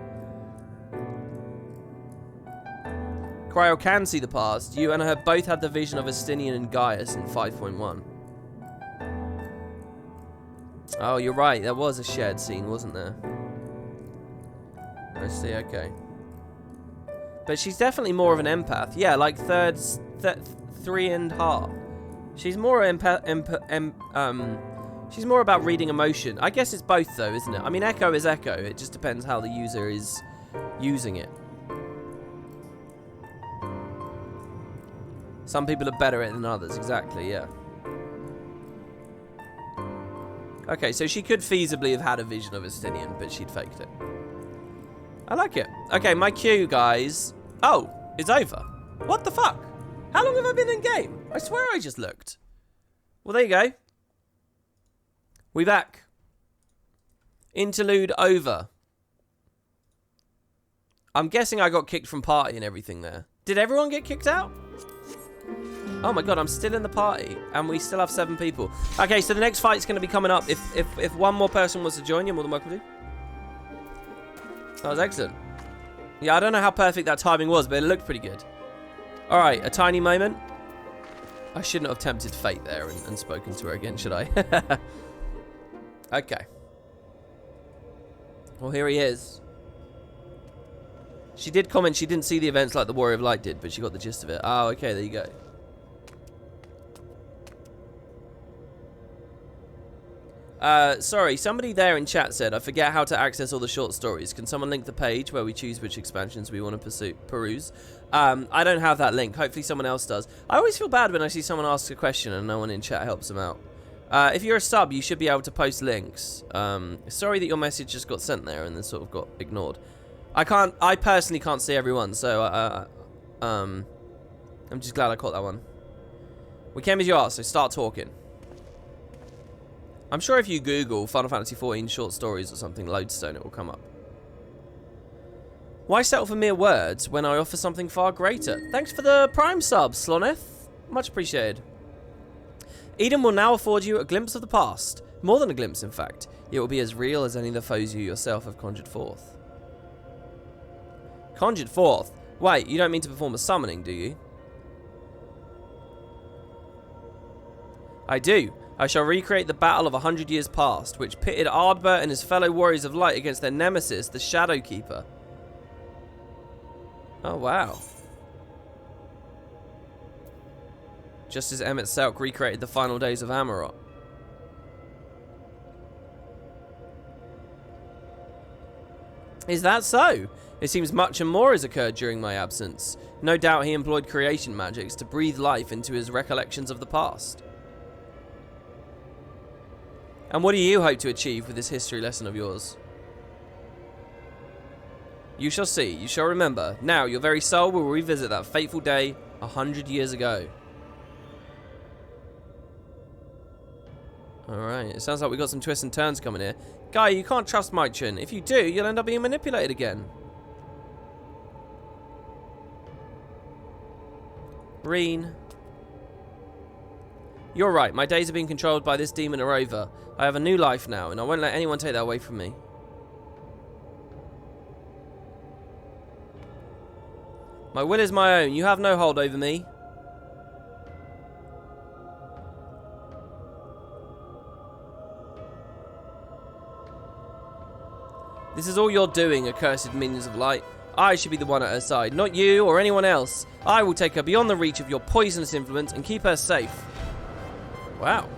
Cryo can see the past. You and her both had the vision of Estinian and Gaius in 5.1. Oh, you're right. There was a shared scene, wasn't there? I see. Okay. But she's definitely more of an empath. Yeah, like 3 and half. She's more she's more about reading emotion. I guess it's both though, isn't it? I mean, echo is echo. It just depends how the user is using it. Some people are better at it than others. Exactly, yeah. Okay, so she could feasibly have had a vision of Estinian, but she'd faked it. I like it. Okay, my queue, guys. Oh, it's over. What the fuck? How long have I been in game? I swear I just looked. Well, there you go. We back. Interlude over. I'm guessing I got kicked from party and everything there. Did everyone get kicked out? Oh my god, I'm still in the party, and we still have 7 people. Okay, so the next fight's going to be coming up. If one more person wants to join, you're more than welcome to. That was excellent. Yeah, I don't know how perfect that timing was, but it looked pretty good. Alright, a tiny moment. I shouldn't have tempted fate there and spoken to her again, should I? Okay. Well, here he is. She did comment she didn't see the events like the Warrior of Light did, but she got the gist of it. Oh, okay, there you go. Sorry, somebody there in chat said, I forget how to access all the short stories. Can someone link the page where we choose which expansions we want to peruse? I don't have that link. Hopefully someone else does. I always feel bad when I see someone ask a question and no one in chat helps them out. If you're a sub, you should be able to post links. Sorry that your message just got sent there and then sort of got ignored. I personally can't see everyone, so I'm just glad I caught that one. We came as you are, so start talking. I'm sure if you Google Final Fantasy XIV short stories or something, Lodestone, it will come up. Why settle for mere words when I offer something far greater? Thanks for the Prime sub, Sloneth. Much appreciated. Eden will now afford you a glimpse of the past. More than a glimpse, in fact. It will be as real as any of the foes you yourself have conjured forth. Conjured forth? Wait, you don't mean to perform a summoning, do you? I do. I shall recreate the battle of 100 years past, which pitted Ardbert and his fellow warriors of light against their nemesis, the Shadowkeeper. Oh, wow. Just as Emmett Selk recreated the final days of Amarot. Is that so? It seems much and more has occurred during my absence. No doubt he employed creation magics to breathe life into his recollections of the past. And what do you hope to achieve with this history lesson of yours? You shall see, you shall remember. Now your very soul will revisit that fateful day 100 years ago. Alright, it sounds like we got some twists and turns coming here. Guy, you can't trust Maichen. If you do, you'll end up being manipulated again. Reen. You're right, my days of being controlled by this demon are over. I have a new life now, and I won't let anyone take that away from me. My will is my own. You have no hold over me. This is all you're doing, accursed minions of light. I should be the one at her side, not you or anyone else. I will take her beyond the reach of your poisonous influence and keep her safe. Wow.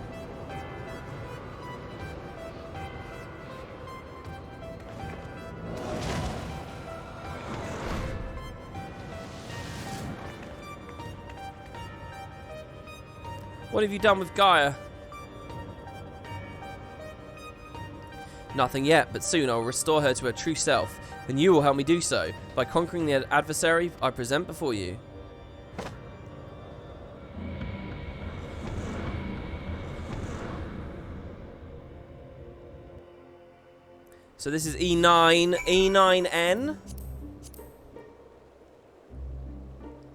What have you done with Gaia? Nothing yet, but soon I will restore her to her true self, and you will help me do so by conquering the adversary I present before you. So this is E9, E9N.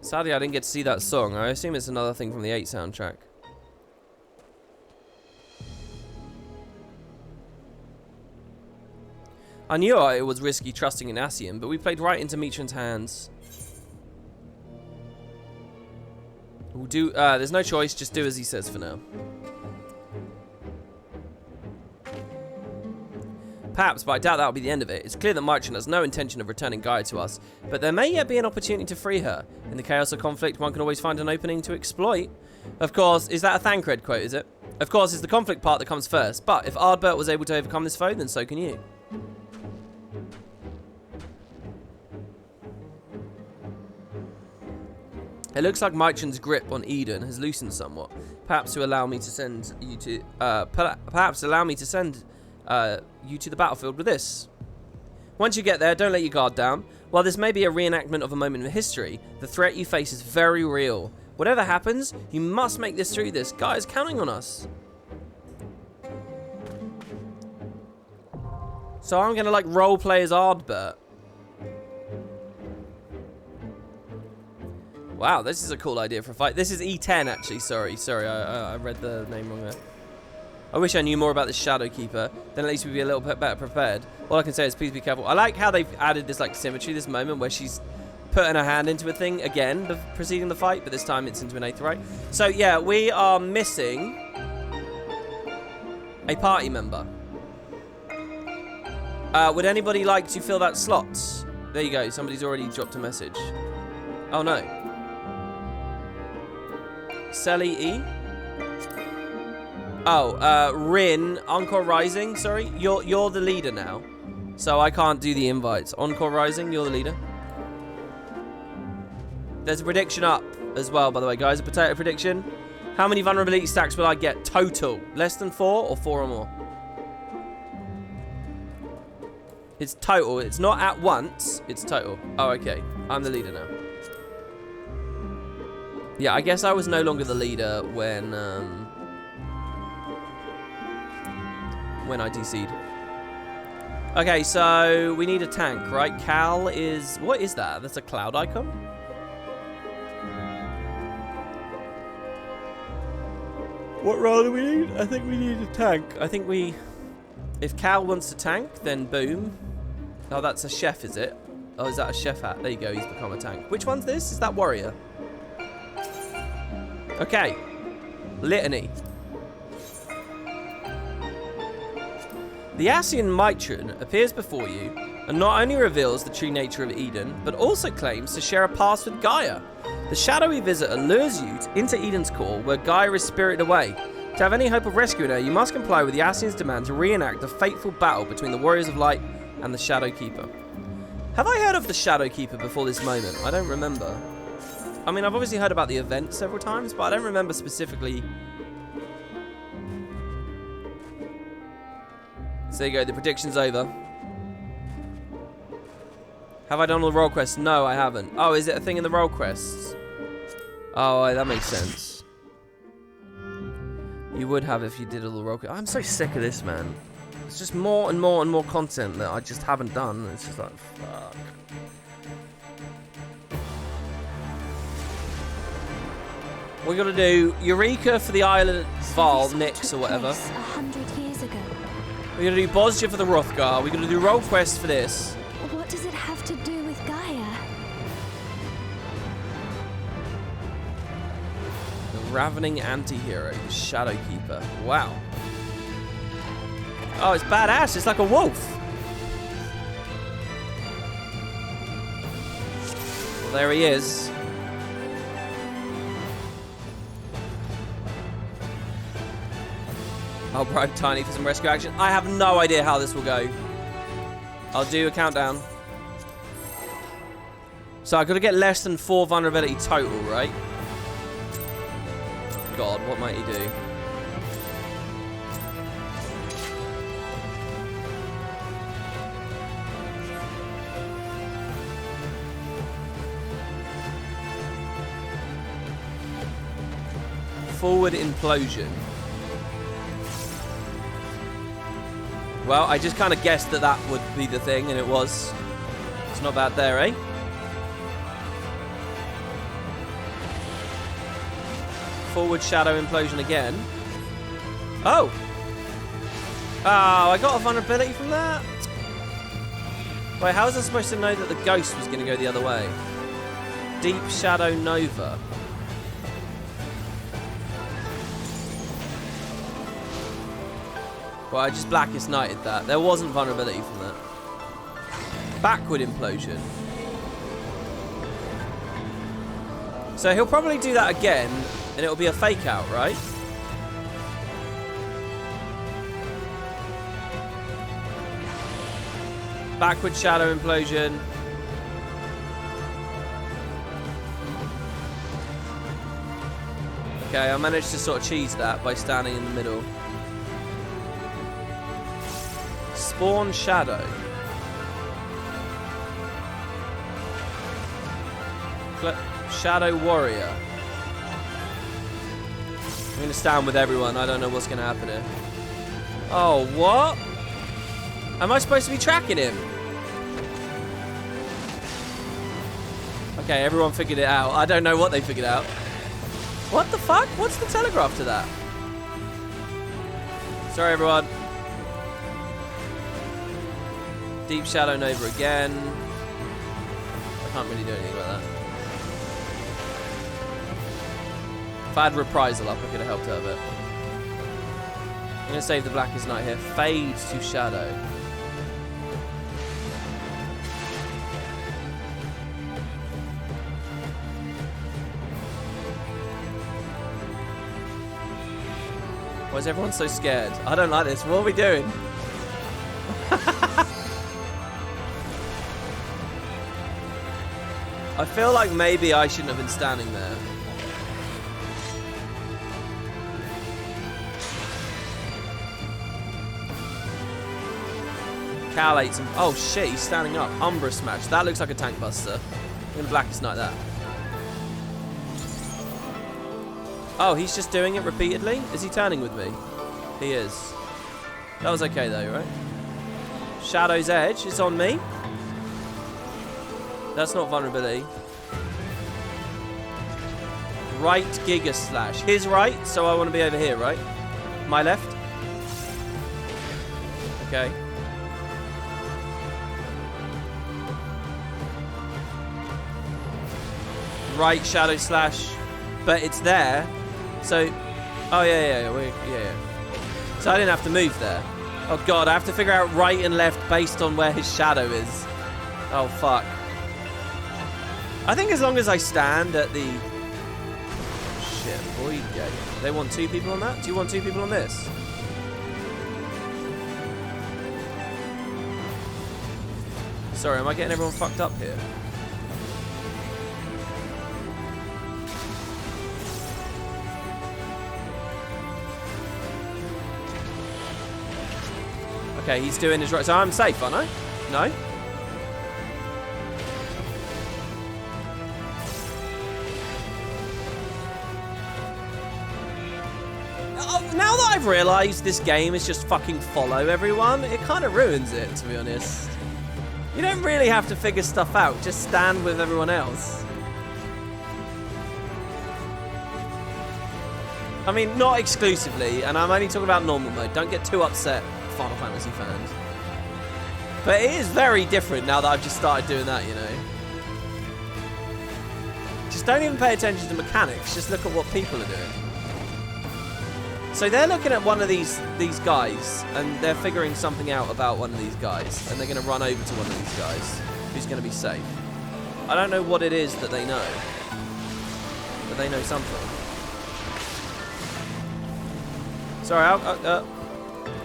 Sadly, I didn't get to see that song. I assume it's another thing from the 8 soundtrack. I knew it was risky trusting in Ascian, but we played right into Mitran's hands. We'll do. There's no choice. Just do as he says for now. Perhaps, but I doubt that'll be the end of it. It's clear that Mitran has no intention of returning Gaia to us, but there may yet be an opportunity to free her. In the chaos of conflict, one can always find an opening to exploit. Of course, is that a Thancred quote, is it? Of course, it's the conflict part that comes first, but if Ardbert was able to overcome this foe, then so can you. It looks like Mitran's grip on Eden has loosened somewhat. Perhaps to allow me to send you to, you to the battlefield with this. Once you get there, don't let your guard down. While this may be a reenactment of a moment in history, the threat you face is very real. Whatever happens, you must make this through this. Guy is counting on us. So I'm gonna like role play as Ardbert. Wow, this is a cool idea for a fight. This is E10 actually, sorry, I read the name wrong there. I wish I knew more about the Shadowkeeper, then at least we'd be a little bit better prepared. All I can say is please be careful. I like how they've added this like symmetry, this moment where she's putting her hand into a thing again, preceding the fight, but this time it's into an Aetheryte. So yeah, we are missing a party member. Would anybody like to fill that slot? There you go, somebody's already dropped a message. Oh no. Selly E? Oh, Rin, Encore Rising, sorry. You're the leader now. So I can't do the invites. Encore Rising, you're the leader. There's a prediction up as well, by the way, guys. A potato prediction. How many vulnerability stacks will I get total? Less than 4 or 4 or more? It's total. It's not at once. It's total. Oh, okay. I'm the leader now. Yeah, I guess I was no longer the leader when I DC'd. Okay, so we need a tank, right? Cal is... What is that? That's a cloud icon? What role do we need? I think we need a tank. I think we... If Cal wants to tank, then boom. Oh, that's a chef, is it? Oh, is that a chef hat? There you go, he's become a tank. Which one's this? Is that warrior? Okay. Litany. The Ascian Mitran appears before you, an and not only reveals the true nature of Eden, but also claims to share a past with Gaia. The shadowy visitor lures you into Eden's core, where Gaia is spirited away. To have any hope of rescuing her, you must comply with the Ascian's demand to reenact the fateful battle between the Warriors of Light and the Shadow Keeper. Have I heard of the Shadow Keeper before this moment? I don't remember. I mean, I've obviously heard about the event several times, but I don't remember specifically. So there you go, the prediction's over. Have I done all the role quests? No, I haven't. Oh, is it a thing in the role quests? Oh, that makes sense. You would have if you did all the role quests. I'm so sick of this, man. It's just more and more and more content that I just haven't done. It's just like, fuck. We gotta do Eureka for the Island Val, Nyx or whatever. 100 years ago. We're gonna do Bosnia for the Rothgar. We're gonna do role quest for this. What does it have to do with Gaia? The Ravening Anti-Hero, the Shadow Keeper. Wow. Oh, it's badass. It's like a wolf. Well, there he is. I'll bribe Tiny for some rescue action. I have no idea how this will go. I'll do a countdown. So I've got to get less than 4 vulnerability total, right? God, what might he do? Forward implosion. Well, I just kind of guessed that that would be the thing, and it was. It's not bad there, eh? Forward shadow implosion again. Oh! Oh, I got a vulnerability from that? Wait, how was I supposed to know that the ghost was going to go the other way? Deep Shadow Nova. Well, I just Blackest Knighted that. There wasn't vulnerability from that. Backward implosion. So he'll probably do that again, and it'll be a fake out, right? Backward shadow implosion. Okay, I managed to sort of cheese that by standing in the middle. Spawn Shadow. Shadow Warrior. I'm going to stand with everyone. I don't know what's going to happen here. Oh, what? Am I supposed to be tracking him? Okay, everyone figured it out. I don't know what they figured out. What the fuck? What's the telegraph to that? Sorry, everyone. Deep Shadow Nova again. I can't really do anything about that. If I had Reprisal up, I could have helped her a bit. I'm going to save the Blackest Night here. Fade to Shadow. Why is everyone so scared? I don't like this. What are we doing? I feel like maybe I shouldn't have been standing there. Cal ate some. Oh shit, he's standing up. Umbra Smash. That looks like a tank buster. I'm gonna Blackest Night that. Oh, he's just doing it repeatedly? Is he turning with me? He is. That was okay though, right? Shadow's Edge is on me. That's not vulnerability. Right Giga Slash. His right, so I want to be over here, right? My left? Okay. Right Shadow Slash. But it's there. So, oh yeah. So I didn't have to move there. Oh god, I have to figure out right and left based on where his shadow is. Oh fuck. I think as long as I stand at the... Shit, void gate. They want 2 people on that? Do you want 2 people on this? Sorry, am I getting everyone fucked up here? Okay, he's doing his right. So I'm safe, aren't I? No? Now that I've realised this game is just fucking follow everyone, it kind of ruins it, to be honest. You don't really have to figure stuff out. Just stand with everyone else. I mean, not exclusively, and I'm only talking about normal mode. Don't get too upset, Final Fantasy fans. But it is very different now that I've just started doing that, you know. Just don't even pay attention to mechanics. Just look at what people are doing. So they're looking at one of these guys, and they're figuring something out about one of these guys, and they're going to run over to one of these guys who's going to be safe. I don't know what it is that they know, but they know something. Sorry, here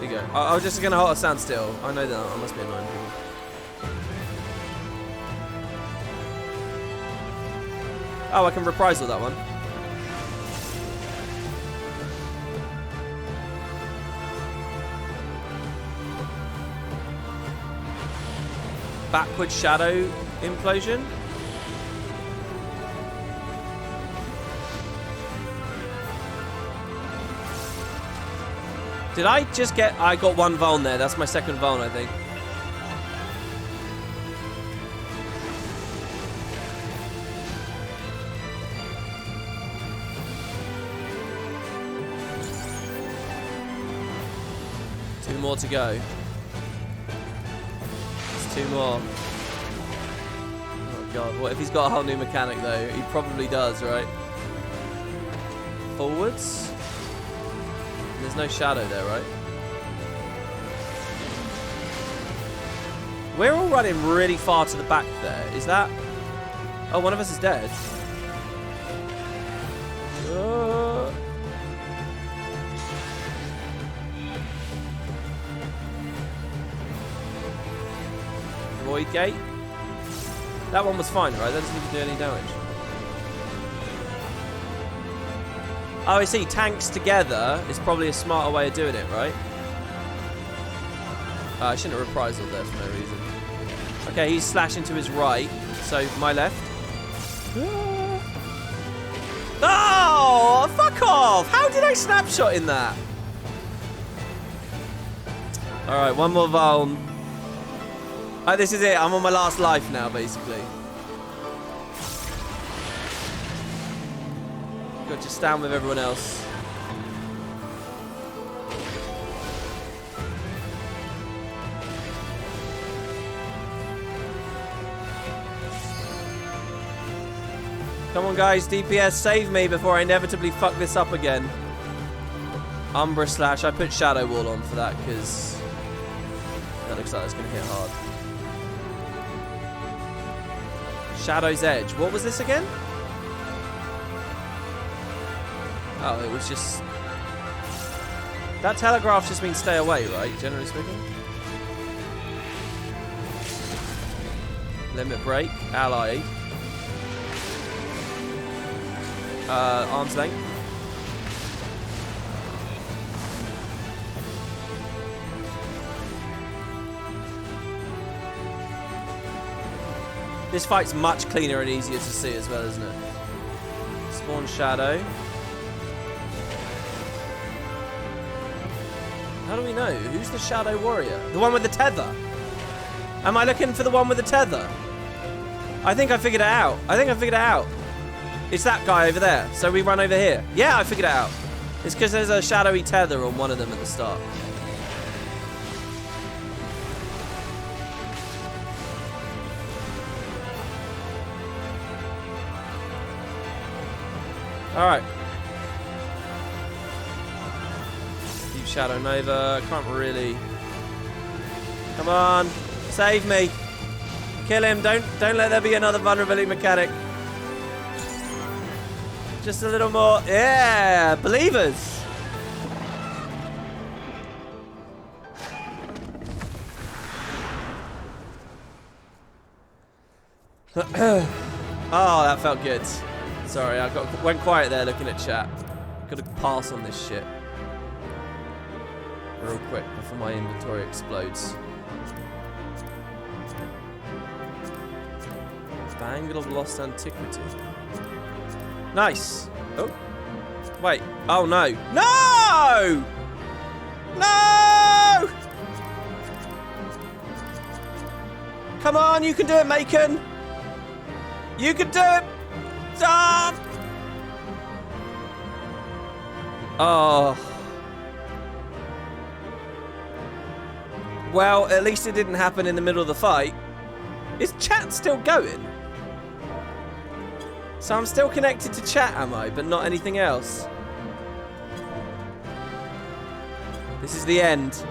you go. I was just going to stand still. I know that I must be annoying people. Oh, I can reprisal that one. Backward shadow implosion. Did I just get... I got 1 vuln there. That's my 2nd vuln, I think. Two more to go. 2 more. Oh god, what if he's got a whole new mechanic though? He probably does, right? Forwards? There's no shadow there, right? We're all running really far to the back there. Is that... Oh, one of us is dead. Void gate. That one was fine, right? That doesn't even do any damage. Oh, I see. Tanks together is probably a smarter way of doing it, right? I shouldn't have reprisal there for no reason. Okay, he's slashing to his right. So, my left. Oh, fuck off! How did I snapshot in that? Alright, 1 more vuln. Oh, this is it. I'm on my last life now, basically. Got to stand with everyone else. Come on, guys. DPS, save me before I inevitably fuck this up again. Umbra slash. I put Shadow Wall on for that because that looks like it's going to hit hard. Shadow's Edge. What was this again? Oh, it was just... That telegraph just means stay away, right? Generally speaking. Limit break. Allied. Arm's length. This fight's much cleaner and easier to see as well, isn't it? Spawn Shadow. How do we know? Who's the Shadow Warrior? The one with the tether? Am I looking for the one with the tether? I think I figured it out. It's that guy over there. So we run over here. Yeah, I figured it out. It's because there's a shadowy tether on one of them at the start. Alright. Deep Shadow Nova. Can't really... Come on. Save me. Kill him. Don't let there be another vulnerability mechanic. Just a little more. Yeah, believers. Oh, that felt good. Sorry, I went quiet there looking at chat. Gotta pass on this shit real quick before my inventory explodes. Bangle of Lost Antiquity. Nice. Oh. Wait. Oh, no. No! No! Come on, you can do it, Macon. You can do it. Stop! Oh. Well, at least it didn't happen in the middle of the fight. Is chat still going? So I'm still connected to chat, am I? But not anything else. This is the end.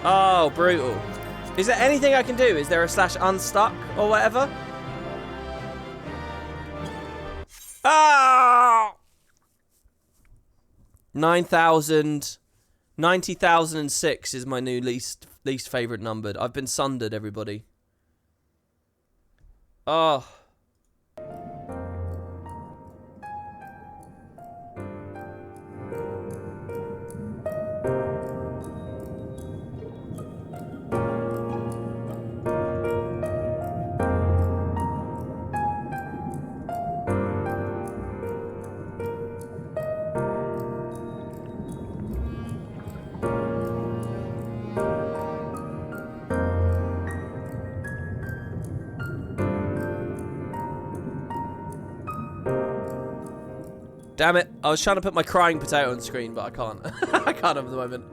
Oh, brutal. Is there anything I can do? Is there a / unstuck or whatever? Ah! 9,000. 90,006 is my new least favorite numbered. I've been sundered, everybody. Oh. Damn it. I was trying to put my crying potato on screen, but I can't. I can't at the moment.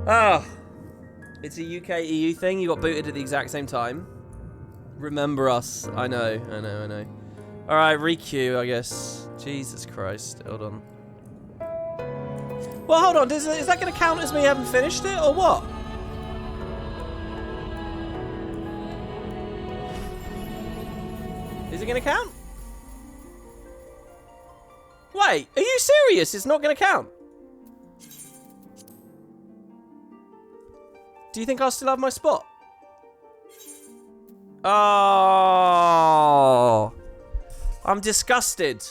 Ah. It's a UK EU thing. You got booted at the exact same time. Remember us. I know. Alright, requeue, I guess. Jesus Christ. Hold on. Well, hold on. Is that going to count as me having finished it, or what? Is it going to count? Wait, are you serious? It's not going to count? Do you think I'll still have my spot? Oh, I'm disgusted.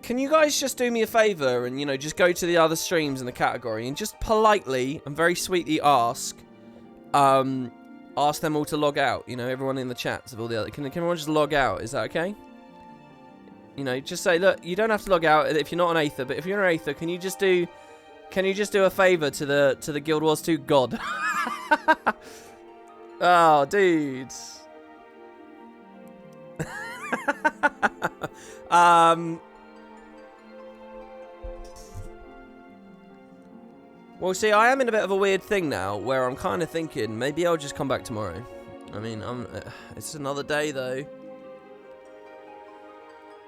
Can you guys just do me a favor and, you know, just go to the other streams in the category and just politely and very sweetly ask them all to log out? You know, everyone in the chats of all the other. Can everyone just log out? Is that okay? You know, just say, look, you don't have to log out if you're not an Aether, but if you're an Aether, can you just do a favor to the Guild Wars 2 god? Oh, dude. Well, see, I am in a bit of a weird thing now where I'm kind of thinking maybe I'll just come back tomorrow. I mean, it's another day though.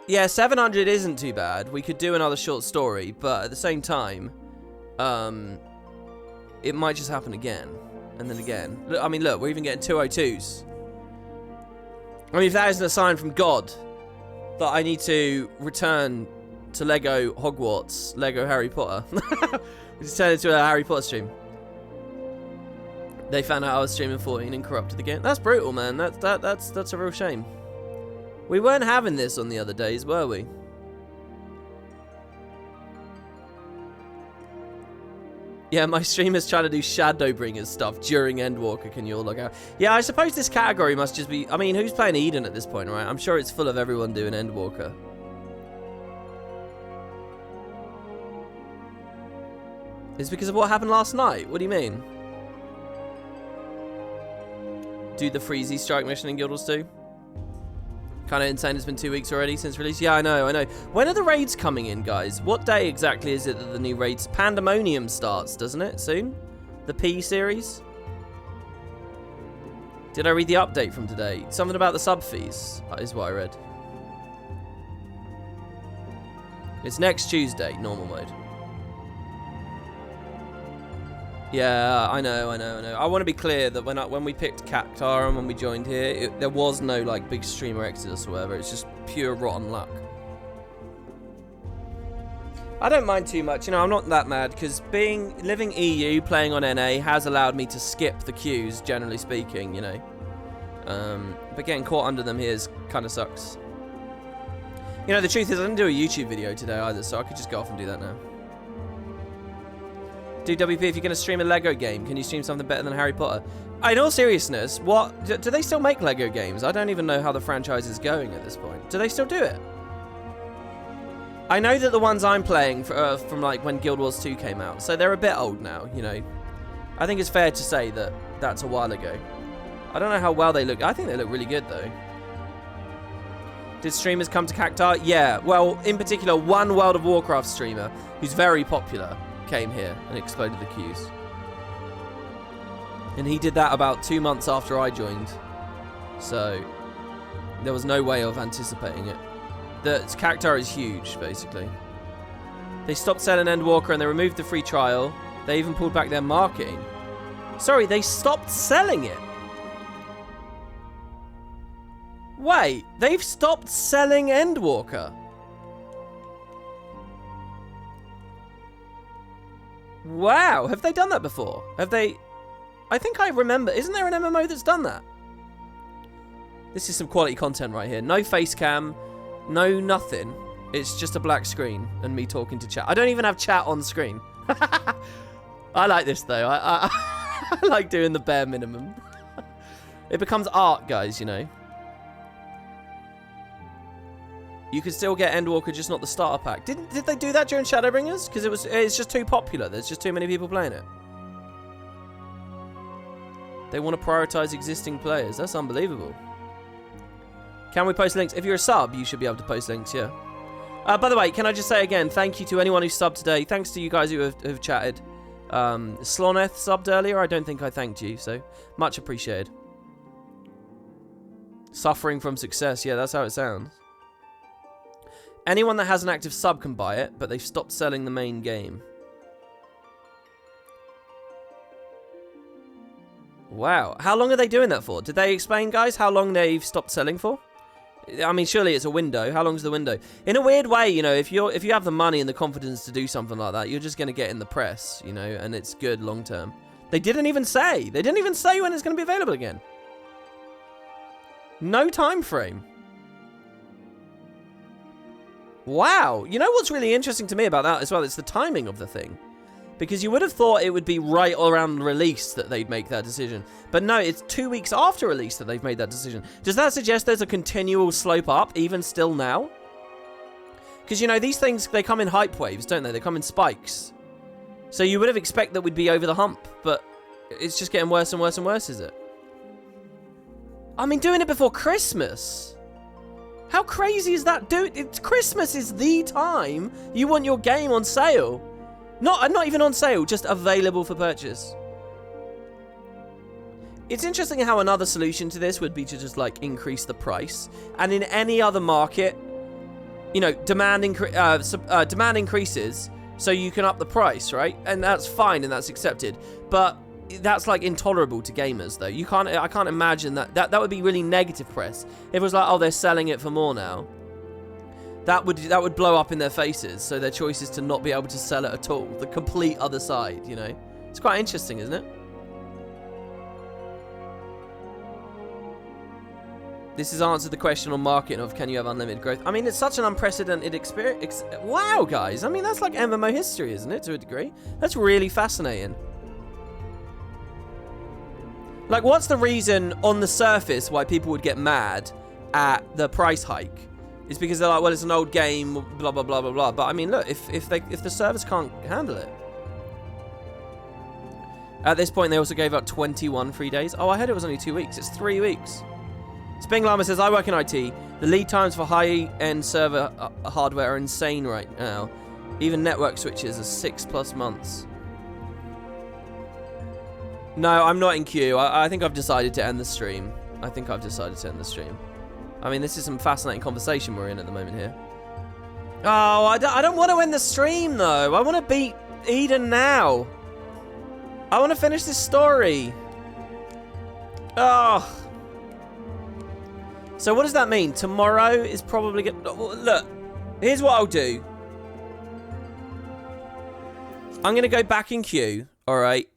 Yeah, 700 isn't too bad. We could do another short story, but at the same time, it might just happen again. And then again. Look, I mean, look, we're even getting 202s. I mean, if that isn't a sign from God that I need to return to Lego Hogwarts, Lego Harry Potter. We just turned into a Harry Potter stream. They found out I was streaming 14 and corrupted the game. That's brutal, man. That's a real shame. We weren't having this on the other days, were we? Yeah, my streamer's trying to do Shadowbringers stuff during Endwalker. Can you all log out? Yeah, I suppose this category must just be... I mean, who's playing Eden at this point, right? I'm sure it's full of everyone doing Endwalker. It's because of what happened last night? What do you mean? Do the Freezy Strike mission in Guild Wars 2? Kind of insane, it's been 2 weeks already since release. Yeah, I know. When are the raids coming in, guys? What day exactly is it that the new raids... Pandemonium starts, doesn't it, soon? The P series? Did I read the update from today? Something about the sub fees is what I read. It's next Tuesday, normal mode. Yeah, I know. I want to be clear that when we picked Cactar and when we joined here, there was no like big streamer exodus or whatever. It's just pure rotten luck. I don't mind too much, you know. I'm not that mad because living EU, playing on NA has allowed me to skip the queues, generally speaking, you know. But getting caught under them here kind of sucks. You know, the truth is I didn't do a YouTube video today either, so I could just go off and do that now. DWP, if you're going to stream a Lego game, can you stream something better than Harry Potter? In all seriousness, do they still make Lego games? I don't even know how the franchise is going at this point. Do they still do it? I know that the ones I'm playing from like when Guild Wars 2 came out, so they're a bit old now, you know. I think it's fair to say that that's a while ago. I don't know how well they look. I think they look really good though. Did streamers come to Cactar? Yeah, well, in particular, one World of Warcraft streamer who's very popular came here and exploded the queues. And he did that about 2 months after I joined. So there was no way of anticipating it. The Cactar is huge, basically. They stopped selling Endwalker and they removed the free trial. They even pulled back their marketing. Sorry, they stopped selling it. Wait, they've stopped selling Endwalker. Wow, have they done that before? Have they... I think I remember. Isn't there an MMO that's done that? This is some quality content right here. No face cam. No nothing. It's just a black screen and me talking to chat. I don't even have chat on screen. I like this though. I like doing the bare minimum. It becomes art, guys, you know. You could still get Endwalker, just not the starter pack. Did they do that during Shadowbringers? Because it's just too popular. There's just too many people playing it. They want to prioritize existing players. That's unbelievable. Can we post links? If you're a sub, you should be able to post links, yeah. By the way, can I just say again, thank you to anyone who subbed today. Thanks to you guys who have chatted. Sloneth subbed earlier. I don't think I thanked you, so much appreciated. Suffering from success. Yeah, that's how it sounds. Anyone that has an active sub can buy it, but they've stopped selling the main game. Wow. How long are they doing that for? Did they explain, guys, how long they've stopped selling for? I mean, surely it's a window. How long's the window? In a weird way, you know, if you have the money and the confidence to do something like that, you're just going to get in the press, you know, and it's good long term. They didn't even say. They didn't even say when it's going to be available again. No time frame. Wow. You know what's really interesting to me about that as well? It's the timing of the thing. Because you would have thought it would be right around release that they'd make that decision. But no, it's 2 weeks after release that they've made that decision. Does that suggest there's a continual slope up, even still now? Because, you know, these things, they come in hype waves, don't they? They come in spikes. So you would have expected that we'd be over the hump, but it's just getting worse and worse and worse, is it? I mean, doing it before Christmas. How crazy is that? Dude, Christmas is the time you want your game on sale. Not even on sale, just available for purchase. It's interesting how another solution to this would be to just like increase the price. And in any other market, you know, demand increases, so you can up the price, right? And that's fine and that's accepted. But that's like intolerable to gamers, though. I can't imagine that would be really negative press. If it was like, oh, they're selling it for more now. That would blow up in their faces, so their choice is to not be able to sell it at all. The complete other side, you know? It's quite interesting, isn't it? This has answered the question on marketing of can you have unlimited growth. I mean, it's such an unprecedented experience. Wow, guys. I mean, that's like MMO history, isn't it, to a degree? That's really fascinating. Like, what's the reason on the surface why people would get mad at the price hike? It's because they're like, well, it's an old game, blah, blah, blah, blah, blah. But I mean, look, if the servers can't handle it. At this point, they also gave out 21 free days. Oh, I heard it was only 2 weeks. It's 3 weeks. Sping Llama says, I work in IT. The lead times for high-end server hardware are insane right now. Even network switches are 6+ months. No, I'm not in queue. I think I've decided to end the stream. I mean, this is some fascinating conversation we're in at the moment here. Oh, I don't want to end the stream, though. I want to beat Eden now. I want to finish this story. Oh. So what does that mean? Tomorrow is probably going to... Look, here's what I'll do. I'm going to go back in queue, all right?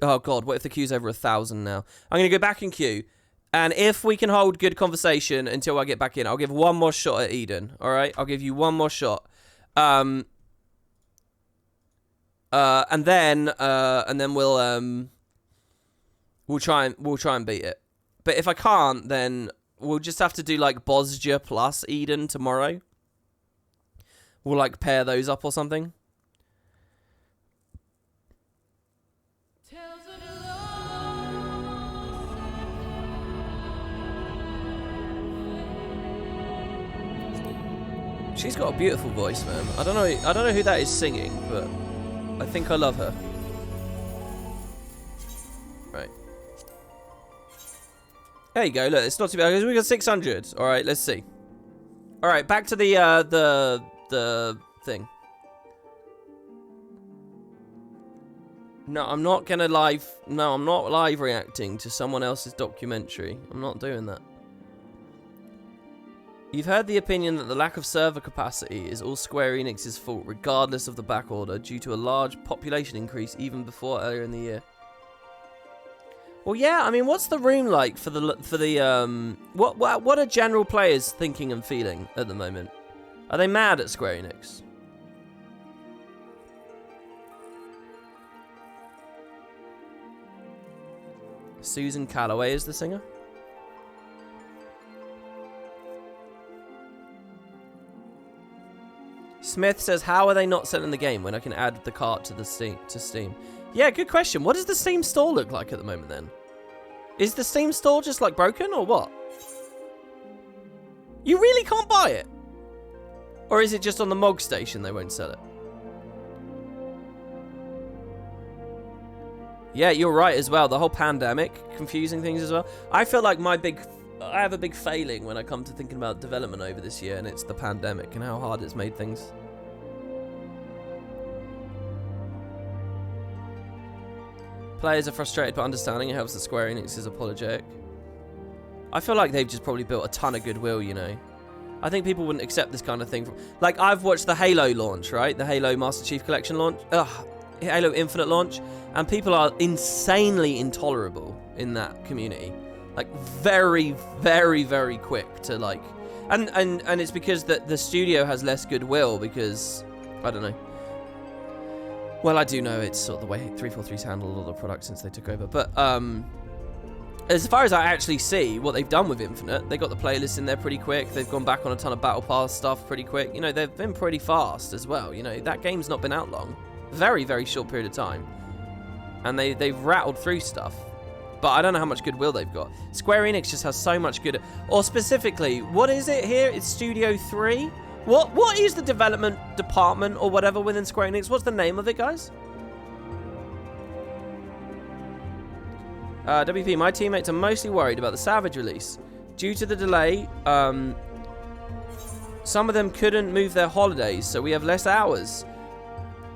Oh, God, what if the queue's over 1,000 now? I'm going to go back in queue, and if we can hold good conversation until I get back in, I'll give one more shot at Eden, all right? I'll give you one more shot. And then we'll try and beat it. But if I can't, then we'll just have to do like Bosja plus Eden tomorrow. We'll like pair those up or something. She's got a beautiful voice, man. I don't know who that is singing, but I think I love her. Right. There you go. Look, it's not too bad. We got 600. All right, let's see. All right, back to the thing. No, I'm not gonna live. No, I'm not live reacting to someone else's documentary. I'm not doing that. You've heard the opinion that the lack of server capacity is all Square Enix's fault, regardless of the backorder, due to a large population increase even before earlier in the year. Well, yeah. I mean, what's the room like for the what are general players thinking and feeling at the moment? Are they mad at Square Enix? Susan Calloway is the singer. Smith says, how are they not selling the game when I can add the cart to Steam? Yeah, good question. What does the Steam store look like at the moment then? Is the Steam store just like broken or what? You really can't buy it? Or is it just on the MOG station they won't sell it? Yeah, you're right as well. The whole pandemic confusing things as well. I feel like I have a big failing when I come to thinking about development over this year, and it's the pandemic and how hard it's made things. Players are frustrated, but understanding it helps that Square Enix is apologetic. I feel like they've just probably built a ton of goodwill, you know. I think people wouldn't accept this kind of thing. Like, I've watched the Halo launch, right? The Halo Master Chief Collection launch. Halo Infinite launch. And people are insanely intolerable in that community. Like, very, very, very quick to, like... And it's because the studio has less goodwill because... I don't know. Well, I do know it's sort of the way 343's handled all the products since they took over. But, as far as I actually see what they've done with Infinite, they got the playlist in there pretty quick. They've gone back on a ton of Battle Pass stuff pretty quick. You know, they've been pretty fast as well. You know, that game's not been out long. Very, very short period of time. And they've rattled through stuff. But I don't know how much goodwill they've got. Square Enix just has so much good... Or specifically, what is it here? It's Studio 3? What is the development department or whatever within Square Enix? What's the name of it, guys? WP, my teammates are mostly worried about the Savage release. Due to the delay, some of them couldn't move their holidays, so we have less hours.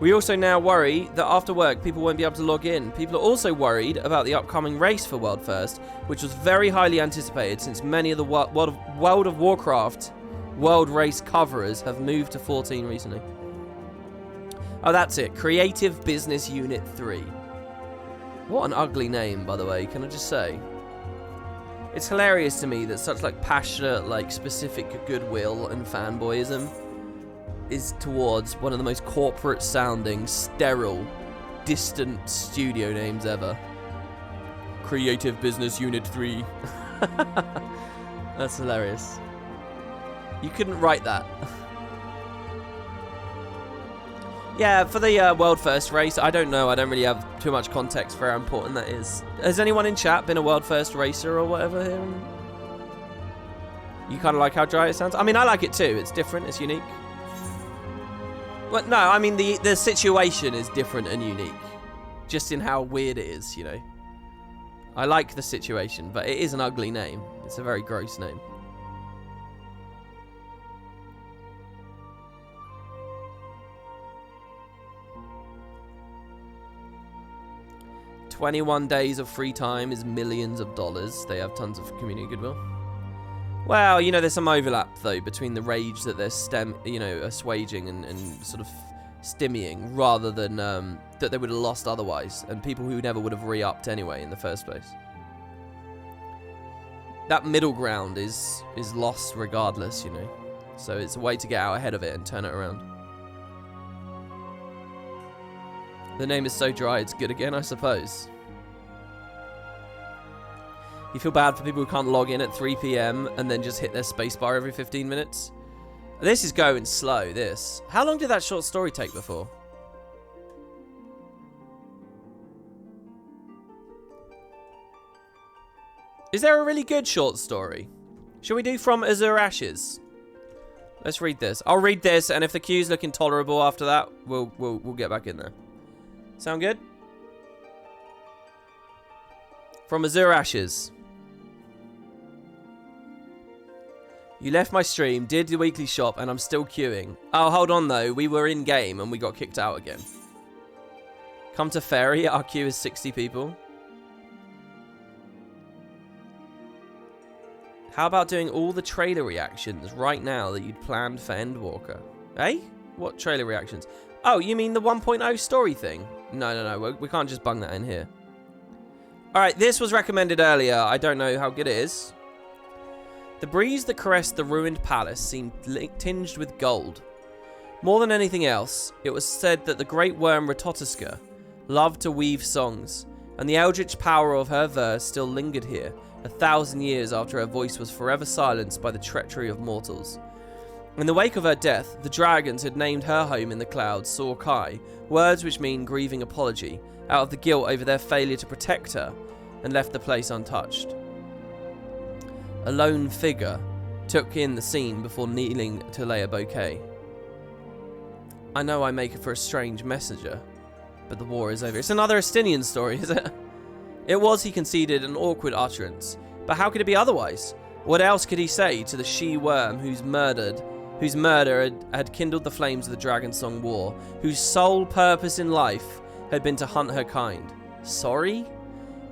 We also now worry that after work, people won't be able to log in. People are also worried about the upcoming race for World First, which was very highly anticipated since many of the World of Warcraft World Race coverers have moved to 14 recently. Oh, that's it. Creative Business Unit 3. What an ugly name, by the way, can I just say? It's hilarious to me that such, like, passionate, like, specific goodwill and fanboyism is towards one of the most corporate-sounding, sterile, distant studio names ever. Creative Business Unit 3. That's hilarious. You couldn't write that. Yeah, for the World First race, I don't know. I don't really have too much context for how important that is. Has anyone in chat been a World First racer or whatever here? You kind of like how dry it sounds? I mean, I like it too. It's different. It's unique. Well, no, I mean, the situation is different and unique. Just in how weird it is, you know. I like the situation, but it is an ugly name. It's a very gross name. 21 days of free time is millions of dollars. They have tons of community goodwill. Well, you know, there's some overlap, though, between the rage that they're assuaging and sort of stimmying, rather than that they would have lost otherwise, and people who never would have re-upped anyway in the first place. That middle ground is lost regardless, you know. So it's a way to get out ahead of it and turn it around. The name is so dry it's good again, I suppose. You feel bad for people who can't log in at 3 PM and then just hit their spacebar every 15 minutes? This is going slow, this. How long did that short story take before? Is there a really good short story? Shall we do From Azure Ashes? Let's read this. I'll read this, and if the queues look intolerable after that, we'll get back in there. Sound good? From Azure Ashes. You left my stream, did the weekly shop, and I'm still queuing. Oh, hold on though. We were in game and we got kicked out again. Come to Ferry. Our queue is 60 people. How about doing all the trailer reactions right now that you'd planned for Endwalker? Eh? What trailer reactions? Oh, you mean the 1.0 story thing? No. We can't just bung that in here. Alright, this was recommended earlier. I don't know how good it is. The breeze that caressed the ruined palace seemed tinged with gold. More than anything else, it was said that the great worm Ratotiska loved to weave songs, and the eldritch power of her verse still lingered here, 1,000 years after her voice was forever silenced by the treachery of mortals. In the wake of her death, the dragons had named her home in the clouds Sor Kai, words which mean grieving apology, out of the guilt over their failure to protect her, and left the place untouched. A lone figure took in the scene before kneeling to lay a bouquet. I know I make it for a strange messenger, but the war is over. It's another Estinian story, is it? It was, he conceded, an awkward utterance, but how could it be otherwise? What else could he say to the she-worm whose murder had kindled the flames of the Dragonsong War, whose sole purpose in life had been to hunt her kind? Sorry?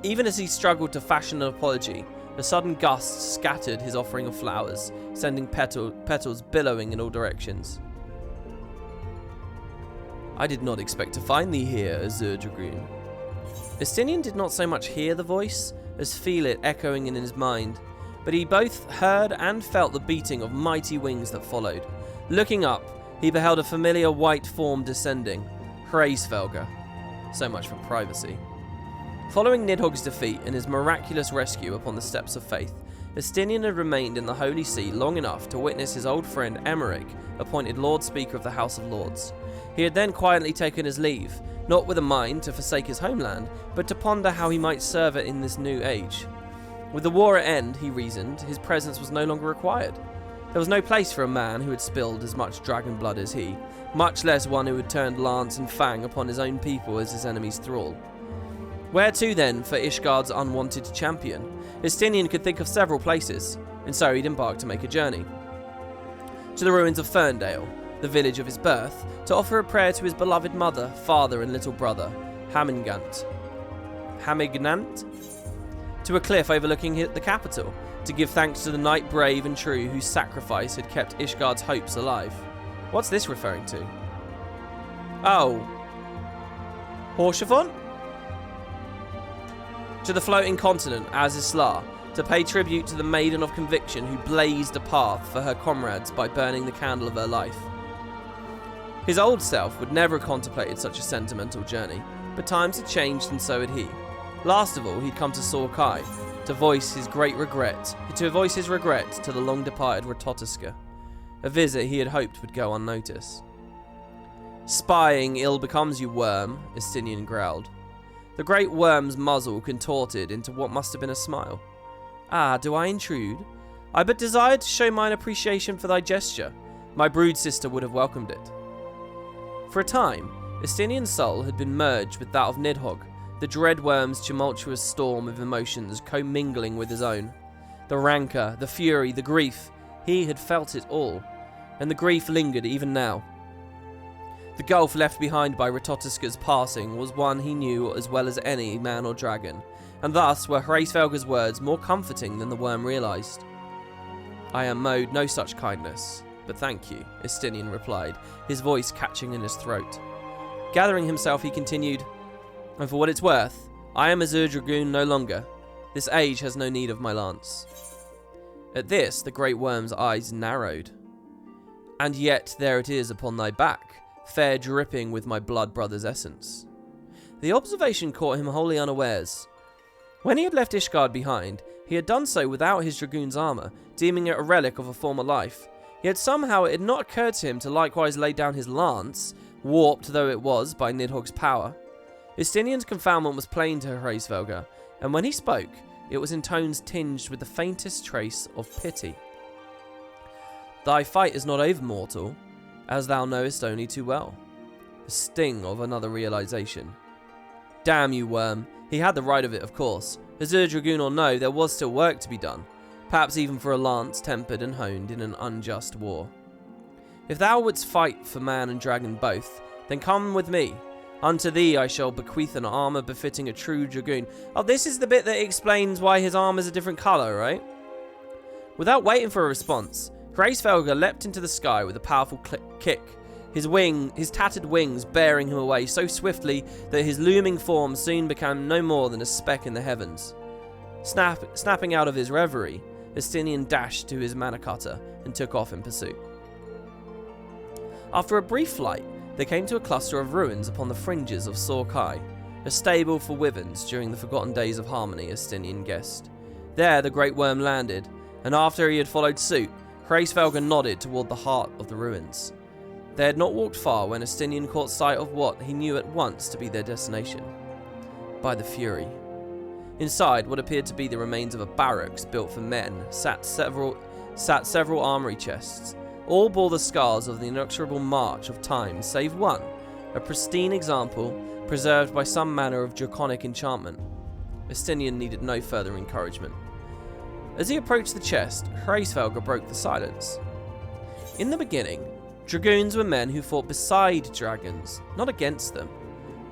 Even as he struggled to fashion an apology, a sudden gust scattered his offering of flowers, sending petals billowing in all directions. I did not expect to find thee here, Azure Dragoon. Estinian did not so much hear the voice as feel it echoing in his mind, but he both heard and felt the beating of mighty wings that followed. Looking up, he beheld a familiar white form descending. Hraesvelga. So much for privacy. Following Nidhogg's defeat and his miraculous rescue upon the steps of faith, Estinian had remained in the Holy See long enough to witness his old friend Emmerich appointed Lord Speaker of the House of Lords. He had then quietly taken his leave, not with a mind to forsake his homeland, but to ponder how he might serve it in this new age. With the war at end, he reasoned, his presence was no longer required. There was no place for a man who had spilled as much dragon blood as he, much less one who had turned lance and fang upon his own people as his enemy's thrall. Where to then for Ishgard's unwanted champion? Estinian could think of several places, and so he'd embarked to make a journey. To the ruins of Ferndale, the village of his birth, to offer a prayer to his beloved mother, father and little brother, Hamignant. To a cliff overlooking the capital, to give thanks to the knight brave and true whose sacrifice had kept Ishgard's hopes alive. What's this referring to? Oh. Horshavon? To the floating continent, Azisla, to pay tribute to the maiden of conviction who blazed a path for her comrades by burning the candle of her life. His old self would never have contemplated such a sentimental journey, but times had changed and so had he. Last of all, he'd come to Sor Kai, to voice his regret to the long-departed Ratotiska, a visit he had hoped would go unnoticed. Spying ill becomes you, worm, Estinian growled. The great worm's muzzle contorted into what must have been a smile. Ah, do I intrude? I but desired to show mine appreciation for thy gesture. My brood sister would have welcomed it. For a time, Estinian's soul had been merged with that of Nidhogg, the dread worm's tumultuous storm of emotions commingling with his own. The rancour, the fury, the grief, he had felt it all, and the grief lingered even now. The gulf left behind by Ratotiska's passing was one he knew as well as any man or dragon, and thus were Hraesvelgur's words more comforting than the worm realised. I am owed no such kindness, but thank you, Estinian replied, his voice catching in his throat. Gathering himself, he continued, and for what it's worth, I am Azure Dragoon no longer. This age has no need of my lance. At this, the great worm's eyes narrowed. And yet there it is upon thy back, fair dripping with my blood brother's essence. The observation caught him wholly unawares. When he had left Ishgard behind, he had done so without his dragoon's armour, deeming it a relic of a former life. Yet somehow it had not occurred to him to likewise lay down his lance, warped though it was by Nidhogg's power. Estinian's confoundment was plain to Hraesvelgur, and when he spoke, it was in tones tinged with the faintest trace of pity. Thy fight is not over, mortal, as thou knowest only too well. The sting of another realization. Damn you, worm. He had the right of it, of course. Azure Dragoon or no, there was still work to be done. Perhaps even for a lance tempered and honed in an unjust war. If thou wouldst fight for man and dragon both, then come with me. Unto thee I shall bequeath an armour befitting a true dragoon. Oh, this is the bit that explains why his armour's a different colour, right? Without waiting for a response, Hraesvelgur leapt into the sky with a powerful kick, his tattered wings bearing him away so swiftly that his looming form soon became no more than a speck in the heavens. Snapping out of his reverie, Estinian dashed to his mana cutter and took off in pursuit. After a brief flight, they came to a cluster of ruins upon the fringes of Sorkai, a stable for wyverns during the forgotten days of harmony, Estinian guessed. There the great worm landed, and after he had followed suit, Hraesvelgur nodded toward the heart of the ruins. They had not walked far when Estinian caught sight of what he knew at once to be their destination. By the Fury. Inside what appeared to be the remains of a barracks built for men sat several armoury chests. All bore the scars of the inexorable march of time, save one, a pristine example preserved by some manner of draconic enchantment. Estinian needed no further encouragement. As he approached the chest, Hraesvelgur broke the silence. In the beginning, dragoons were men who fought beside dragons, not against them.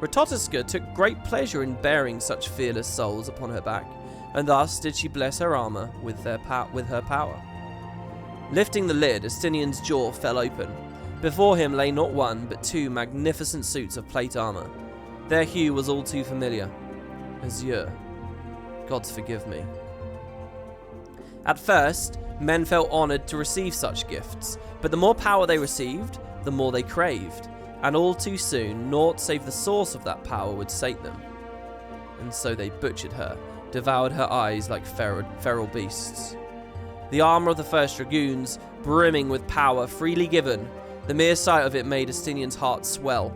Ratotiska took great pleasure in bearing such fearless souls upon her back, and thus did she bless her armour with her power. Lifting the lid, Estinian's jaw fell open. Before him lay not one, but two magnificent suits of plate armour. Their hue was all too familiar. Azure. Gods forgive me. At first, men felt honoured to receive such gifts, but the more power they received, the more they craved, and all too soon, naught save the source of that power would sate them. And so they butchered her, devoured her eyes like feral beasts. The armour of the first dragoons, brimming with power freely given, the mere sight of it made Estinian's heart swell,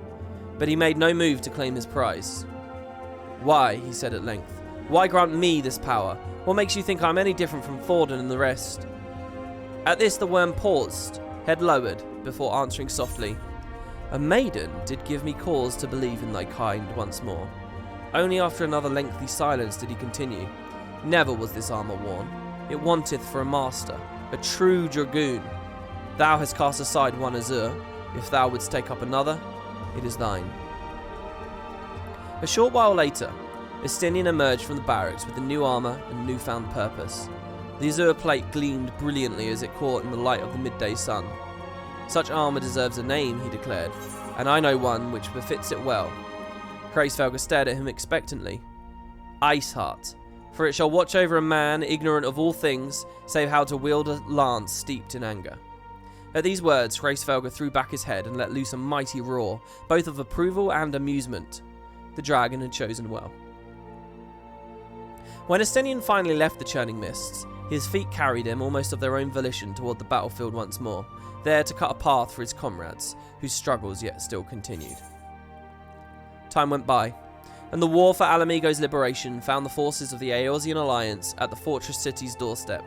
but he made no move to claim his prize. Why, he said at length, why grant me this power? What makes you think I'm any different from Thordan and the rest? At this the worm paused, head lowered, before answering softly, A maiden did give me cause to believe in thy kind once more. Only after another lengthy silence did he continue, Never was this armour worn. It wanteth for a master, a true dragoon. Thou hast cast aside one azure. If thou wouldst take up another, it is thine. A short while later, Estinian emerged from the barracks with a new armour and newfound purpose. The azure plate gleamed brilliantly as it caught in the light of the midday sun. Such armour deserves a name, he declared, and I know one which befits it well. Hraesvelgur stared at him expectantly. Iceheart, for it shall watch over a man ignorant of all things, save how to wield a lance steeped in anger. At these words, Hraesvelgur threw back his head and let loose a mighty roar, both of approval and amusement. The dragon had chosen well. When Estinian finally left the churning mists, his feet carried him almost of their own volition toward the battlefield once more, there to cut a path for his comrades, whose struggles yet still continued. Time went by, and the war for Alamigo's liberation found the forces of the Eorzean Alliance at the fortress city's doorstep.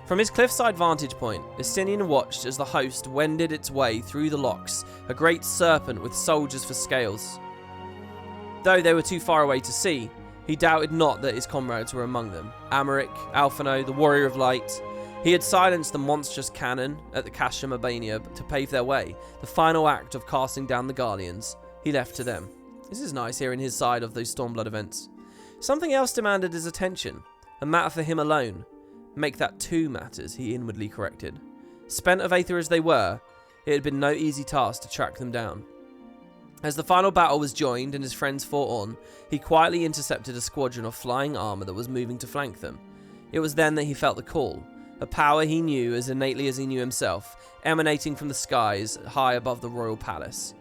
From his cliffside vantage point, Estinian watched as the host wended its way through the locks, a great serpent with soldiers for scales. Though they were too far away to see, he doubted not that his comrades were among them. Amaric, Alphino, the Warrior of Light. He had silenced the monstrous cannon at the Castra Mabania to pave their way. The final act of casting down the Guardians, he left to them. This is nice, hearing his side of those Stormblood events. Something else demanded his attention. A matter for him alone. Make that 2 matters, he inwardly corrected. Spent of Aether as they were, it had been no easy task to track them down. As the final battle was joined and his friends fought on, he quietly intercepted a squadron of flying armour that was moving to flank them. It was then that he felt the call. A power he knew as innately as he knew himself, emanating from the skies high above the royal palace.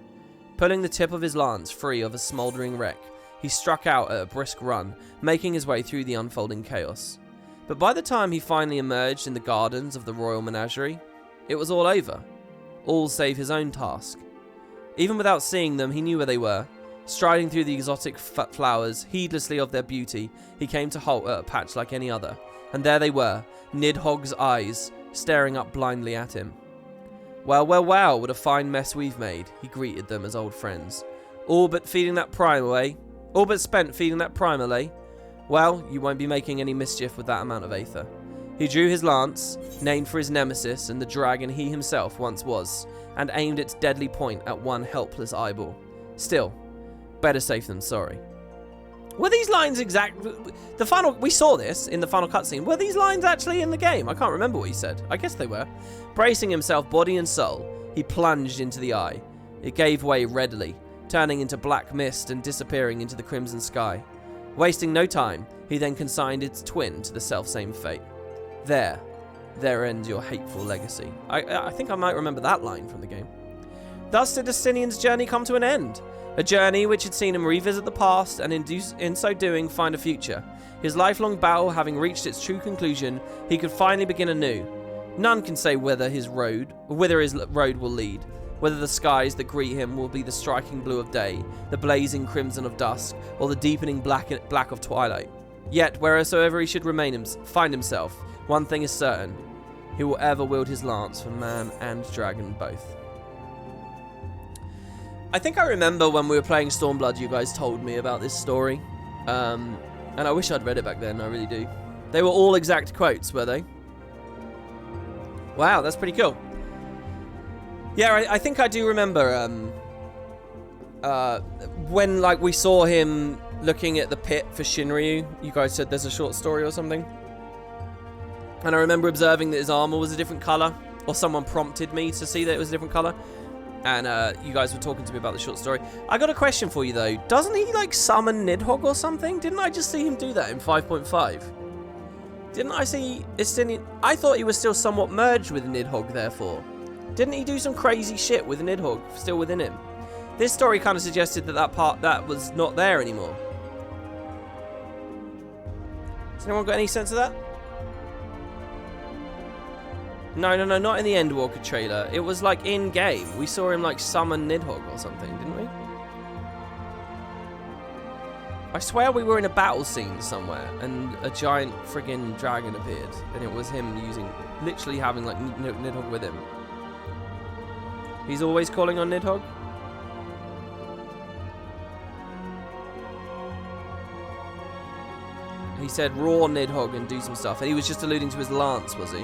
Pulling the tip of his lance free of a smouldering wreck, he struck out at a brisk run, making his way through the unfolding chaos. But by the time he finally emerged in the gardens of the royal menagerie, it was all over. All save his own task. Even without seeing them, he knew where they were. Striding through the exotic flowers, heedlessly of their beauty, he came to halt at a patch like any other. And there they were, Nidhogg's eyes, staring up blindly at him. Well, well, well, what a fine mess we've made, he greeted them as old friends. All but feeding that primal, eh? All but spent feeding that primal, eh? Well, you won't be making any mischief with that amount of Aether. He drew his lance, named for his nemesis and the dragon he himself once was, and aimed its deadly point at one helpless eyeball. Still, better safe than sorry. Were these lines we saw this in the final cutscene. Were these lines actually in the game? I can't remember what he said. I guess they were. Bracing himself body and soul, he plunged into the eye. It gave way readily, turning into black mist and disappearing into the crimson sky. Wasting no time, he then consigned its twin to the selfsame fate. There ends your hateful legacy. I think I might remember that line from the game. Thus did Justinian's journey come to an end. A journey which had seen him revisit the past and in so doing find a future. His lifelong battle having reached its true conclusion, he could finally begin anew. None can say whither his road will lead, whether the skies that greet him will be the striking blue of day, the blazing crimson of dusk, or the deepening black of twilight. Yet, wheresoever he should find himself, one thing is certain: he will ever wield his lance for man and dragon both. I think I remember when we were playing Stormblood, you guys told me about this story. And I wish I'd read it back then, I really do. They were all exact quotes, were they? Wow, that's pretty cool. Yeah, I think I do remember when we saw him looking at the pit for Shinryu. You guys said there's a short story or something. And I remember observing that his armor was a different color, or someone prompted me to see that it was a different color. And you guys were talking to me about the short story. I got a question for you, though. Doesn't he, summon Nidhogg or something? Didn't I just see him do that in 5.5? Didn't I see Justinian? I thought he was still somewhat merged with Nidhogg, therefore. Didn't he do some crazy shit with Nidhogg still within him? This story kind of suggested that was not there anymore. Has anyone got any sense of that? No, not in the Endwalker trailer. It was in-game. We saw him summon Nidhogg or something, didn't we? I swear we were in a battle scene somewhere and a giant friggin' dragon appeared and it was him literally having Nidhogg with him. He's always calling on Nidhogg? He said roar Nidhogg and do some stuff, and he was just alluding to his lance, was he?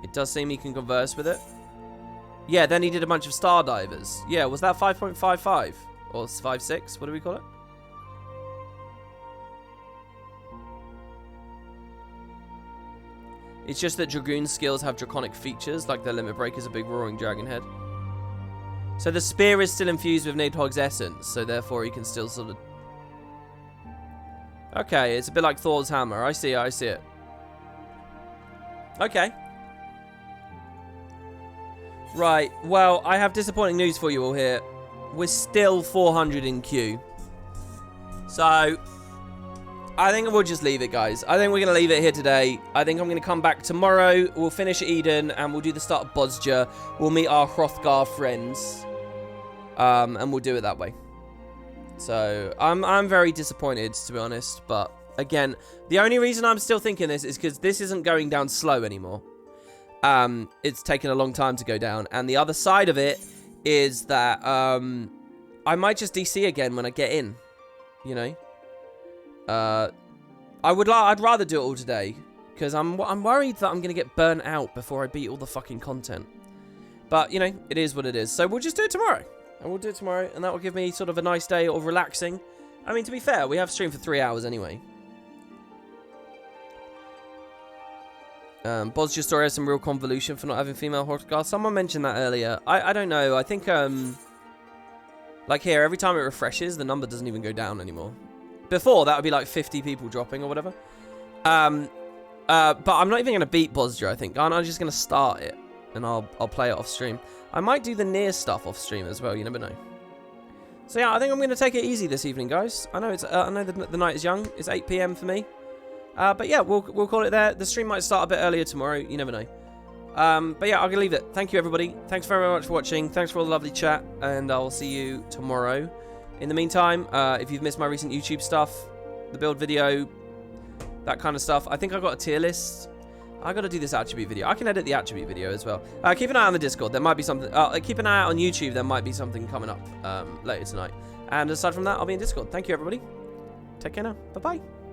It does seem he can converse with it. Yeah, then he did a bunch of star divers. Yeah, was that 5.55? Or 5.6? What do we call it? It's just that Dragoon skills have draconic features, like their limit break is a big roaring dragon head. So the spear is still infused with Nidhogg's essence, so therefore he can still sort of... Okay, it's a bit like Thor's hammer. I see it. Okay. Right, well, I have disappointing news for you all here. We're still 400 in queue. So, I think we'll just leave it, guys. I think we're going to leave it here today. I think I'm going to come back tomorrow. We'll finish Eden, and we'll do the start of Bosja. We'll meet our Hrothgar friends. And we'll do it that way. So, I'm very disappointed, to be honest. But, again, the only reason I'm still thinking this is because this isn't going down slow anymore. It's taken a long time to go down. And the other side of it is that I might just DC again when I get in. You know? I'd rather do it all today, because I'm worried that I'm going to get burnt out before I beat all the fucking content. But, you know, it is what it is. So we'll just do it tomorrow. And we'll do it tomorrow, and that will give me sort of a nice day of relaxing. I mean, to be fair, we have streamed for 3 hours anyway. Boz, your story has some real convolution for not having female horticulture. Someone mentioned that earlier. I don't know. I think, like here, every time it refreshes, the number doesn't even go down anymore. Before, that would be like 50 people dropping or whatever. But I'm not even going to beat Bozja, I think. I'm just going to start it, and I'll play it off stream. I might do the near stuff off stream as well. You never know. So yeah, I think I'm going to take it easy this evening, guys. I know it's I know the night is young. It's 8 PM for me. But yeah, we'll call it there. The stream might start a bit earlier tomorrow. You never know. But yeah, I'm going to leave it. Thank you, everybody. Thanks very much for watching. Thanks for all the lovely chat, and I'll see you tomorrow. In the meantime, if you've missed my recent YouTube stuff, the build video, that kind of stuff, I think I got a tier list. I got to do this attribute video. I can edit the attribute video as well. Keep an eye on the Discord. There might be something. Keep an eye out on YouTube. There might be something coming up later tonight. And aside from that, I'll be in Discord. Thank you, everybody. Take care now. Bye-bye.